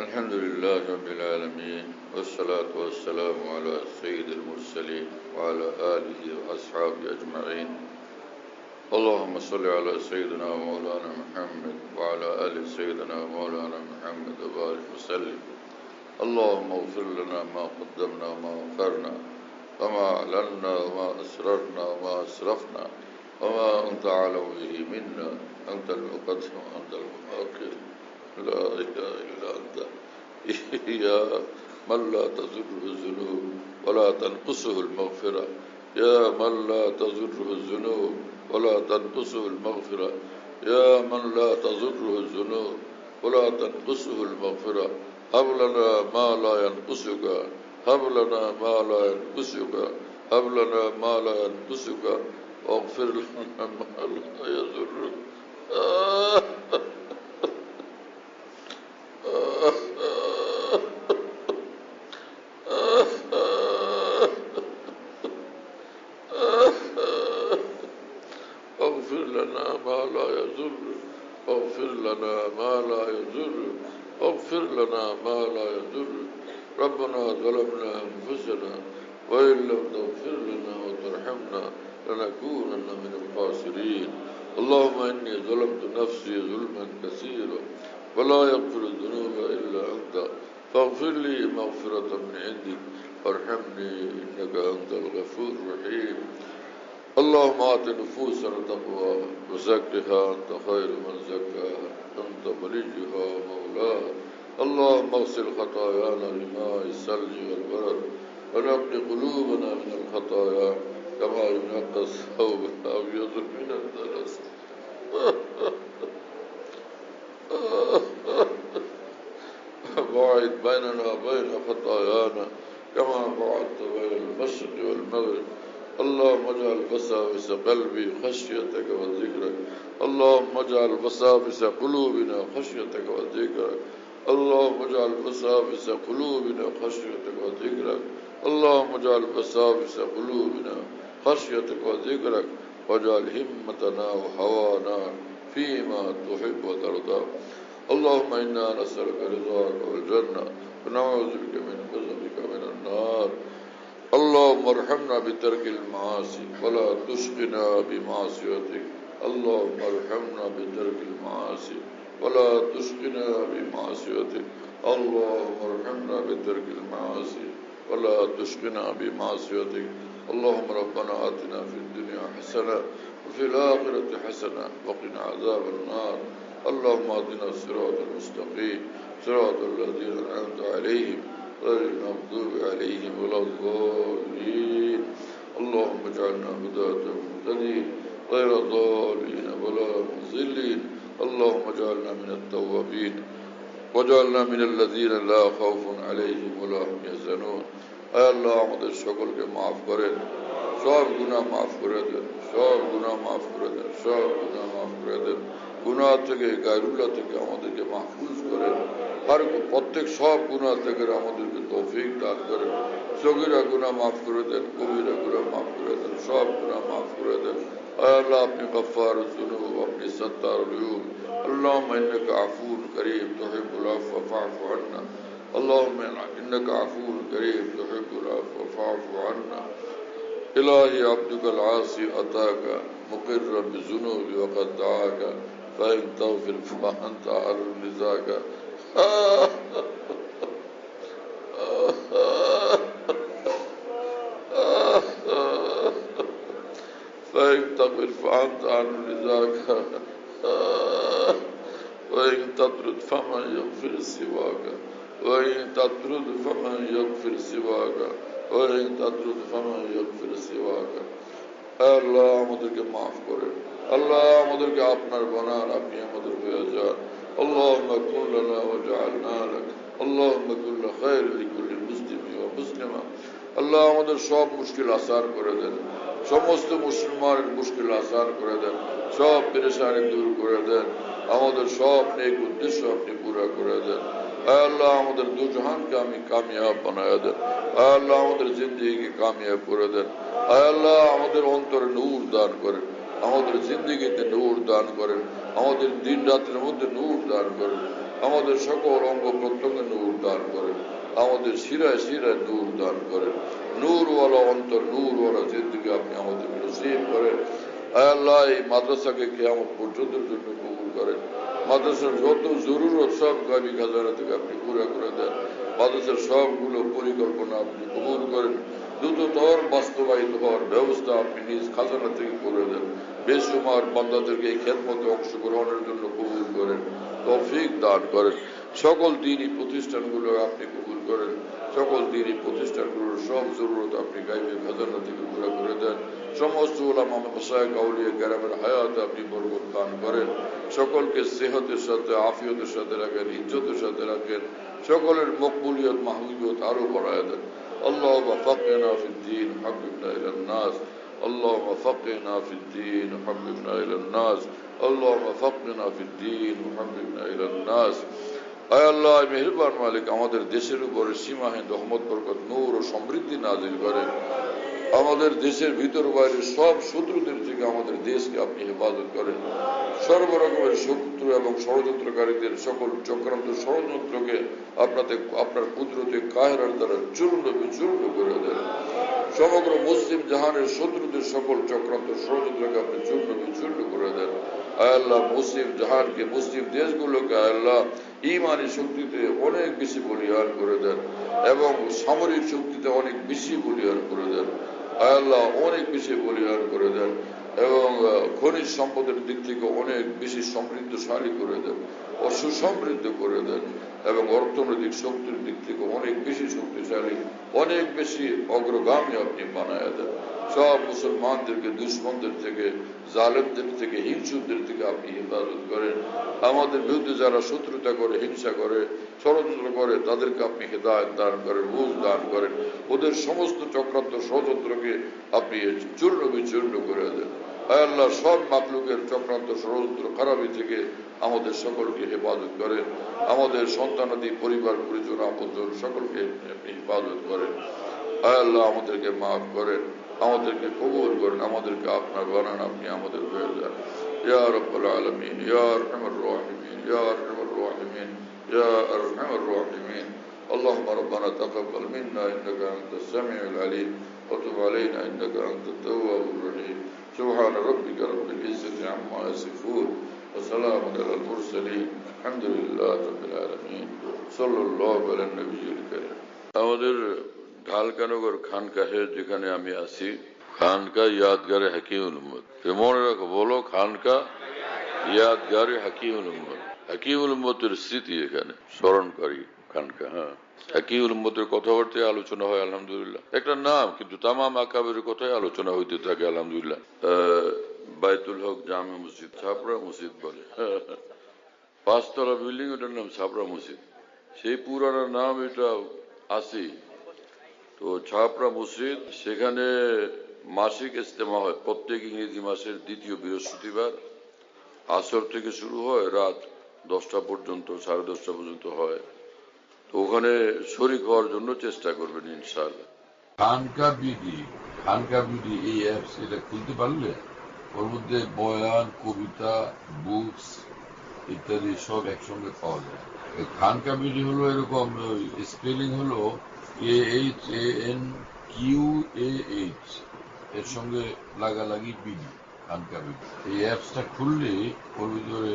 আলহামদুলিল্লাহি রাব্বিল আলামিন, والصلاة والسلام على سيد المرسلين وعلى آله وأصحابه أجمعين. اللهم صل على سيدنا مولانا محمد وعلى آل سيدنا مولانا محمد وبارك وسلم. اللهم اغفر لنا ما قدمنا وما أخرنا وما أعلنا وما أسررنا وما أسرفنا وما أنت أعلم به منا، أنت المقدم وأنت المؤخر، لا إله إلا أنت، يا من لا تضره الذنوب ولا تنقصه المغفرة، يا من لا تضره الذنوب ولا تنقصه المغفرة، يا من لا تضره الذنوب ولا تنقصه المغفرة. هب لنا ما لا ينقصك، هب لنا ما لا ينقصك، هب لنا ما لا ينقصك، واغفر لنا ما لا يضرك. اغفر لنا ما لا يضر، اغفر لنا ما لا يضر، اغفر لنا ما لا يضر. ربنا ظلمنا انفسنا وان لم تغفر لنا وترحمنا لنكونن من الخاسرين. اللهم اني ظلمت نفسي ظلما كثيرا ولا يغفر الذنوب الا انت، فاغفر لي مغفرة من عندك وارحمني انك انت الغفور الرحيم. اللهم آت نفوسنا تقواها وزكها أنت خير من زكاها، أنت وليها ومولاها. اللهم اغسل خطايانا بماء الثلج والبرد، ونقِ قلوبنا من الخطايا كما ينقى الثوب الأبيض من الدنس. باعد بيننا وبين خطايانا كما بعدت بين المشرق والمغرب. اللهم اجعل وساوس قلبي خشيتك وذكرك، اللهم اجعل وساوس قلوبنا خشيتك وذكرك، اللهم اجعل وساوس قلوبنا خشيتك وذكرك، اللهم اجعل وساوس قلوبنا خشيتك وذكرك، واجعل همتنا وهوانا فيما تحب وترضى. اللهم إنا نسألك رضاك والجنة ونعوذ بك من غضبك من النار اللهم ارحمنا بترك المعاصي ولا تشقنا بمعصيتك اللهم ارحمنا بترك المعاصي ولا تشقنا بمعصيتك اللهم ارحمنا بترك المعاصي ولا تشقنا بمعصيتك اللهم ربنا آتنا في الدنيا حسنة وفي الآخرة حسنة وقنا عذاب النار اللهم اهدنا الصراط المستقيم صراط الذين أنعمت عليهم غير المغضوب عليهم ولا الضالين اللهم اجعلنا هداة مهتدين غير ضالين ولا مضلين اللهم اجعلنا من التوابين واجعلنا من الذين لا خوف عليهم ولا هم يحزنون আয় আল্লাহ আমাদের সকলকে মাফ করেন সব গুনাহ মাফ করে দেন সব গুনাহ মাফ করে দেন সব গুনাহ মাফ করে দেন গুনাহ থেকে গায়রুল্লাহ থেকে আমাদেরকে মাহফুজ করেন আর প্রত্যেক সব গুনাহ থেকে আমাদেরকে তৌফিক দান করেন সগীরা গুনাহ মাফ করে দেন কবিরা গুনাহ মাফ করে দেন সব গুনাহ মাফ করে দেন আয় আল্লাহ আপনি গফফার যুনুব আপনি সত্তারুল উয়ুব اللهم انك عفو كريم تحب العفو فاعف عنا اللهم انك عفو كريم تحب العفو فاعف عنا الهي عبدك العاصي اتاك مقرا بالذنوب وقد دعاك فإن تغفر فأنت أهل لذاك فإن تغفر فأنت أهل لذاك وإن تطرد فمن يغفر سواك وإن تطرد فمن يغفر سواك وإن تطرد فمن يغفر سواك আল্লাহ আমাদেরকে মাফ করেন আল্লাহ আমাদেরকে আপনার বানান আপনি আমাদের হয়ে যান اللهم كن لنا وجعلنا لك اللهم كن خير لكل مسلم ومسلمة আল্লাহ আমাদের সব মুশকিল আসান করে দেন সমস্ত মুসলমানের মুশকিল আসান করে দেন সব পেরেশানি দূর করে দেন আমাদের সব নেক উদ্দেশ্য আপনি পুরা করে দেন আল্লাহ আমাদের দু জাহানকে আমি কামিয়াব বানায়া দেন আল্লাহ আমাদের জিন্দেগিকে কামিয়াব করে দেন আল্লাহ আমাদের অন্তরে নূর দান করেন আমাদের জিন্দেগিতে নূর দান করেন আমাদের দিন রাতের মধ্যে নূর দান করেন আমাদের সকল অঙ্গ প্রত্যঙ্গে নূর দান করেন আমাদের শিরায় শিরায় নূর দান করেন নূরওয়ালা অন্তর নূরওয়ালা জিন্দেগি আপনি আমাদের নসিব করেন আল্লাহ এই মাদ্রাসাকে কিয়ামত পর্যন্তের জন্য কবুল করেন মাদ্রাসার যত জরুরত সব গাবি খাজানা থেকে আপনি পুরা করে দেন মাদ্রাসার সবগুলো পরিকল্পনা আপনি কবুল করেন দ্রুততর বাস্তবায়িত হওয়ার ব্যবস্থা আপনি নিজ খাজানা থেকে করে দেন বেসুমার বান্দাদেরকে এই খেদমতে অংশগ্রহণের জন্য কবুল করেন তৌফিক দান করেন সকল দিনই প্রতিষ্ঠানগুলো আপনি কবুল করেন সকল দিনই প্রতিষ্ঠানগুলোর সব জরুরত আপনি গাইবে খাজানা থেকে পুরা করে দেন সমস্ত উলামা মাশায়েখ আউলিয়া কেরামের হায়াতে আপনি বরকত দান করেন সকলকে সেহতের সাথে আফিয়তের সাথে রাখেন ইজ্জতের সাথে রাখেন সকলের মকবুলিয়ত মাহবুবিয়ত আরো বাড়ায় দেন اللهم فقهنا في الدين حببنا إلى الناس اللهم فقهنا في الدين حببنا إلى الناس اللهم فقهنا في الدين حببنا إلى الناس আয় আল্লাহ মেহেরবান মালিক আমাদের দেশের উপরে সীমাহীন রহমত বরকত নূর ও সমৃদ্ধি নাজিল করেন আমাদের দেশের ভিতর বাইরে সব শত্রুদের থেকে আমাদের দেশকে আপনি হেফাজত করেন সর্বরকমের শত্রু এবং ষড়যন্ত্রকারীদের সকল চক্রান্ত ষড়যন্ত্রকে আপনার কুদরতে কায়রার দ্বারা চূর্ণ বিচূর্ণ করে দেন সমগ্র মুসলিম জাহানের শত্রুদের সকল চক্রান্ত ষড়যন্ত্রকে আপনি চূর্ণ বিচূর্ণ করে দেন আয় আল্লাহ মুসলিম জাহানকে মুসলিম দেশগুলোকে আয় আল্লাহ ইমানি শক্তিতে অনেক বেশি বলিয়ান করে দেন এবং সামরিক শক্তিতে অনেক বেশি বলিয়ান করে দেন আয় আল্লাহ অনেক বেশি বলিয়ান করে দেন এবং খনিজ সম্পদের দিক থেকে অনেক বেশি সমৃদ্ধশালী করে দেন ও সুসমৃদ্ধ করে দেন এবং অর্থনৈতিক শক্তির দিক থেকে অনেক বেশি শক্তিশালী অনেক বেশি অগ্রগামী আপনি বানায় দেন সব মুসলমানদেরকে দুশ্মনদের থেকে জালেমদের থেকে হিংসুকদের থেকে আপনি হেফাজত করেন আমাদের বিরুদ্ধে যারা শত্রুতা করে হিংসা করে ষড়যন্ত্র করে তাদেরকে আপনি হেদায়েত দান করেন বুঝ দান করেন ওদের সমস্ত চক্রান্ত ষড়যন্ত্রকে আপনি চূর্ণ বিচূর্ণ করে দেন আয় আল্লাহ সব মাখলুকের চক্রান্ত ষড়যন্ত্র খারাপি থেকে আমাদের সকলকে হেফাজত করেন আমাদের সন্তানাদি পরিবার পরিজন আপনজন সকলকে আপনি হেফাজত করেন আয় আল্লাহ আমাদেরকে মাফ করেন আমাদেরকে কবুল করেন আমাদেরকে আপনার বানান আপনি আমাদের হয়ে যান ইয়া রাব্বুল আলামিন ইয়া আরহামার রাহিমিন ইয়া আরহামার রাহিমিন ইয়া আরহামার রাহিমিন আল্লাহ اللهم ربنا تقبل منا إنك أنت السميع العليم وتب علينا إنك أنت التواب الرحيم سبحان ربك رب العزة عما يصفون وسلام على المرسلين الحمد لله رب العالمين صلى الله على النبي الكريم আমাদের ঢালকানগর খানকাহে যেখানে আমি আছি খানকা ইয়াদগারে হাকিমুল উম্মত মনে রাখো বলো খানকা ইয়াদগারে হাকিমুল উম্মত হাকিমুল উম্মতের স্মৃতি এখানে স্মরণকারী খানকা হ্যাঁ হাকিমুল উম্মতের কথাবার্তায় আলোচনা হয় আলহামদুলিল্লাহ একটা নাম কিন্তু তামাম আকাবের কথাই আলোচনা হইতে থাকে আলহামদুলিল্লাহ বাইতুল হক জামে মসজিদ ছাপড়া মসজিদ বলে 5 তলা বিল্ডিং ওটার নাম ছাপড়া মসজিদ সেই পুরানো নাম এটা আছে তো ছাপড়া মসজিদ সেখানে মাসিক ইজতেমা হয় প্রত্যেক ইংরেজি মাসের দ্বিতীয় বৃহস্পতিবার আসর থেকে শুরু হয় রাত 10টা পর্যন্ত 10:30 পর্যন্ত হয় তো ওখানে শরীক হওয়ার জন্য চেষ্টা করবেন ইনশাআল্লাহ খানকা বিডি এই অ্যাপস এটা খুলতে পারলে ওর মধ্যে বয়ান কবিতা বুকস ইত্যাদি সব একসঙ্গে পাওয়া যায় খানকা বিডি হলো এরকম স্পেলিং হলো KHANQAH এর সঙ্গে লাগালাগি বিডি খানকা বিডি এই অ্যাপসটা খুললে ওর ভিতরে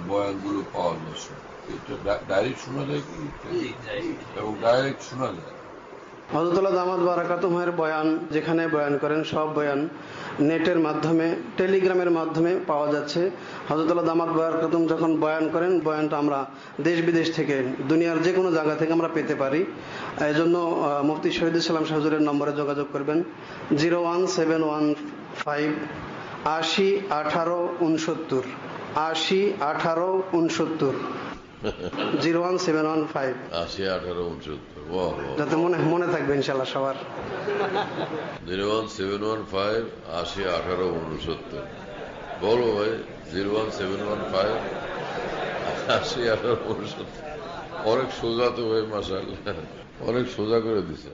বয়ানগুলো পাওয়া যায় এটা ডাইরেক্ট শোনা যায় কি এবং ডাইরেক্ট শোনা যায় হযরতুল্লাহ দামাত বারাকাতুহুমের বয়ান যেখানে বয়ান করেন সব বয়ান নেটের মাধ্যমে টেলিগ্রামের মাধ্যমে পাওয়া যাচ্ছে হযরতুল্লাহ দামাত বারাকাতুহুম যখন বয়ান করেন বয়ানটা আমরা দেশ বিদেশ থেকে দুনিয়ার যে কোনো জায়গা থেকে আমরা পেতে পারি এই জন্য মুফতি শহীদুল ইসলাম শাহ হুজুরের নম্বরে যোগাযোগ করবেন 01715 80 18 69 80 18 69 01715 80 18 69 যাতে মনে থাকবে ইনশাআল্লাহ সবার 01715 80 18 69 বলো ভাই 01715 80 18 69 অনেক সোজা তো ভাই মাশাআল্লাহ অনেক সোজা করে দিছে